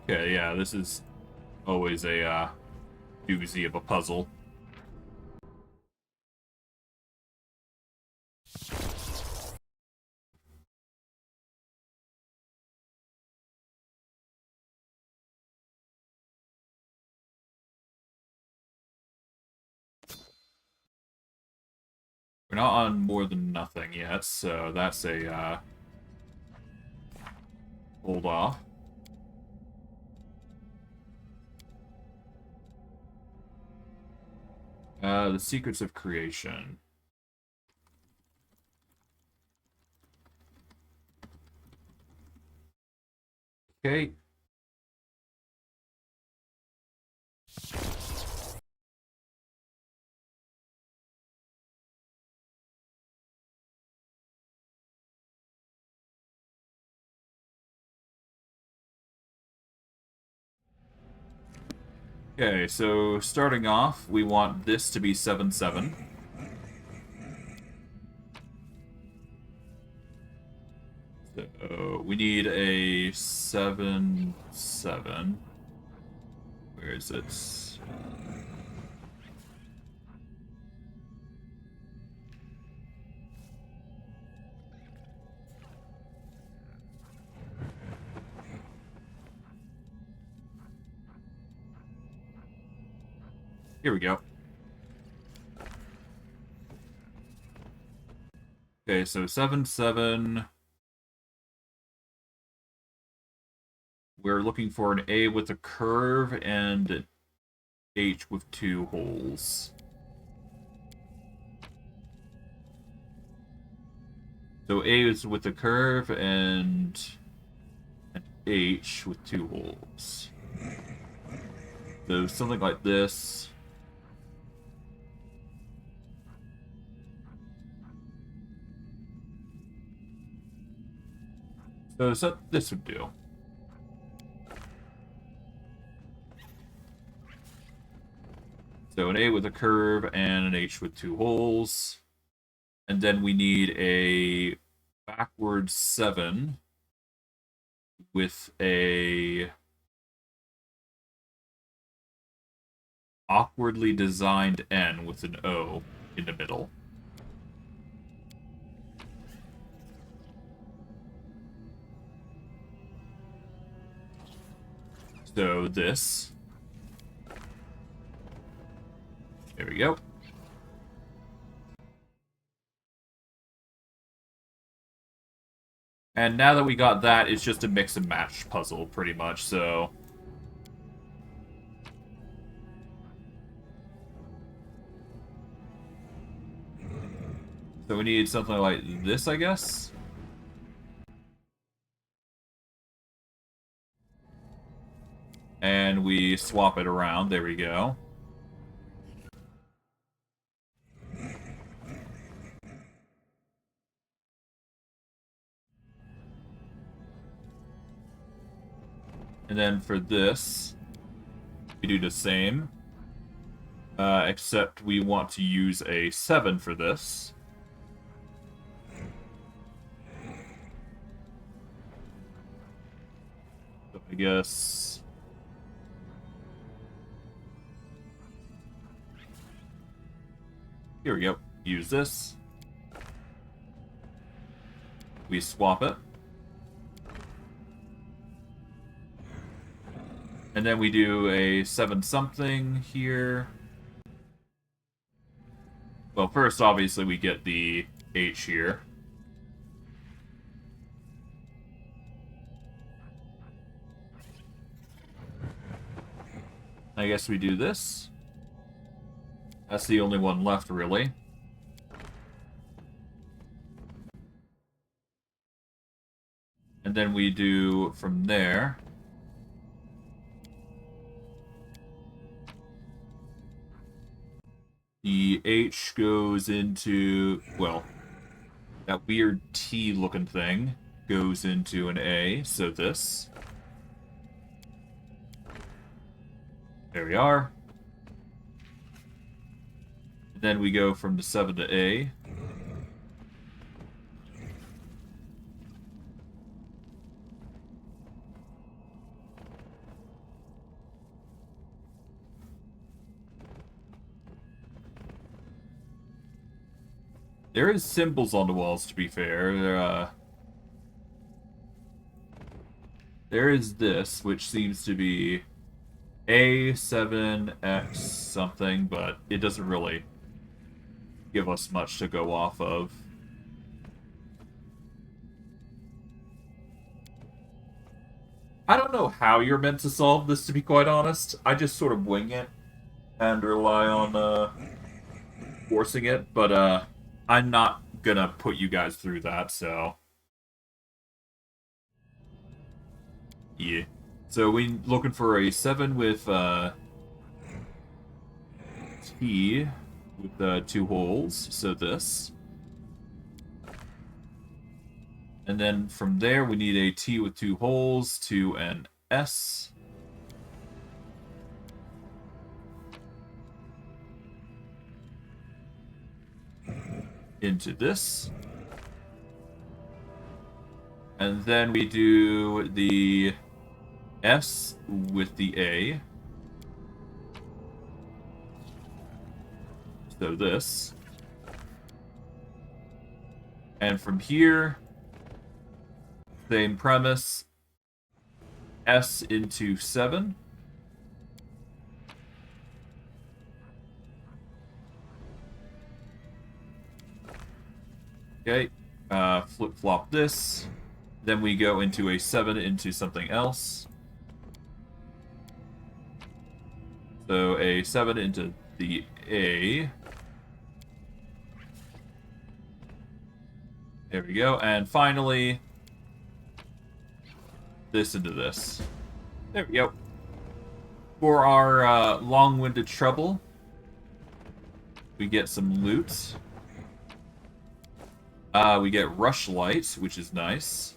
Okay, yeah, this is always a, doozy of a puzzle. We're not on more than nothing yet, so that's a, hold off. The Secrets of Creation. Okay. Okay, so starting off, we want this to be 7-7. So we need a 7-7. Where is it? Here we go. Okay, so 7-7. We're looking for an A with a curve and an H with 2 holes. So A is with a curve and an H with 2 holes. So something like this. So this would do. So an A with a curve and an H with 2 holes. And then we need a backwards 7 with a awkwardly designed N with an O in the middle. So this. There we go. And now that we got that, it's just a mix and match puzzle, pretty much, so... So we need something like this, I guess? And we swap it around, there we go. And then for this, we do the same. Except we want to use a 7 for this. So I guess... Here we go. Use this. We swap it. And then we do a 7 something here. Well, first, obviously, we get the H here. I guess we do this. That's the only one left, really. And then we do from there. The H goes into, well, that weird T-looking thing goes into an A, so this. There we are. And then we go from the 7 to A. There is symbols on the walls, to be fair. There is this, which seems to be A7X something, but it doesn't really give us much to go off of. I don't know how you're meant to solve this, to be quite honest. I just sort of wing it and rely on forcing it, but I'm not gonna put you guys through that, so... Yeah. So we looking for a 7 with T with 2 holes, so this. And then from there we need a T with 2 holes to an S. Into this. And then we do the S with the A. So this. And from here, same premise, S into 7. Okay, flip-flop this. Then we go into a 7 into something else. So a 7 into the A. There we go. And finally, this into this. There we go. For our long-winded trouble, we get some loot. We get Rush Light, which is nice.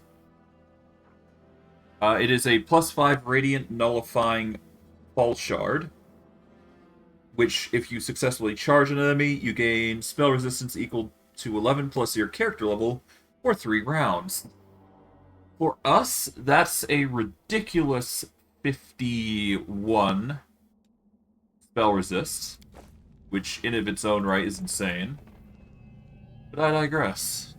It is a +5 Radiant Nullifying Fall Shard, which, if you successfully charge an enemy, you gain spell resistance equal to 11 plus your character level for 3 rounds. For us, that's a ridiculous 51 spell resist, which in of its own right is insane. But I digress.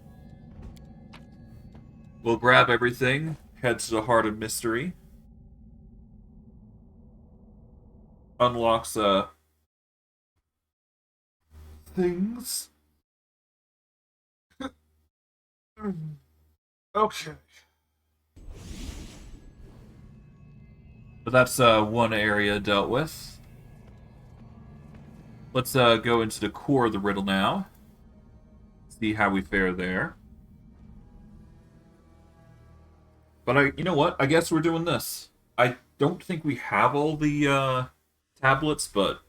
We'll grab everything, head to the Heart of Mystery. Unlocks, things. Okay. But that's, one area dealt with. Let's, go into the core of the riddle now. See how we fare there. But you know what? I guess we're doing this. I don't think we have all the tablets, but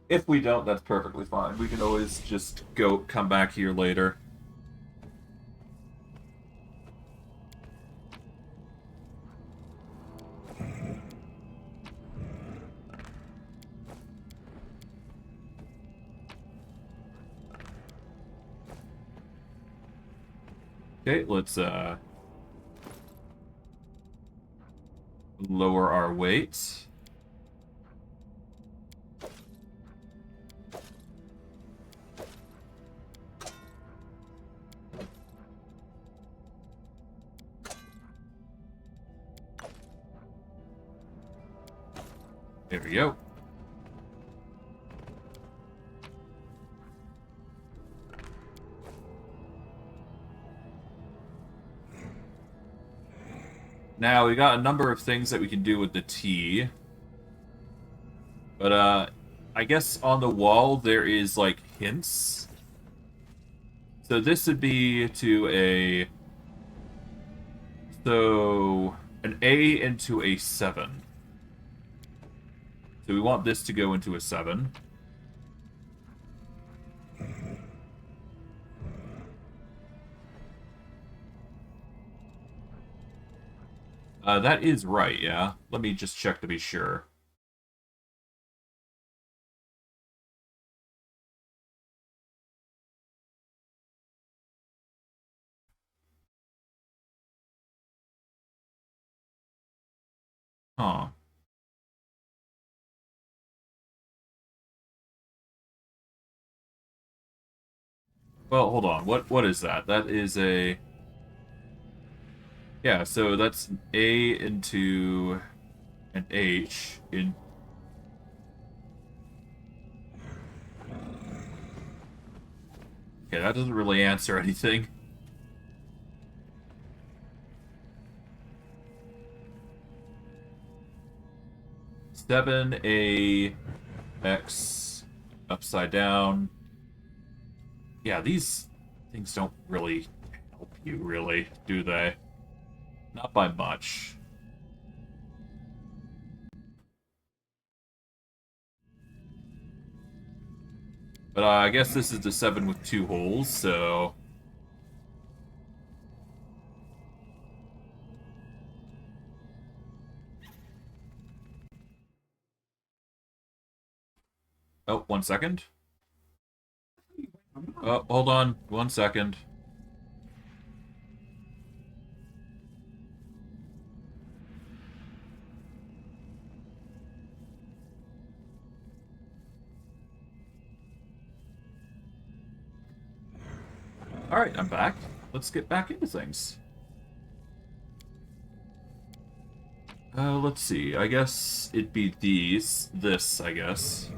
if we don't, that's perfectly fine. We can always just come back here later. Okay, let's lower our weight. There we go. Now, we got a number of things that we can do with the tea. But, I guess on the wall there is, like, hints. So this would be to a... So, an A into a 7. So we want this to go into a 7. That is right, yeah. Let me just check to be sure. Huh. Well, hold on. What is that? That is a... Yeah, so that's an A into an H in... Okay, that doesn't really answer anything. 7A X upside down. Yeah, these things don't really help you, really, do they? Not by much. But I guess this is the 7 with 2 holes, so... Oh, 1 second. Oh, hold on. 1 second. Alright, I'm back. Let's get back into things. Let's see. I guess it'd be these. This, I guess.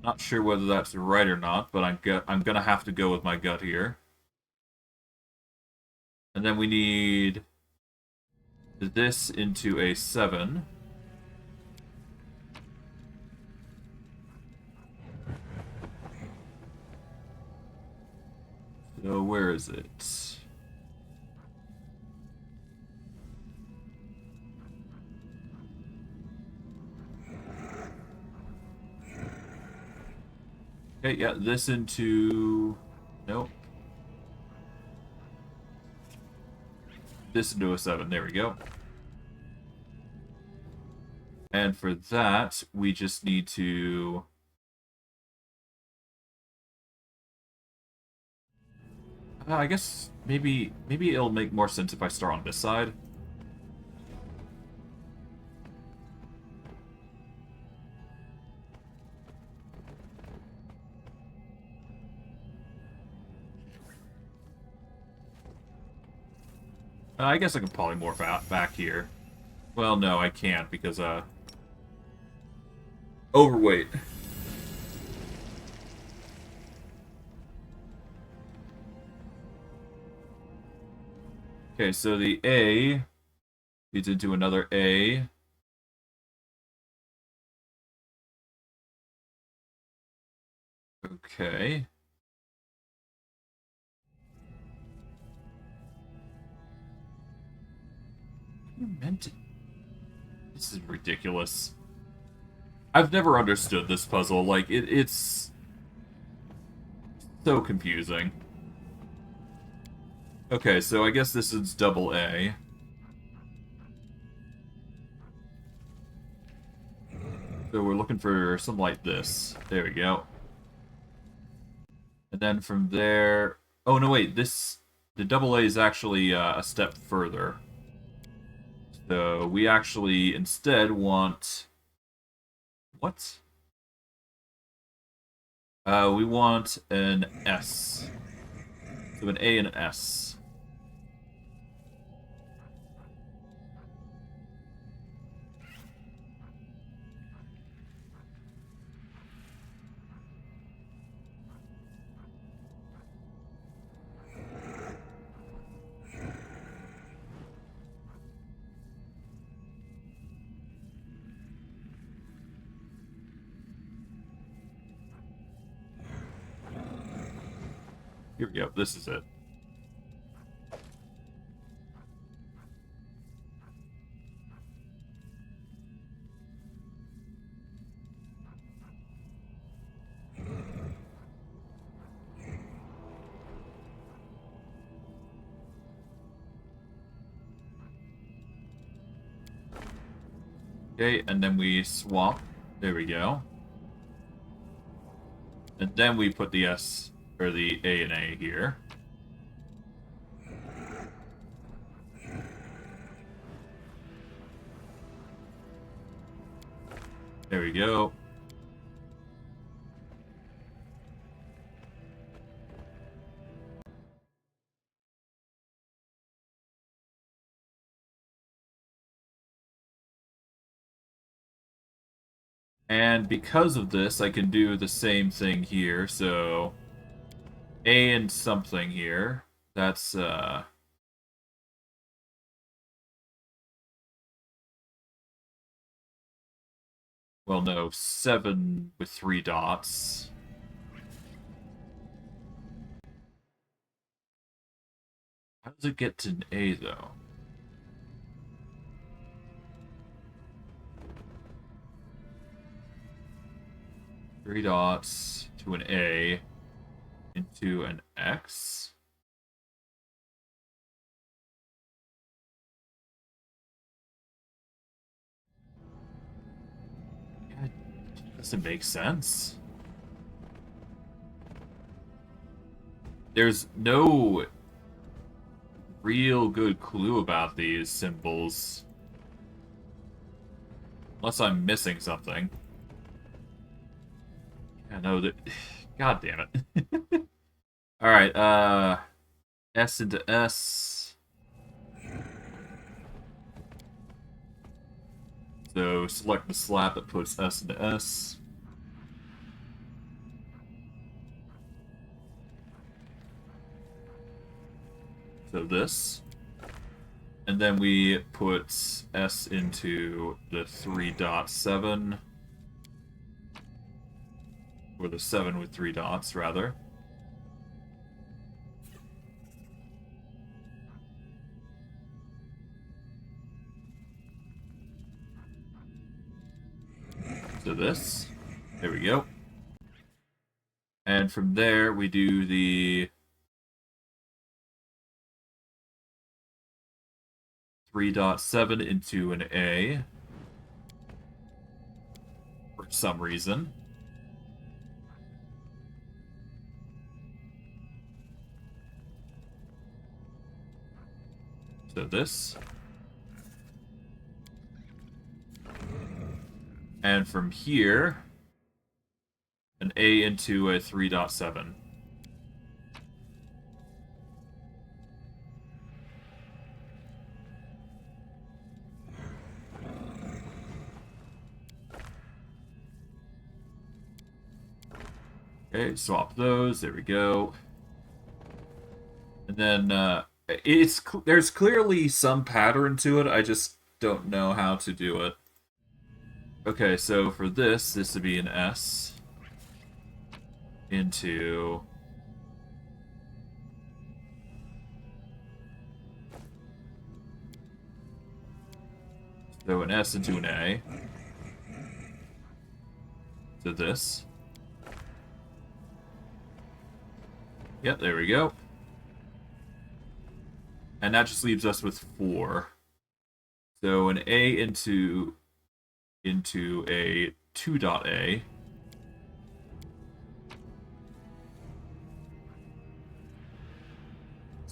Not sure whether that's right or not, but I'm gonna have to go with my gut here. And then we need this into a 7. So where is it? Okay, yeah, this into... Nope. This into a 7. There we go. And for that, we just need to... I guess maybe it'll make more sense if I start on this side. I guess I can polymorph out back here. Well, no, I can't because, overweight. Okay, so the A feeds into another A. Okay. You meant it. This is ridiculous. I've never understood this puzzle. Like, it's so confusing. Okay, so I guess this is double A. So we're looking for something like this. There we go. And then from there... Oh, no, wait. The double A is actually a step further. So we actually instead want... What? We want an S. So an A and an S. Here we go. This is it. Okay, and then we swap. There we go. And then we put the S, or the A and A here. There we go. And because of this, I can do the same thing here. So, A and something here. That's, well, no, 7 with 3 dots. How does it get to an A, though? Three dots to an A into an X. Yeah, doesn't make sense. There's no real good clue about these symbols. Unless I'm missing something. I know that... God damn it. Alright, S into S. So select the slab that puts S into S. So this. And then we put S into the 3.7. Or the 7 with 3 dots, rather. So this. There we go. And from there, we do the 3.7 into an A. For some reason. So this. And from here, an A into a 3.7. Okay, swap those. There we go. And then there's clearly some pattern to it. I just don't know how to do it. Okay, so for this would be an S into so an S into an A to this. Yep, there we go. And that just leaves us with 4. So an A into a 2.A.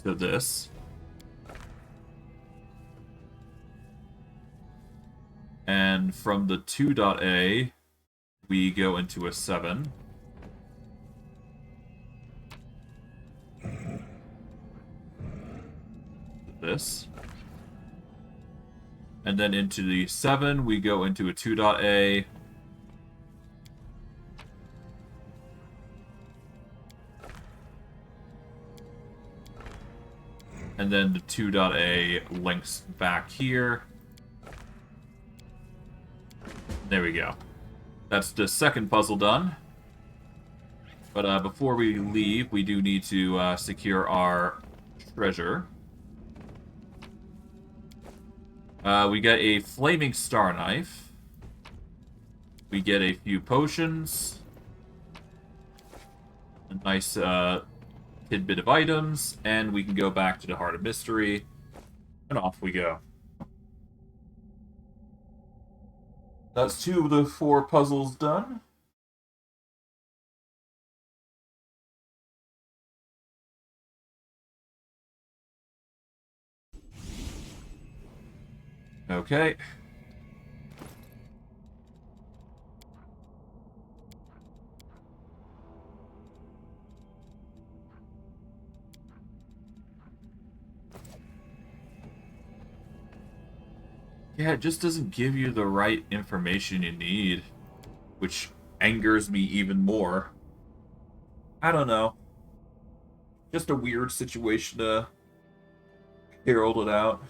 to this. And from the 2.A, we go into a 7. This. And then into the 7, we go into a 2.A. And then the 2.A links back here. There we go. That's the second puzzle done. But before we leave, we do need to secure our treasure. We get a flaming star knife. We get a few potions. A nice tidbit of items. And we can go back to the Heart of Mystery. And off we go. That's 2 of the 4 puzzles done. Okay. Yeah, it just doesn't give you the right information you need, which angers me even more. I don't know. Just a weird situation to herald it out.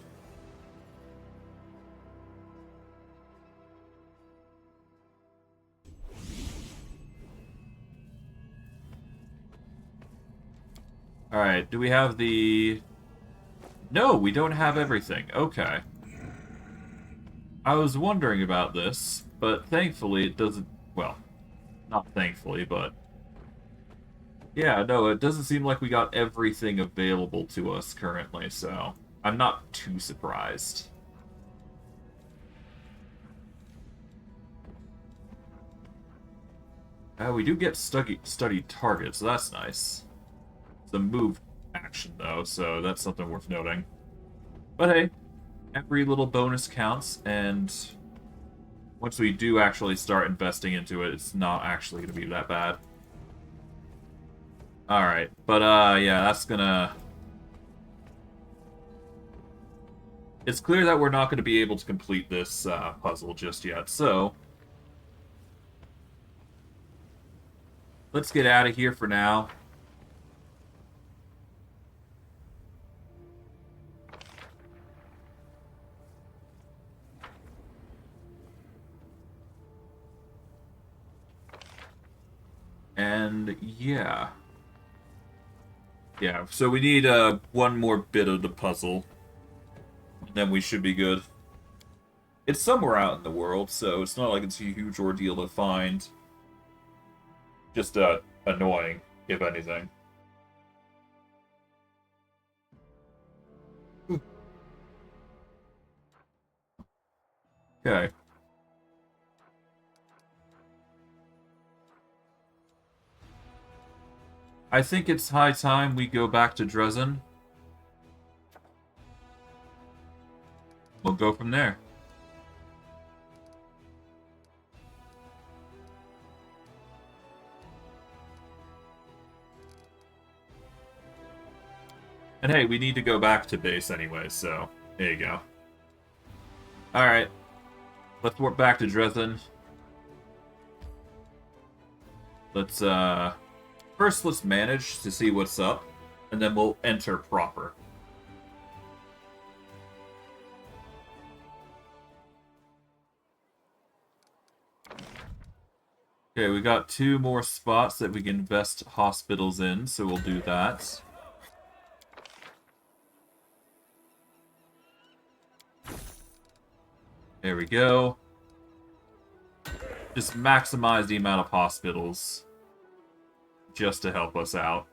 Alright, do we have the... No, we don't have everything. Okay. I was wondering about this, but thankfully it doesn't... Well, not thankfully, but... Yeah, no, it doesn't seem like we got everything available to us currently, so... I'm not too surprised. We do get studied targets, so that's nice. It's a move action, though, so that's something worth noting. But hey, every little bonus counts, and once we do actually start investing into it, it's not actually going to be that bad. Alright, but yeah, that's gonna... It's clear that we're not going to be able to complete this puzzle just yet, so... Let's get out of here for now. And yeah. Yeah, so we need one more bit of the puzzle. And then we should be good. It's somewhere out in the world, so it's not like it's a huge ordeal to find. Just annoying, if anything. Okay. I think it's high time we go back to Dresden. We'll go from there. And hey, we need to go back to base anyway, so there you go. Alright. Let's warp back to Dresden. Let's, first let's manage to see what's up, and then we'll enter proper. Okay, we got 2 more spots that we can invest hospitals in, so we'll do that. There we go. Just maximize the amount of hospitals just to help us out.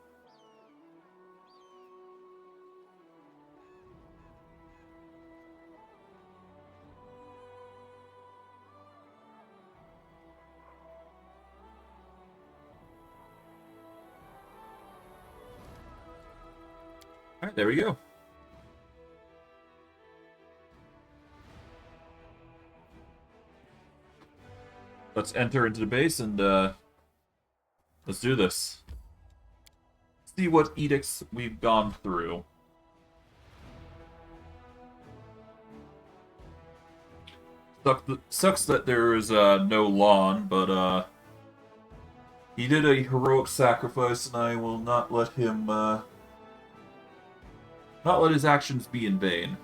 Alright, there we go. Let's enter into the base and let's do this. See what edicts we've gone through. Sucks that there is no Lann, but he did a heroic sacrifice, and I will not let him not let his actions be in vain.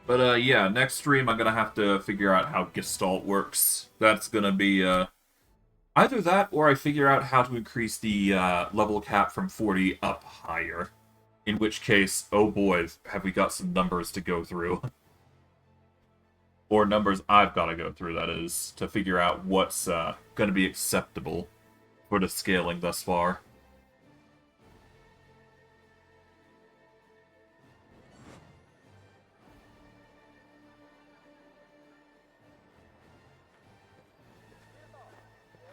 But yeah, next stream I'm gonna have to figure out how Gestalt works. That's gonna be either that or I figure out how to increase the level cap from 40 up higher. In which case, oh boy, have we got some numbers to go through. Or numbers I've got to go through, that is, to figure out what's going to be acceptable for the scaling thus far.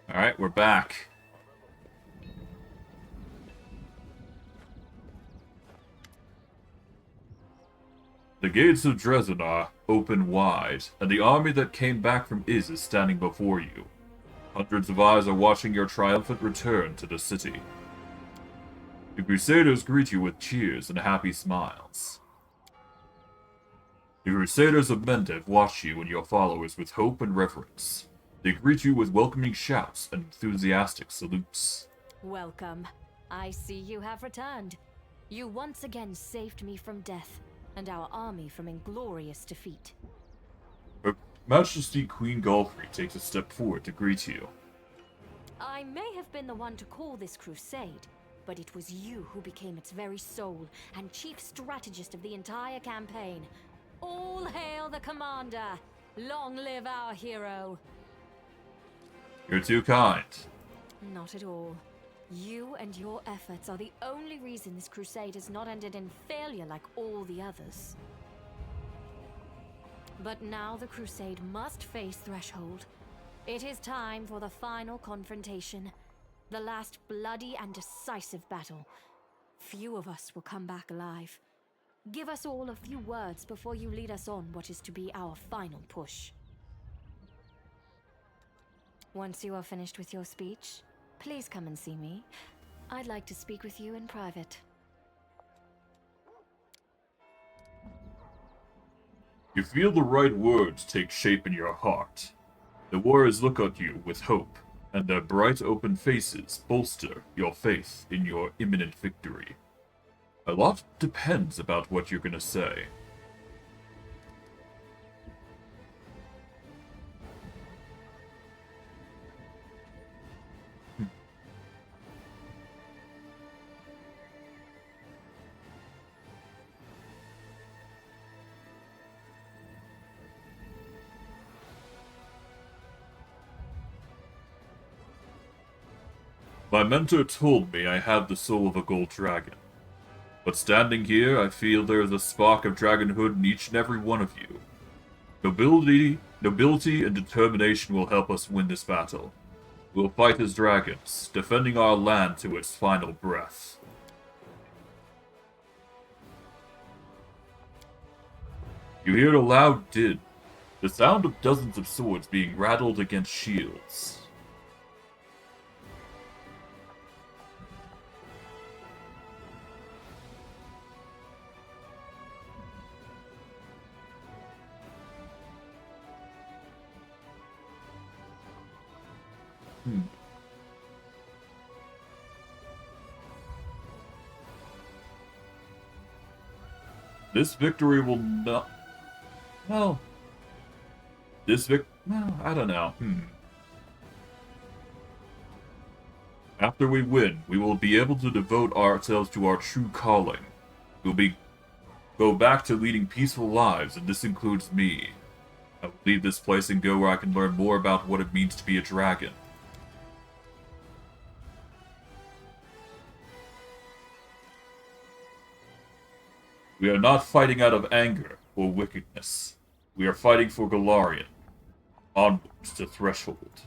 Alright, we're back. The gates of Dresden are open wide, and the army that came back from Iz is standing before you. Hundreds of eyes are watching your triumphant return to the city. The Crusaders greet you with cheers and happy smiles. The Crusaders of Mendev watch you and your followers with hope and reverence. They greet you with welcoming shouts and enthusiastic salutes. Welcome. I see you have returned. You once again saved me from death, and our army from inglorious defeat. Her Majesty Queen Galfrey takes a step forward to greet you. I may have been the one to call this crusade, but it was you who became its very soul and chief strategist of the entire campaign. All hail the commander! Long live our hero! You're too kind. Not at all. You and your efforts are the only reason this crusade has not ended in failure like all the others. But now the crusade must face Threshold. It is time for the final confrontation. The last bloody and decisive battle. Few of us will come back alive. Give us all a few words before you lead us on what is to be our final push. Once you are finished with your speech, please come and see me. I'd like to speak with you in private. You feel the right words take shape in your heart. The warriors look at you with hope, and their bright open faces bolster your faith in your imminent victory. A lot depends about what you're gonna say. My mentor told me I had the soul of a gold dragon. But standing here, I feel there is a spark of dragonhood in each and every one of you. Nobility and determination will help us win this battle. We'll fight as dragons, defending our land to its final breath. You hear a loud din, the sound of dozens of swords being rattled against shields. This victory will not... Well... Well, I don't know. After we win, we will be able to devote ourselves to our true calling. Go back to leading peaceful lives, and this includes me. I will leave this place and go where I can learn more about what it means to be a dragon. We are not fighting out of anger or wickedness. We are fighting for Galarian. Onwards to Threshold.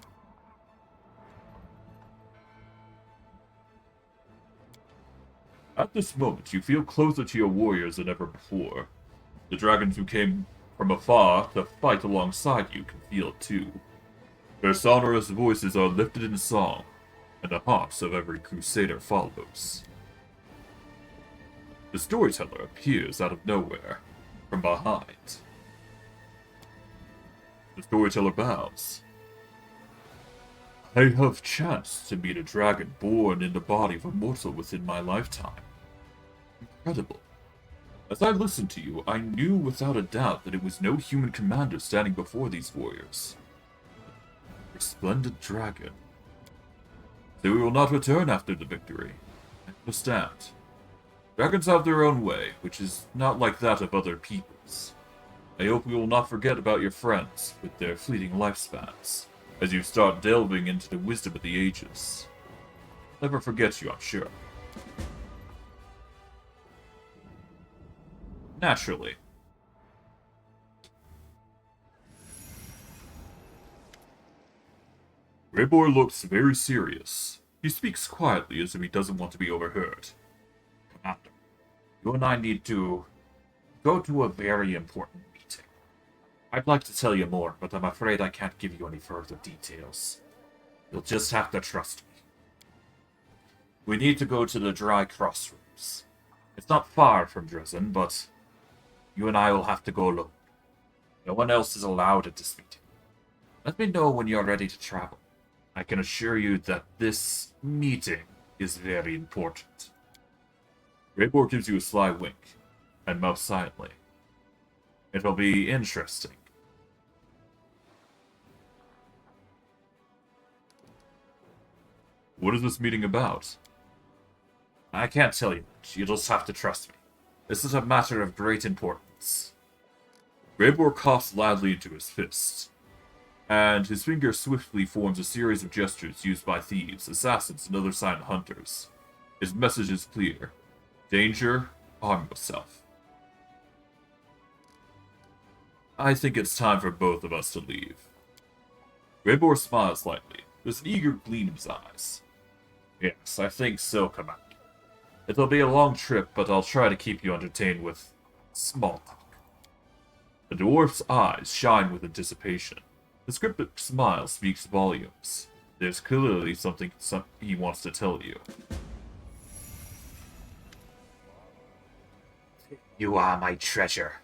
At this moment, you feel closer to your warriors than ever before. The dragons who came from afar to fight alongside you can feel it too. Their sonorous voices are lifted in song, and the hearts of every crusader follows. The storyteller appears out of nowhere, from behind. The storyteller bows. I have chanced to meet a dragon born in the body of a mortal within my lifetime. Incredible. As I listened to you, I knew without a doubt that it was no human commander standing before these warriors. A resplendent dragon. So we will not return after the victory. I understand. Dragons have their own way, which is not like that of other peoples. I hope you will not forget about your friends with their fleeting lifespans, as you start delving into the wisdom of the ages. Never forget you, I'm sure. Naturally. Raybor looks very serious. He speaks quietly as if he doesn't want to be overheard. Commander, you and I need to go to a very important meeting. I'd like to tell you more, but I'm afraid I can't give you any further details. You'll just have to trust me. We need to go to the Dry Crossroads. It's not far from Dresden, but you and I will have to go alone. No one else is allowed at this meeting. Let me know when you're ready to travel. I can assure you that this meeting is very important. Raybor gives you a sly wink, and mouths silently. It'll be interesting. What is this meeting about? I can't tell you much. You'll just have to trust me. This is a matter of great importance. Raybor coughs loudly into his fist, and his finger swiftly forms a series of gestures used by thieves, assassins, and other silent hunters. His message is clear. Danger, arm yourself. I think it's time for both of us to leave. Raybor smiles slightly. There's an eager gleam in his eyes. Yes, I think so, Commander. It'll be a long trip, but I'll try to keep you entertained with small talk. The dwarf's eyes shine with anticipation. His cryptic smile speaks volumes. There's clearly something he wants to tell you. You are my treasure.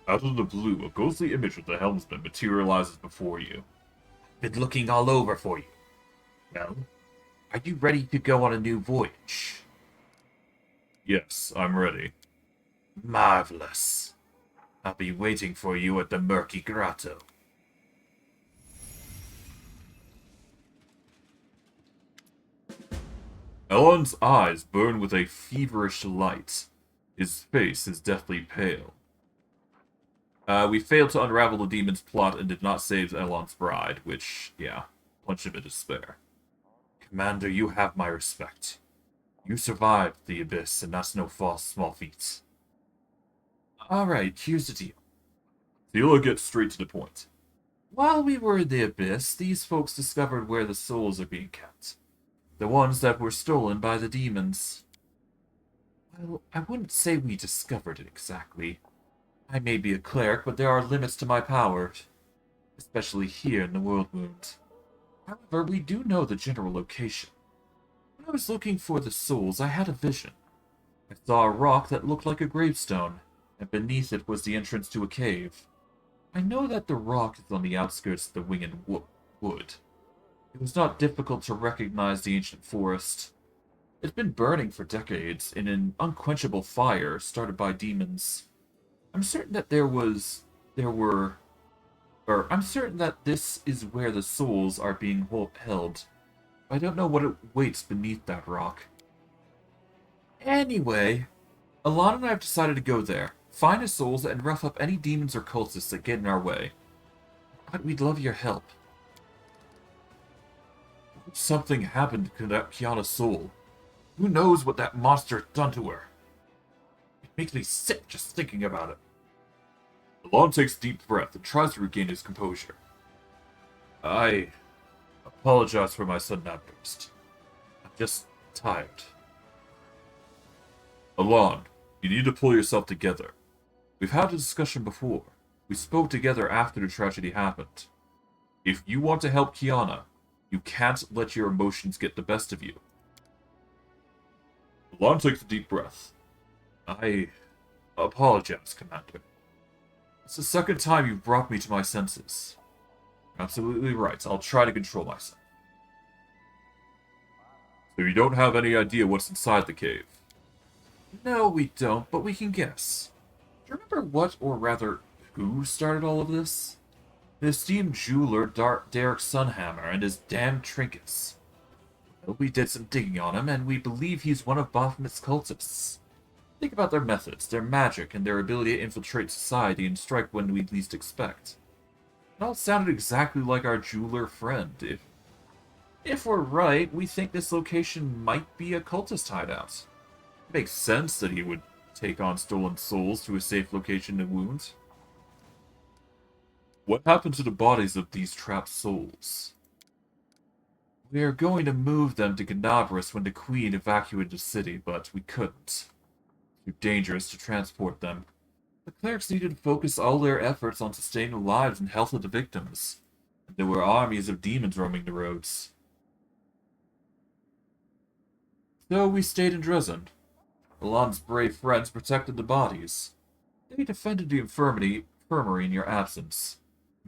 Out of the blue, a ghostly image of the helmsman materializes before you. I've been looking all over for you. Well, are you ready to go on a new voyage? Yes, I'm ready. Marvelous. I'll be waiting for you at the Murky Grotto. Elon's eyes burn with a feverish light. His face is deathly pale. We failed to unravel the demon's plot and did not save Elon's bride, which, yeah, punch of it is spare. Commander, you have my respect. You survived the Abyss, and that's no small feat. Alright, here's the deal. Thela gets straight to the point. While we were in the Abyss, these folks discovered where the souls are being kept. The ones that were stolen by the demons. Well, I wouldn't say we discovered it exactly. I may be a cleric, but there are limits to my power. Especially here in the World Wound. However, we do know the general location. When I was looking for the souls, I had a vision. I saw a rock that looked like a gravestone, and beneath it was the entrance to a cave. I know that the rock is on the outskirts of the Winged Wood. It was not difficult to recognize the ancient forest. It's been burning for decades in an unquenchable fire started by demons. I'm certain that I'm certain that this is where the souls are being held. I don't know what it waits beneath that rock. Anyway, Alana and I have decided to go there, find the souls, and rough up any demons or cultists that get in our way. But we'd love your help. Something happened to that Kiana's soul. Who knows what that monster done to her? It makes me sick just thinking about it. Lann takes a deep breath and tries to regain his composure. I apologize for my sudden outburst. I'm just tired. Lann, you need to pull yourself together. We've had a discussion before. We spoke together after the tragedy happened. If you want to help Kiana, you can't let your emotions get the best of you. Lann takes a deep breath. I apologize, Commander. It's the second time you've brought me to my senses. You're absolutely right. I'll try to control myself. So you don't have any idea what's inside the cave? No, we don't, but we can guess. Do you remember what, or rather, who started all of this? The esteemed jeweler Derek Sunhammer and his damned trinkets. Well, we did some digging on him, and we believe he's one of Baphomet's cultists. Think about their methods, their magic, and their ability to infiltrate society and strike when we least expect. It all sounded exactly like our jeweler friend. If we're right, we think this location might be a cultist hideout. It makes sense that he would take on stolen souls to a safe location to wound. What happened to the bodies of these trapped souls? We are going to move them to Ganabras when the Queen evacuated the city, but we couldn't. Too dangerous to transport them. The clerics needed to focus all their efforts on sustaining the lives and health of the victims. And there were armies of demons roaming the roads. So we stayed in Dresden. Alon's brave friends protected the bodies. They defended the infirmary in your absence.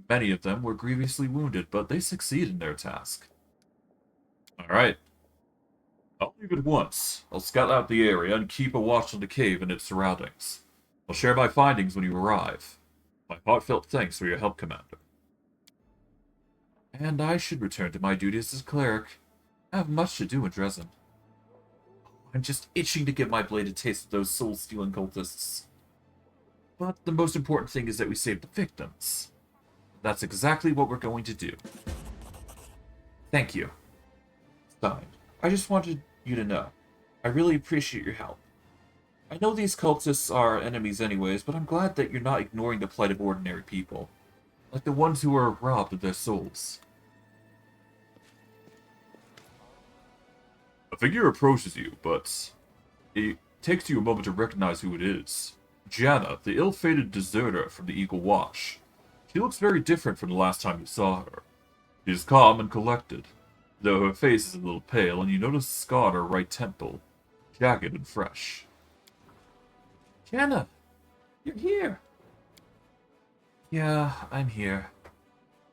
Many of them were grievously wounded, but they succeeded in their task. Alright. I'll leave at once. I'll scout out the area and keep a watch on the cave and its surroundings. I'll share my findings when you arrive. My heartfelt thanks for your help, Commander. And I should return to my duties as cleric. I have much to do in Dresden. I'm just itching to get my blade a taste of those soul-stealing cultists. But the most important thing is that we save the victims. That's exactly what we're going to do. Thank you. Stein, I just wanted you to know. I really appreciate your help. I know these cultists are enemies anyways, but I'm glad that you're not ignoring the plight of ordinary people. Like the ones who are robbed of their souls. A figure approaches you, but it takes you a moment to recognize who it is. Janna, the ill-fated deserter from the Eagle Watch. She looks very different from the last time you saw her. She is calm and collected, though her face is a little pale, and you notice a scar on her right temple, jagged and fresh. Janna, you're here. Yeah, I'm here.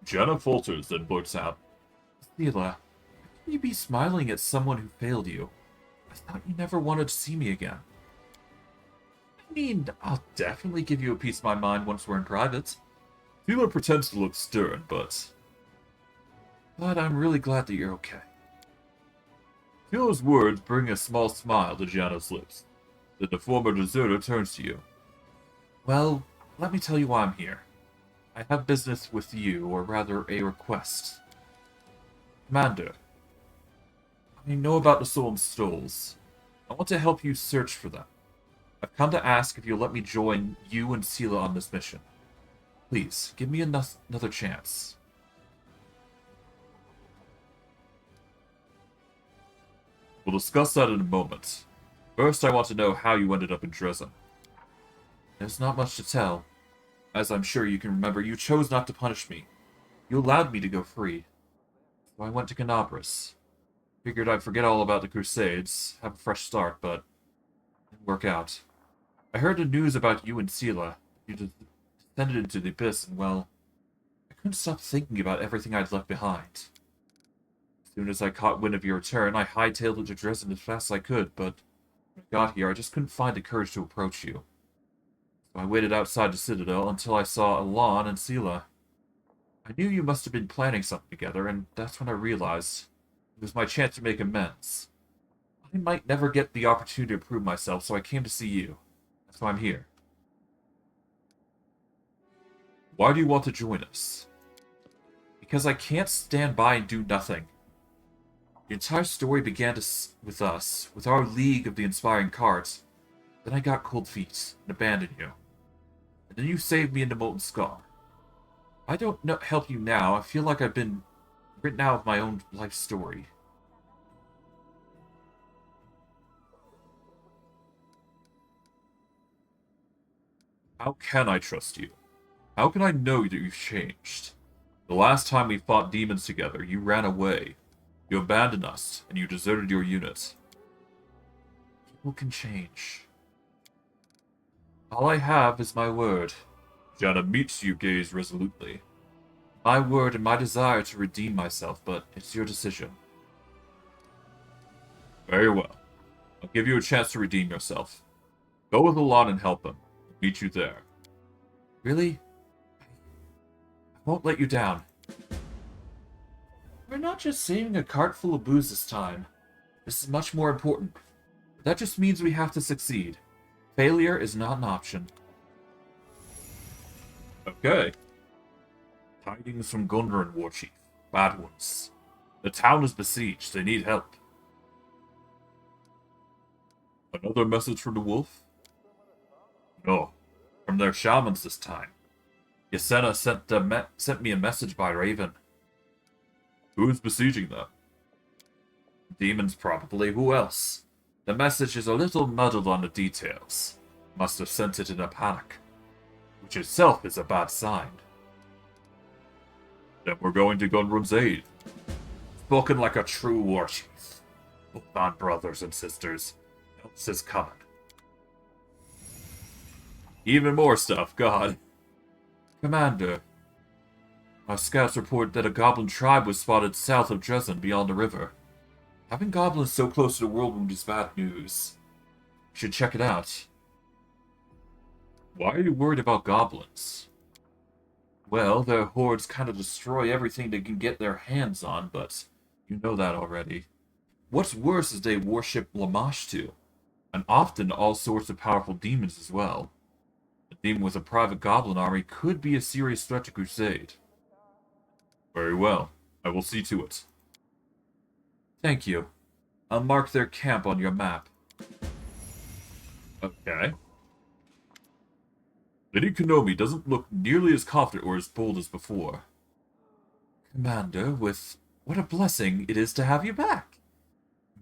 Janna falters, then blurts out, Sela, can you be smiling at someone who failed you? I thought you never wanted to see me again. I mean, I'll definitely give you a piece of my mind once we're in private. Sela pretends to look stern, but I'm really glad that you're okay. Sela's words bring a small smile to Janna's lips. Then the former deserter turns to you. Well, let me tell you why I'm here. I have business with you, or rather a request. Commander, I know about the stolen souls. I want to help you search for them. I've come to ask if you'll let me join you and Sela on this mission. Please, give me another chance. We'll discuss that in a moment. First, I want to know how you ended up in Dresden. There's not much to tell. As I'm sure you can remember, you chose not to punish me. You allowed me to go free. So I went to Ganabras. Figured I'd forget all about the Crusades, have a fresh start, but it didn't work out. I heard the news about you and Sela. You descended into the abyss, and well, I couldn't stop thinking about everything I'd left behind. As soon as I caught wind of your return, I hightailed it to Dresden as fast as I could, but when I got here, I just couldn't find the courage to approach you. So I waited outside the Citadel until I saw Lann and Sela. I knew you must have been planning something together, and that's when I realized it was my chance to make amends. I might never get the opportunity to prove myself, so I came to see you. That's why I'm here. Why do you want to join us? Because I can't stand by and do nothing. The entire story began with us, with our League of the Inspiring Cards. Then I got cold feet and abandoned you. And Then you saved me in the Molten Scar. I don't help you now. I feel like I've been written out of my own life story. How can I trust you? How can I know that you've changed? The last time we fought demons together, you ran away. You abandoned us, and you deserted your unit. People can change. All I have is my word. Janna meets you gaze resolutely. My word and my desire to redeem myself, but it's your decision. Very well. I'll give you a chance to redeem yourself. Go with Lann and help him. I'll meet you there. Really? I won't let you down. We're not just saving a cart full of booze this time. This is much more important. That just means we have to succeed. Failure is not an option. Okay. Tidings from Gundren, Warchief. Bad ones. The town is besieged. They need help. Another message from the wolf? No. From their shamans this time. Yasena sent me a message by Raven. Who is besieging them? Demons, probably. Who else? The message is a little muddled on the details. Must have sent it in a panic. Which itself is a bad sign. Then we're going to Gundren's aid. Spoken like a true warchief. Hold on, brothers and sisters. Else is coming. Even more stuff, God. Commander. Our scouts report that a goblin tribe was spotted south of Dresden beyond the river. Having goblins so close to the world wound is bad news. You should check it out. Why are you worried about goblins? Well, their hordes kind of destroy everything they can get their hands on, but you know that already. What's worse is they worship Lamash too, and often all sorts of powerful demons as well. A demon with a private goblin army could be a serious threat to Crusade. Very well. I will see to it. Thank you. I'll mark their camp on your map. Okay. Lady Konomi doesn't look nearly as confident or as bold as before. Commander, what a blessing it is to have you back.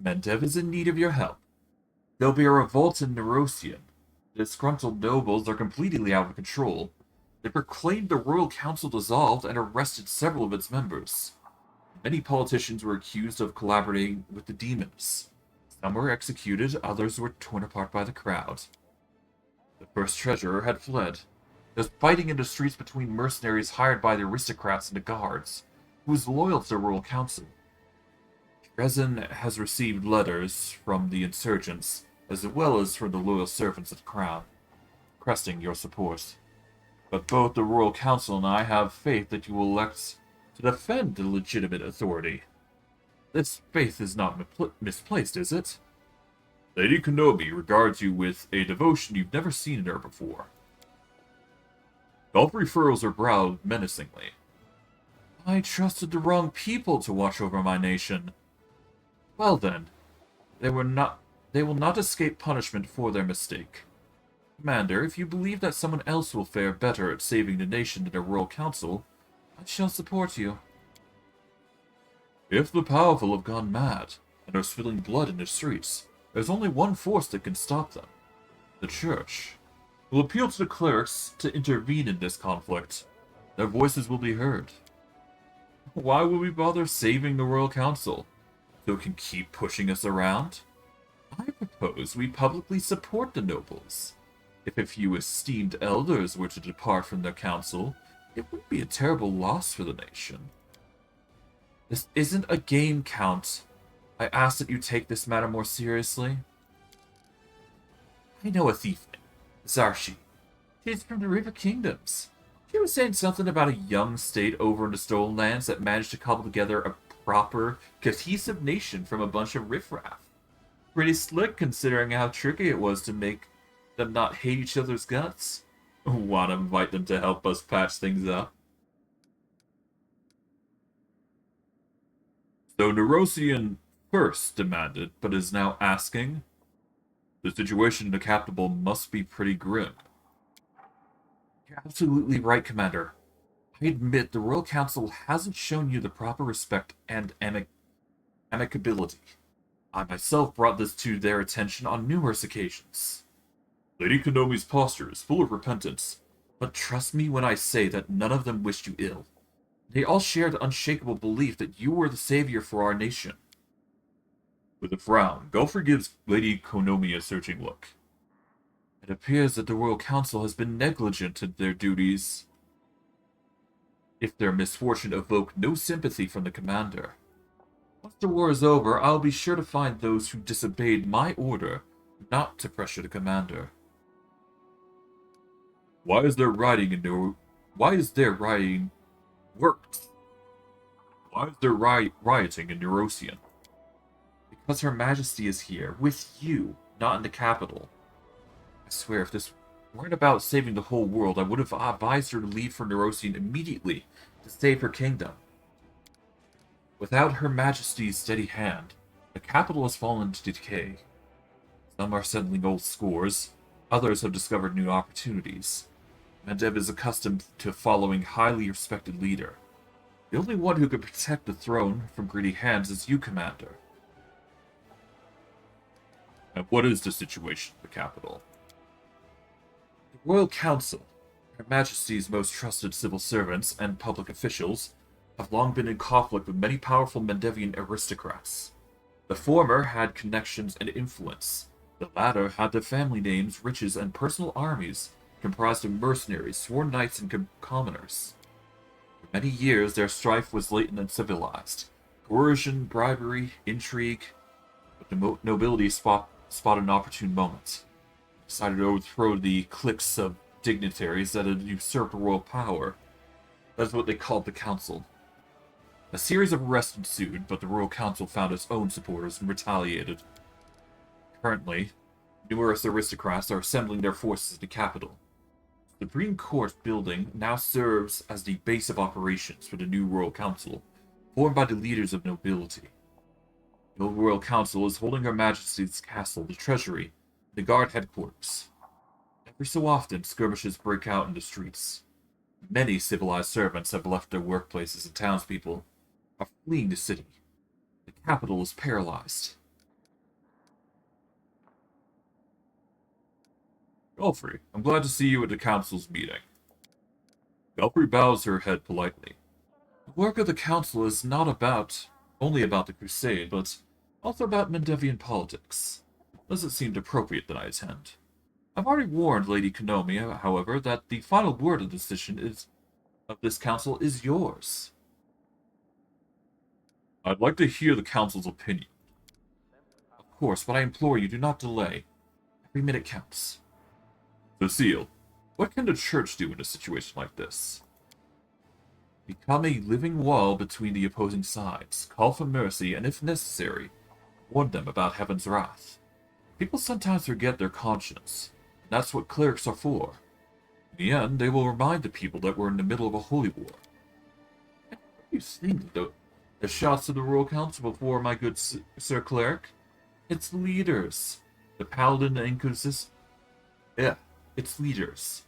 Mentev is in need of your help. There'll be a revolt in Nerosian. The disgruntled nobles are completely out of control. They proclaimed the Royal Council dissolved and arrested several of its members. Many politicians were accused of collaborating with the demons. Some were executed, others were torn apart by the crowd. The first treasurer had fled. There was fighting in the streets between mercenaries hired by the aristocrats and the guards, who was loyal to the Royal Council. Dresden has received letters from the insurgents, as well as from the loyal servants of the crown, requesting your support. But both the Royal Council and I have faith that you will elect to defend the legitimate authority. This faith is not misplaced, is it? Lady Konomi regards you with a devotion you've never seen in her before. Belfry furrows her brow menacingly. I trusted the wrong people to watch over my nation. Well then, they will not escape punishment for their mistake. Commander, if you believe that someone else will fare better at saving the nation than the Royal Council, I shall support you. If the powerful have gone mad and are spilling blood in the streets, there's only one force that can stop them. The Church. We'll appeal to the clerics to intervene in this conflict. Their voices will be heard. Why would we bother saving the Royal Council? So it can keep pushing us around? I propose we publicly support the nobles. If a few esteemed elders were to depart from their council, it would be a terrible loss for the nation. This isn't a game, Count. I ask that you take this matter more seriously. I know a thief named Zarshi. She's from the River Kingdoms. She was saying something about a young state over in the Stolen Lands that managed to cobble together a proper, cohesive nation from a bunch of riffraff. Pretty slick considering how tricky it was to make them not hate each other's guts. Want to invite them to help us patch things up. So Nerosian first demanded, but is now asking. The situation in the capital must be pretty grim. You're absolutely right, Commander. I admit the Royal Council hasn't shown you the proper respect and amicability. I myself brought this to their attention on numerous occasions. Lady Konomi's posture is full of repentance, but trust me when I say that none of them wished you ill. They all shared the unshakable belief that you were the savior for our nation. With a frown, Gulfry gives Lady Konomi a searching look. It appears that the Royal Council has been negligent in their duties. If their misfortune evoked no sympathy from the commander. Once the war is over, I'll be sure to find those who disobeyed my order not to pressure the commander. Why is there rioting in Nero- Why is there rioting worked? Why is there rioting in Neurosian? Because Her Majesty is here, with you, not in the capital. I swear, if this weren't about saving the whole world, I would have advised her to leave for Neurosian immediately to save her kingdom. Without Her Majesty's steady hand, the capital has fallen into decay. Some are settling old scores, others have discovered new opportunities. Mendev is accustomed to following a highly respected leader. The only one who could protect the throne from greedy hands is you, Commander. And what is the situation in the capital? The Royal Council, Her Majesty's most trusted civil servants and public officials, have long been in conflict with many powerful Mendevian aristocrats. The former had connections and influence. The latter had their family names, riches, and personal armies comprised of mercenaries, sworn knights, and commoners. For many years, their strife was latent and civilized. Coercion, bribery, intrigue. But the nobility spotted an opportune moment. Decided to overthrow the cliques of dignitaries that had usurped royal power. That's what they called the council. A series of arrests ensued, but the Royal Council found its own supporters and retaliated. Currently, numerous aristocrats are assembling their forces in the capital. The Supreme Court building now serves as the base of operations for the new Royal Council, formed by the leaders of nobility. The old Royal Council is holding Her Majesty's castle, the Treasury, and the Guard headquarters. Every so often, skirmishes break out in the streets. Many civilized servants have left their workplaces and townspeople are fleeing the city. The capital is paralyzed. Gulfry, I'm glad to see you at the council's meeting. Gulfry bows her head politely. The work of the council is not only about the crusade, but also about Mendevian politics. Does it seem appropriate that I attend? I've already warned Lady Konomi, however, that the final word of the decision of this council is yours. I'd like to hear the council's opinion. Of course, but I implore you, do not delay. Every minute counts. Cecile, what can the church do in a situation like this? Become a living wall between the opposing sides, call for mercy, and if necessary, warn them about heaven's wrath. People sometimes forget their conscience, and that's what clerics are for. In the end, they will remind the people that we're in the middle of a holy war. And what do you think, the shots of the Royal Council before, my good Sir Cleric? Its leaders. The Paladin and Inquisitor. Yeah, its leaders.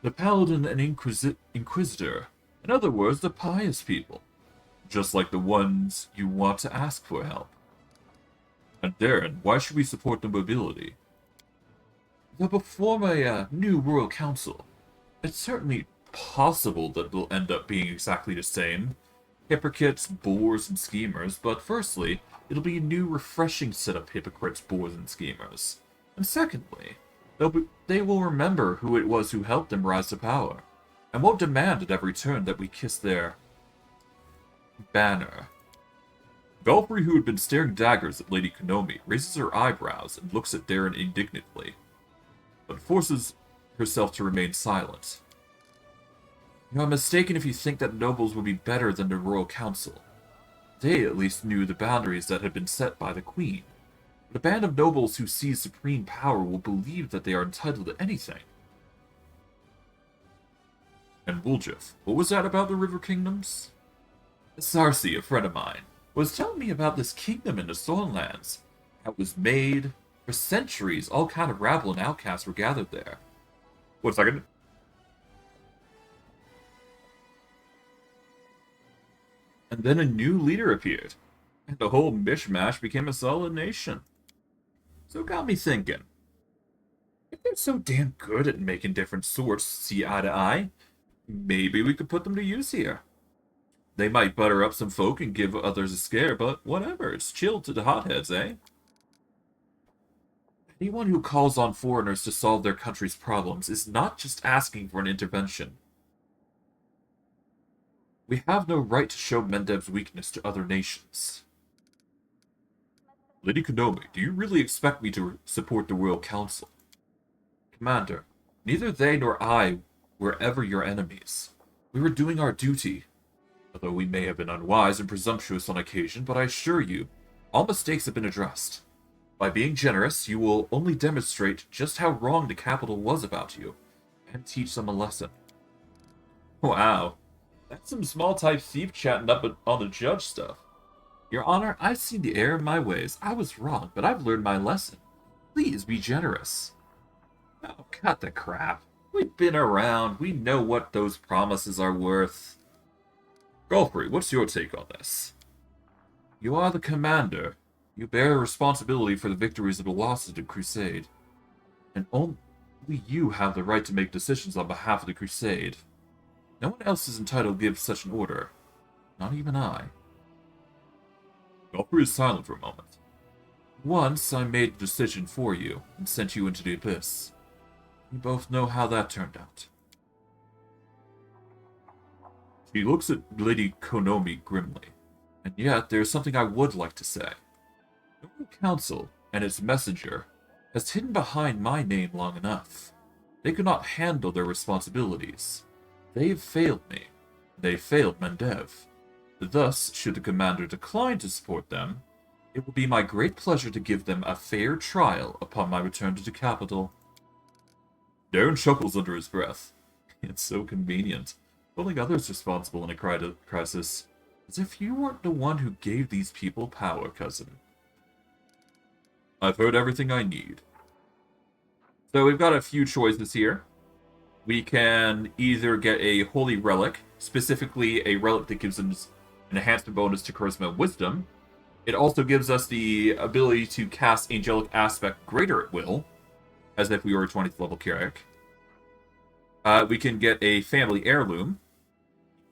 The Paladin and Inquisitor. In other words, the pious people. Just like the ones you want to ask for help. And Darren, why should we support the mobility? Though before my new Royal Council, it's certainly possible that it'll end up being exactly the same. Hypocrites, bores, and schemers, but firstly, it'll be a new refreshing set of hypocrites, bores, and schemers. And secondly, they will remember who it was who helped them rise to power, and won't demand at every turn that we kiss their banner. Gulfry, who had been staring daggers at Lady Konomi, raises her eyebrows and looks at Darren indignantly, but forces herself to remain silent. You are mistaken if you think that nobles would be better than the Royal Council. They at least knew the boundaries that had been set by the Queen. But a band of nobles who seize supreme power will believe that they are entitled to anything. And Wooljeff, what was that about the River Kingdoms? Sarsi, a friend of mine, was telling me about this kingdom in the Stormlands. How it was made. For centuries, all kind of rabble and outcasts were gathered there. 1 second. And then a new leader appeared, and the whole mishmash became a solid nation. So it got me thinking, if they're so damn good at making different sorts see eye to eye, maybe we could put them to use here. They might butter up some folk and give others a scare, but whatever, it's chill to the hotheads, eh? Anyone who calls on foreigners to solve their country's problems is not just asking for an intervention. We have no right to show Mendeb's weakness to other nations. Lady Konomi, do you really expect me to support the Royal Council? Commander, neither they nor I were ever your enemies. We were doing our duty. Although we may have been unwise and presumptuous on occasion, but I assure you, all mistakes have been addressed. By being generous, you will only demonstrate just how wrong the capital was about you, and teach them a lesson. Wow, that's some small-type thief chatting up on the judge stuff. Your Honor, I've seen the error of my ways. I was wrong, but I've learned my lesson. Please be generous. Oh, cut the crap. We've been around. We know what those promises are worth. Golfrey, what's your take on this? You are the commander. You bear responsibility for the victories of the losses of the Crusade. And only you have the right to make decisions on behalf of the Crusade. No one else is entitled to give such an order. Not even I. Golfrey is silent for a moment. Once I made a decision for you and sent you into the abyss. We both know how that turned out. He looks at Lady Konomi grimly, and yet there is something I would like to say. The Royal Council and its messenger has hidden behind my name long enough. They could not handle their responsibilities. They've failed me. They failed Mendev. Thus, should the commander decline to support them, it will be my great pleasure to give them a fair trial upon my return to the capital. Darren chuckles under his breath. It's so convenient. Holding others responsible in a crisis. As if you weren't the one who gave these people power, cousin. I've heard everything I need. So we've got a few choices here. We can either get a holy relic, specifically a relic that gives us an enhancement bonus to Charisma and Wisdom. It also gives us the ability to cast Angelic Aspect Greater at will, as if we were a 20th level cleric. We can get a family heirloom.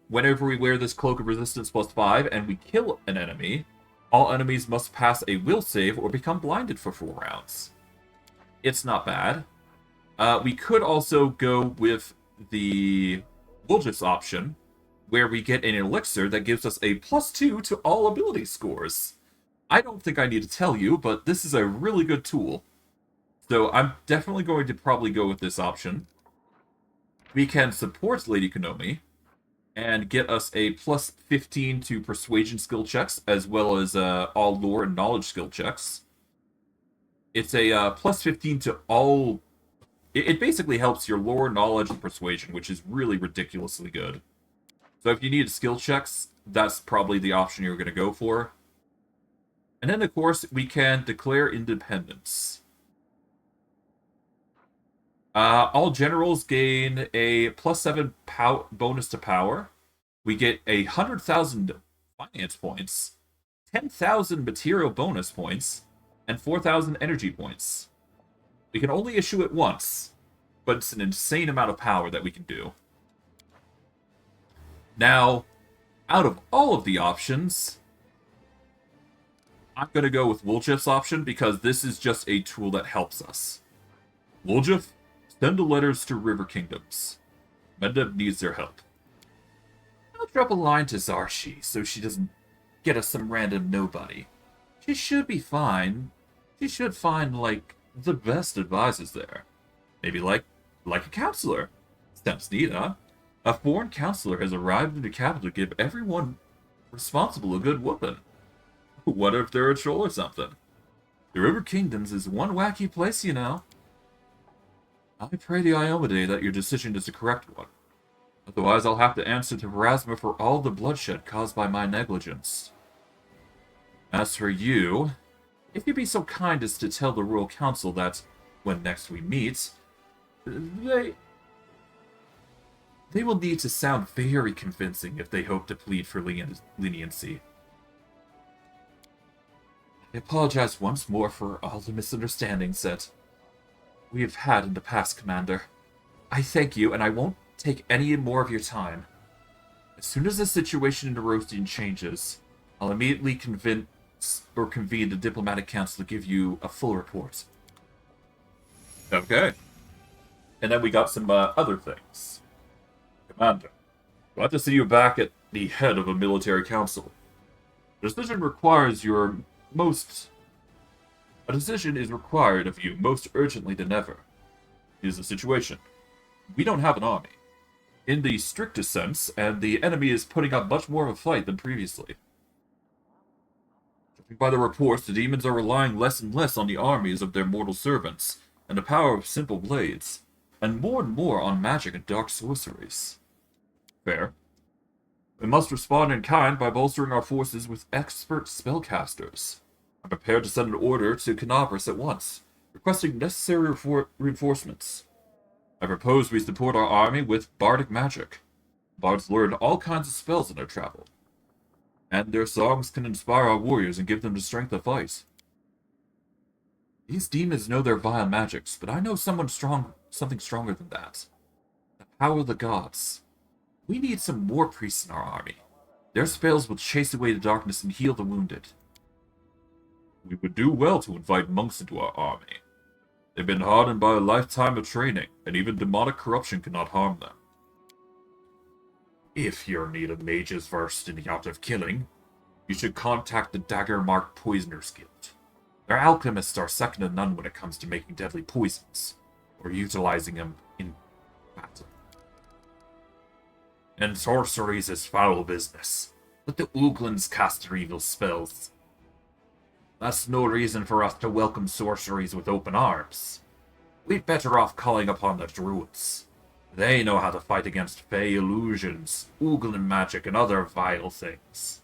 Whenever we wear this Cloak of Resistance +5 and we kill an enemy, all enemies must pass a will save or become blinded for 4 rounds. It's not bad. We could also go with the Woljif's option, where we get an elixir that gives us a +2 to all ability scores. I don't think I need to tell you, but this is a really good tool. So I'm definitely going to probably go with this option. We can support Lady Konomi and get us a +15 to persuasion skill checks, as well as all lore and knowledge skill checks. It's a +15 to all... It basically helps your lore, knowledge, and persuasion, which is really ridiculously good. So if you need skill checks, that's probably the option you're going to go for. And then, of course, we can declare independence. All generals gain a +7 bonus to power. We get 100,000 finance points, 10,000 material bonus points, and 4,000 energy points. We can only issue it once, but it's an insane amount of power that we can do. Now, out of all of the options, I'm going to go with Woljif's option because this is just a tool that helps us. Woljif, send the letters to River Kingdoms. Mendev needs their help. I'll drop a line to Zarshi so she doesn't get us some random nobody. She should be fine. She should find, like, the best advisors there. Maybe like a counselor. Sounds neat, huh? A foreign counselor has arrived in the capital to give everyone responsible a good whooping. What if they're a troll or something? The River Kingdoms is one wacky place, you know. I pray the Iomade that your decision is the correct one. Otherwise, I'll have to answer to Verasma for all the bloodshed caused by my negligence. As for you, if you'd be so kind as to tell the Royal Council that, when next we meet, They will need to sound very convincing if they hope to plead for leniency. I apologize once more for all the misunderstandings that we have had in the past, Commander. I thank you, and I won't take any more of your time. As soon as the situation in Erosian changes, I'll immediately convene the diplomatic council to give you a full report. Okay. And then we got some other things. Commander, glad to see you back at the head of a military council. A decision is required of you most urgently than ever. Here's the situation. We don't have an army, in the strictest sense, and the enemy is putting up much more of a fight than previously. Judging by the reports, the demons are relying less and less on the armies of their mortal servants, and the power of simple blades, and more on magic and dark sorceries. Fair. We must respond in kind by bolstering our forces with expert spellcasters. I'm prepared to send an order to Canopus at once, requesting necessary reinforcements. I propose we support our army with bardic magic. Bards learn all kinds of spells in their travel, and their songs can inspire our warriors and give them the strength to fight. These demons know their vile magics, but I know something stronger than that. The power of the gods. We need some war priests in our army. Their spells will chase away the darkness and heal the wounded. We would do well to invite monks into our army. They've been hardened by a lifetime of training, and even demonic corruption cannot harm them. If you're in need of mages versed in the art of killing, you should contact the Dagger-Marked Poisoners Guild. Their alchemists are second to none when it comes to making deadly poisons, or utilizing them in battle. And sorceries is foul business. Let the Ooglins cast their evil spells. That's no reason for us to welcome sorceries with open arms. We'd better off calling upon the druids. They know how to fight against fey illusions, Ooglin magic, and other vile things.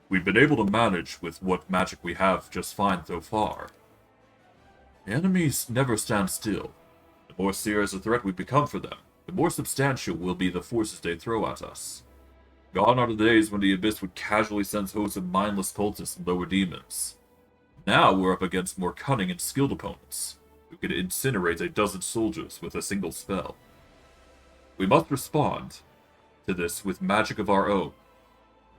We've been able to manage with what magic we have just fine so far. The enemies never stand still. The more serious a threat we become for them, the more substantial will be the forces they throw at us. Gone are the days when the Abyss would casually send hosts of mindless cultists and lower demons. Now we're up against more cunning and skilled opponents, who can incinerate a dozen soldiers with a single spell. We must respond to this with magic of our own,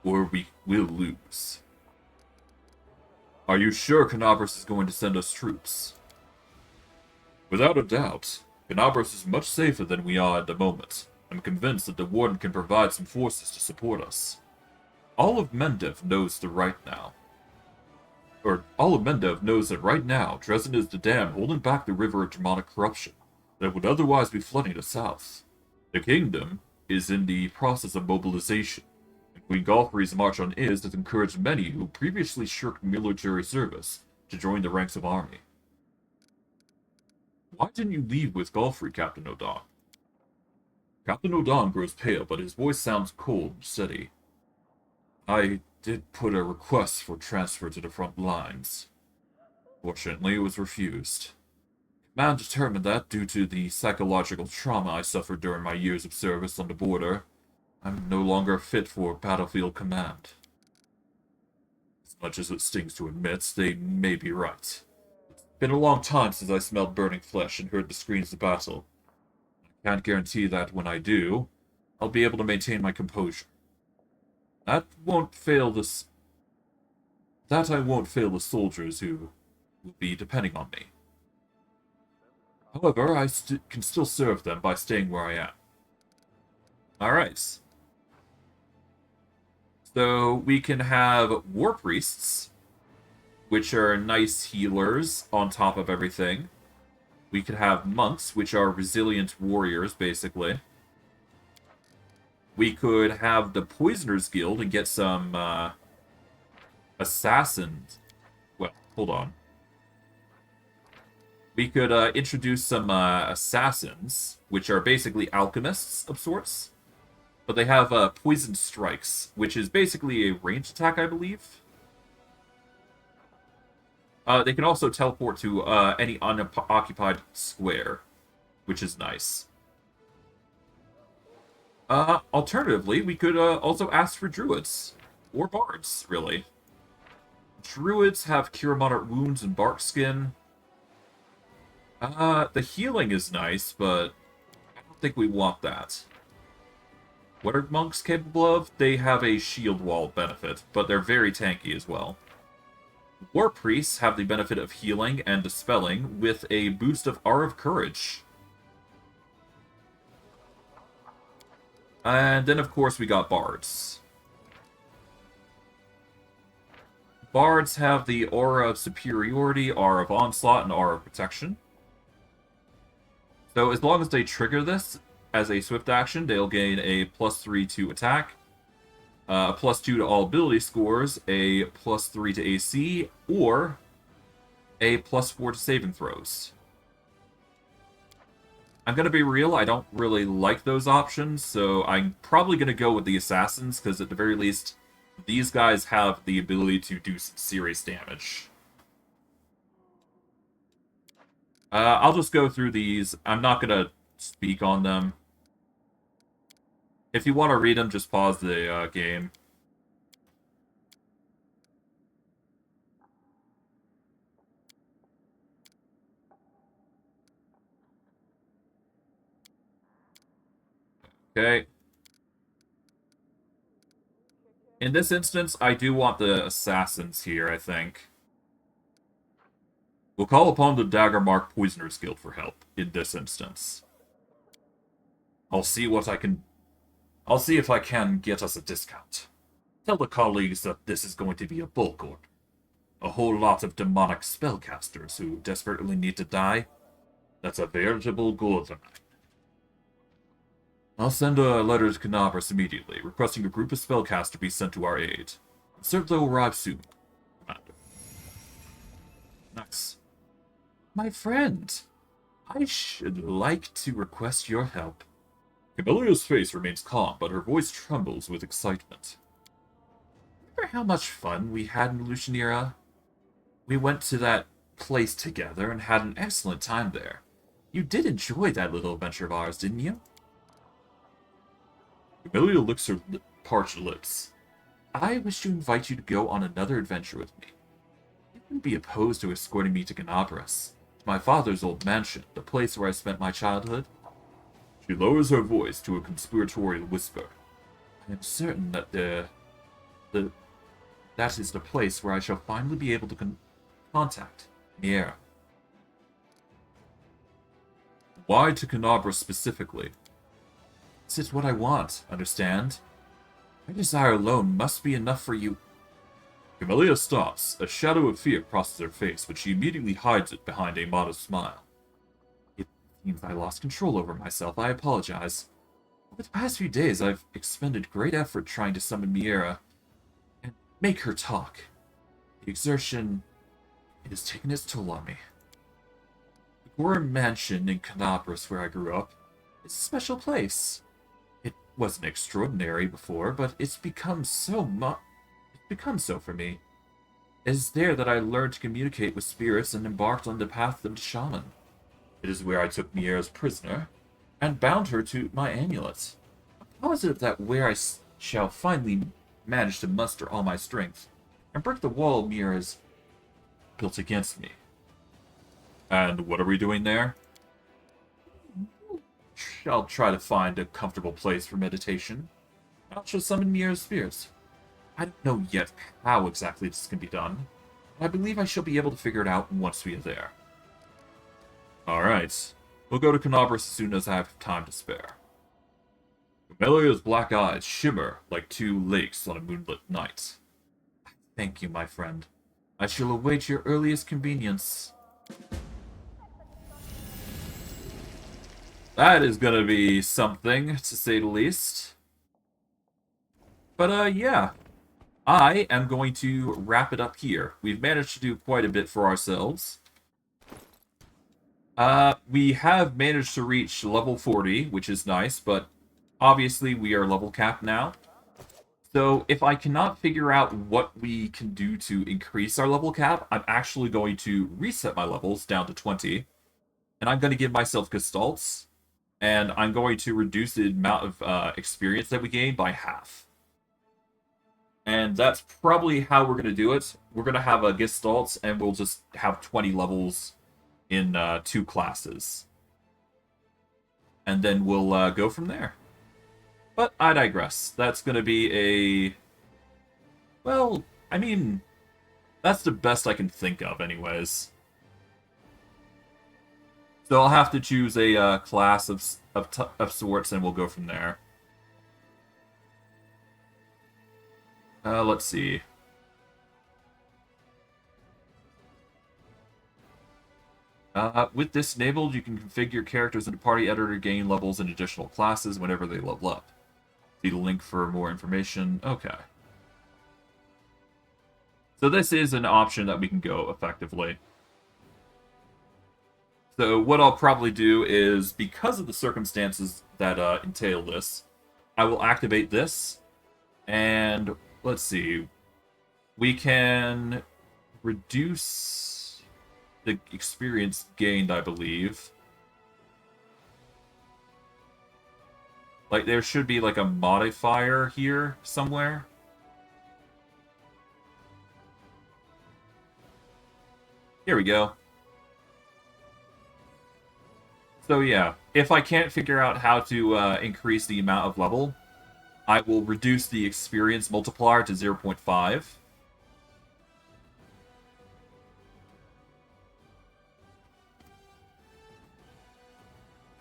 or we will lose. Are you sure Canopus is going to send us troops? Without a doubt, Canopus is much safer than we are at the moment. I'm convinced that the Warden can provide some forces to support us. All of Mendev knows that right now, Dresden is the dam holding back the river of demonic corruption that would otherwise be flooding the south. The kingdom is in the process of mobilization, and Queen Galfrey's march on Iz has encouraged many who previously shirked military service to join the ranks of army. Why didn't you leave with Galfrey, Captain O'Don? Captain O'Don grows pale, but his voice sounds cold and steady. I did put a request for transfer to the front lines. Fortunately, it was refused. Command determined that, due to the psychological trauma I suffered during my years of service on the border, I'm no longer fit for battlefield command. As much as it stings to admit, they may be right. It's been a long time since I smelled burning flesh and heard the screams of battle. I can't guarantee that when I do, I'll be able to maintain my composure. That I won't fail the soldiers who will be depending on me. However, I can still serve them by staying where I am. Alright. So we can have war priests, which are nice healers on top of everything. We could have monks, which are resilient warriors, basically. We could have the Poisoners Guild and get some assassins. Well, hold on. We could introduce some assassins, which are basically alchemists of sorts. But they have poison strikes, which is basically a ranged attack, I believe. They can also teleport to any unoccupied square. which is nice. Alternatively, we could also ask for druids. Or bards, really. Druids have Cure Moderate Wounds and Bark Skin. The healing is nice, but I don't think we want that. What are monks capable of? They have a shield wall benefit, but they're very tanky as well. War priests have the benefit of healing and dispelling with a boost of Aura of Courage. And then, of course, we got bards. Bards have the Aura of Superiority, Aura of Onslaught, and Aura of Protection. So as long as they trigger this as a swift action, they'll gain a +3 to attack, a +2 to all ability scores, a +3 to AC, or a +4 to saving throws. I'm going to be real, I don't really like those options, so I'm probably going to go with the Assassins, because at the very least, these guys have the ability to do some serious damage. I'll just go through these. I'm not going to speak on them. If you want to read them, just pause the game. Okay. In this instance, I do want the Assassins here, I think. We'll call upon the Daggermark Poisoners Guild for help in this instance. I'll see if I can get us a discount. Tell the colleagues that this is going to be a bulk order. A whole lot of demonic spellcasters who desperately need to die. That's a veritable gold mine. I'll send a letter to Canabras immediately, requesting a group of spellcasters be sent to our aid. I'm certain they'll arrive soon, Commander. Nice. My friend, I should like to request your help. Camillia's face remains calm, but her voice trembles with excitement. Remember how much fun we had in Lucianera? We went to that place together and had an excellent time there. You did enjoy that little adventure of ours, didn't you? Camellia licks her parched lips. I wish to invite you to go on another adventure with me. You wouldn't be opposed to escorting me to Canabras, my father's old mansion, the place where I spent my childhood? She lowers her voice to a conspiratorial whisper. I am certain that that is the place where I shall finally be able to contact Miera. Why to Canabras specifically? This is what I want, understand? My desire alone must be enough for you. Camellia stops. A shadow of fear crosses her face, but she immediately hides it behind a modest smile. It seems I lost control over myself. I apologize. Over the past few days, I've expended great effort trying to summon Miera and make her talk. The exertion, it has taken its toll on me. The Gora Mansion in Canabras, where I grew up, is a special place. It wasn't extraordinary before, but it's become so for me. It is there that I learned to communicate with spirits and embarked on the path of the shaman. It is where I took Miera's prisoner and bound her to my amulet. I'm positive that where I shall finally manage to muster all my strength and break the wall Miera has built against me. And what are we doing there? I'll try to find a comfortable place for meditation. I shall summon Miera's spirits. I don't know yet how exactly this can be done, but I believe I shall be able to figure it out once we are there. Alright, we'll go to Canabras as soon as I have time to spare. Camelia's black eyes shimmer like two lakes on a moonlit night. Thank you, my friend. I shall await your earliest convenience. That is gonna be something, to say the least. But, yeah. I am going to wrap it up here. We've managed to do quite a bit for ourselves. We have managed to reach level 40, which is nice, but obviously we are level capped now. So if I cannot figure out what we can do to increase our level cap, I'm actually going to reset my levels down to 20. and I'm going to give myself Gestalts, and I'm going to reduce the amount of experience that we gain by half. And that's probably how we're going to do it. We're going to have a Gestalts, and we'll just have 20 levels in 2 classes. And then we'll go from there. But I digress. That's going to be a... Well, I mean, that's the best I can think of anyways. So I'll have to choose a class of sorts, and we'll go from there. Let's see. With this enabled, you can configure characters in the party editor, gain levels and additional classes whenever they level up. See the link for more information. Okay. So this is an option that we can go effectively. So what I'll probably do is, because of the circumstances that entail this, I will activate this, and let's see, we can reduce the experience gained, I believe. Like, there should be like a modifier here somewhere. Here we go. So yeah, if I can't figure out how to increase the amount of level, I will reduce the experience multiplier to 0.5.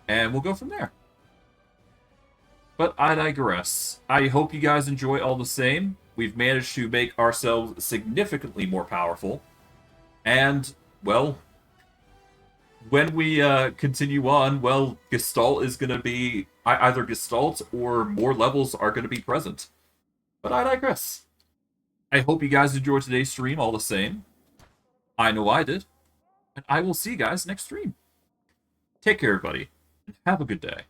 And we'll go from there. But I digress. I hope you guys enjoy all the same. We've managed to make ourselves significantly more powerful. And, well, when we continue on, well, Gestalt is going to be... Either Gestalt or more levels are going to be present. But I digress. I hope you guys enjoyed today's stream all the same. I know I did. And I will see you guys next stream. Take care, everybody, and have a good day.